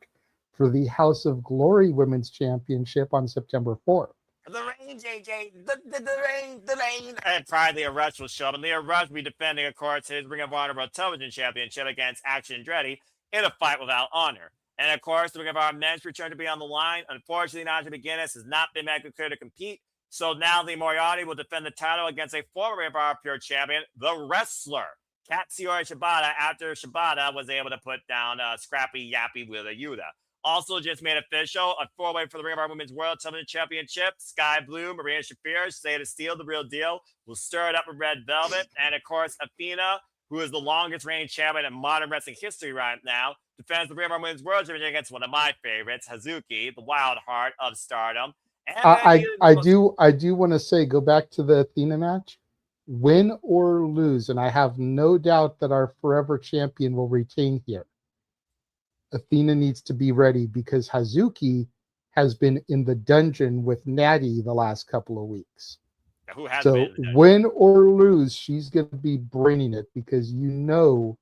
for the House of Glory Women's Championship on September 4th. The rain, JJ. The rain. And probably Leah Rush will show up. And Leah Rush will be defending, of course, his Ring of Honor World Television Championship against Action Andretti in a fight without honor. And, of course, the Ring of Honor men's return to be on the line. Unfortunately, Najee McGuinness has not been medically cleared to compete. So now Lee Moriarty will defend the title against a former Ring of Honor Pure Champion, the Wrestler, Katsuyori Shibata, after Shibata was able to put down Scrappy Yappy Wheeler Yuta. Also just made official a 4-way for the Ring of Honor Women's World Television Championship. Sky Blue, Marina Shafir, Slater Steel, the real deal, will stir it up with Red Velvet. And, of course, Athena, who is the longest reigning champion in modern wrestling history right now, defends the Ring of Honor Women's World Championship against one of my favorites, Hazuki, the Wild Heart of Stardom. I do want to say, go back to the Athena match, win or lose, and I have no doubt that our forever champion will retain here. Athena needs to be ready, because Hazuki has been in the dungeon with Natty the last couple of weeks. Who has so been win or lose, she's going to be bringing it, because you know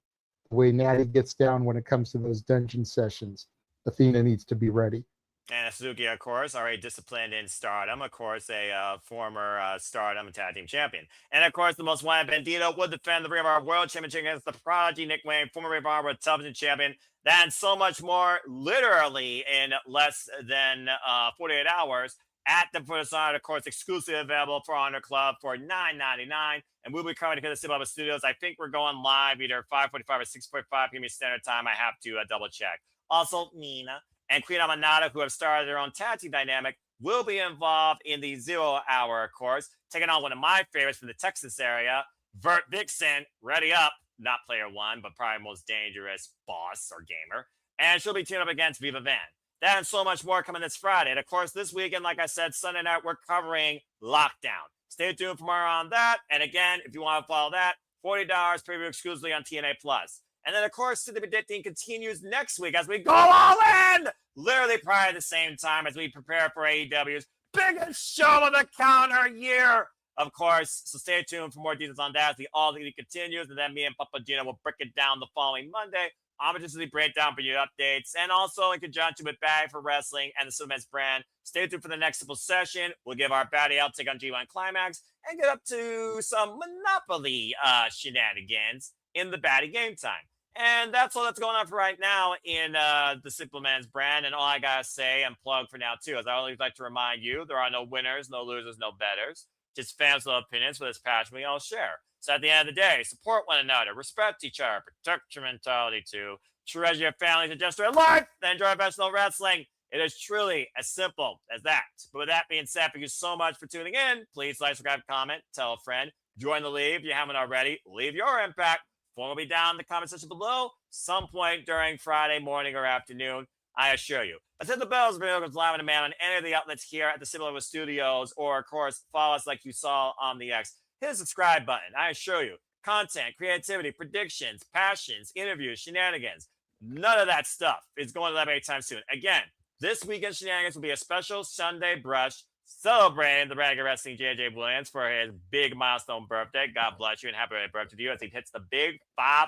the way Natty gets down when it comes to those dungeon sessions. Athena needs to be ready. And Suzuki, of course, already disciplined in Stardom. Of course, a former Stardom Tag Team Champion. And, of course, the most wanted Bandito would defend the Ring of Honor World Championship against the Prodigy Nick Wayne, former Ring of Honor World Television Champion. That and so much more, literally in less than 48 hours at the Brookside, of course, exclusively available for Honor Club for $9.99. And we'll be coming to the City Studios. I think we're going live either 5:45 or 6:45 p.m. Standard Time. I have to double check. Also, Nina and Queen Amanada, who have started their own tag team dynamic, will be involved in the 0 hour, of course, taking on one of my favorites from the Texas area, Vert Vixen, ready up. Not player one, but probably most dangerous boss or gamer. And she'll be teamed up against Viva Van. That and so much more coming this Friday. And of course, this weekend, like I said, Sunday night, we're covering Lockdown. Stay tuned for more on that. And again, if you want to follow that, $40 preview exclusively on TNA Plus. And then, of course, the Predicting continues next week as we go all in, literally probably at the same time as we prepare for AEW's biggest show of the calendar year. Of course, so stay tuned for more details on that as the All Elite continues. And then me and Papa Gino will break it down the following Monday. Obviously, breakdown for your updates. And also in conjunction with Bag for Wrestling and the Cinemas brand. Stay tuned for the next simple session. We'll give our baddie outtake on G1 Climax and get up to some Monopoly shenanigans in the baddie game time. And that's all that's going on for right now in the Simple Man's brand. And all I got to say and plug for now, too, as I always like to remind you, there are no winners, no losers, no betters. Just fans with opinions for this passion we all share. So at the end of the day, support one another, respect each other, protect your mentality too, treasure your families and just your life, then enjoy professional wrestling. It is truly as simple as that. But with that being said, thank you so much for tuning in. Please like, subscribe, comment, tell a friend, join the league if you haven't already. Leave your impact. Form will be down in the comment section below some point during Friday morning or afternoon. I assure you. Let's hit the bells video goes live on demand on any of the outlets here at the Similar Studios, or of course, follow us like you saw on the X. Hit the subscribe button. I assure you, content, creativity, predictions, passions, interviews, shenanigans, none of that stuff is going to that anytime soon. Again, this weekend's shenanigans will be a special Sunday brush celebrating the Renegade Wrestling JJ Williams for his big milestone birthday. God bless you and happy birthday to you as he hits the big 5-0.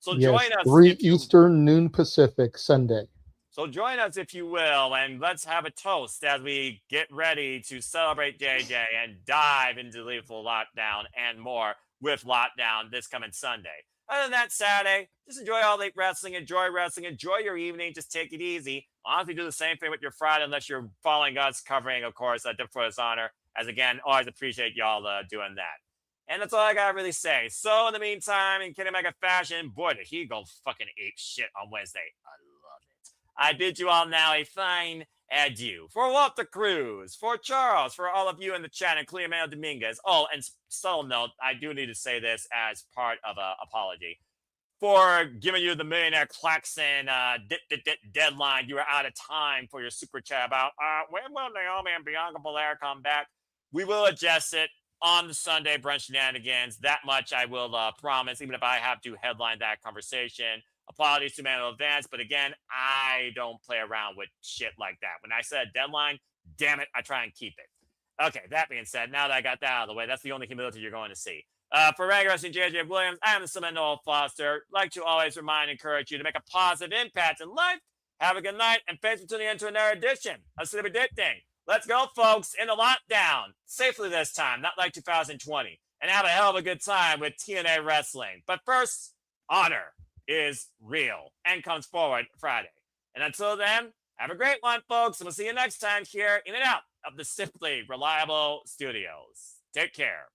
So Yes, join us. 3 Eastern, noon Pacific, Sunday. So join us, if you will, and let's have a toast as we get ready to celebrate JJ and dive into Lethal Lockdown and more with Lockdown this coming Sunday. Other than that, Saturday, just enjoy All Elite Wrestling, enjoy your evening, just take it easy. Honestly, do the same thing with your Friday unless you're following us, covering, of course, Different for His Honor. As again, always appreciate y'all doing that. And that's all I gotta really say. So in the meantime, in Kenny Mega fashion, boy, did he go fucking ape shit on Wednesday. I love it. I bid you all now a fine adieu. For Walter Cruz, for Charles, for all of you in the chat, including Manuel Dominguez. Oh, and subtle note, I do need to say this as part of an apology. For giving you the Millionaire Klaxon deadline, you are out of time for your super chat about when will Naomi and Bianca Belair come back? We will adjust it on the Sunday brunch shenanigans. That much I will promise, even if I have to headline that conversation. Apologies to Manuel Advance, but again, I don't play around with shit like that. When I said deadline, damn it, I try and keep it. Okay, that being said, now that I got that out of the way, that's the only humility you're going to see. For Renegade Wrestling JJ Williams, I am the Summon Noel Foster. Like to always remind and encourage you to make a positive impact in life. Have a good night, and thanks for tuning in to another edition of City Predicting. Let's go, folks, in the lockdown. Safely this time, not like 2020. And have a hell of a good time with TNA Wrestling. But first, honor is real and comes forward Friday. And until then, have a great one, folks. And we'll see you next time here in and out of the Simply Reliable Studios. Take care.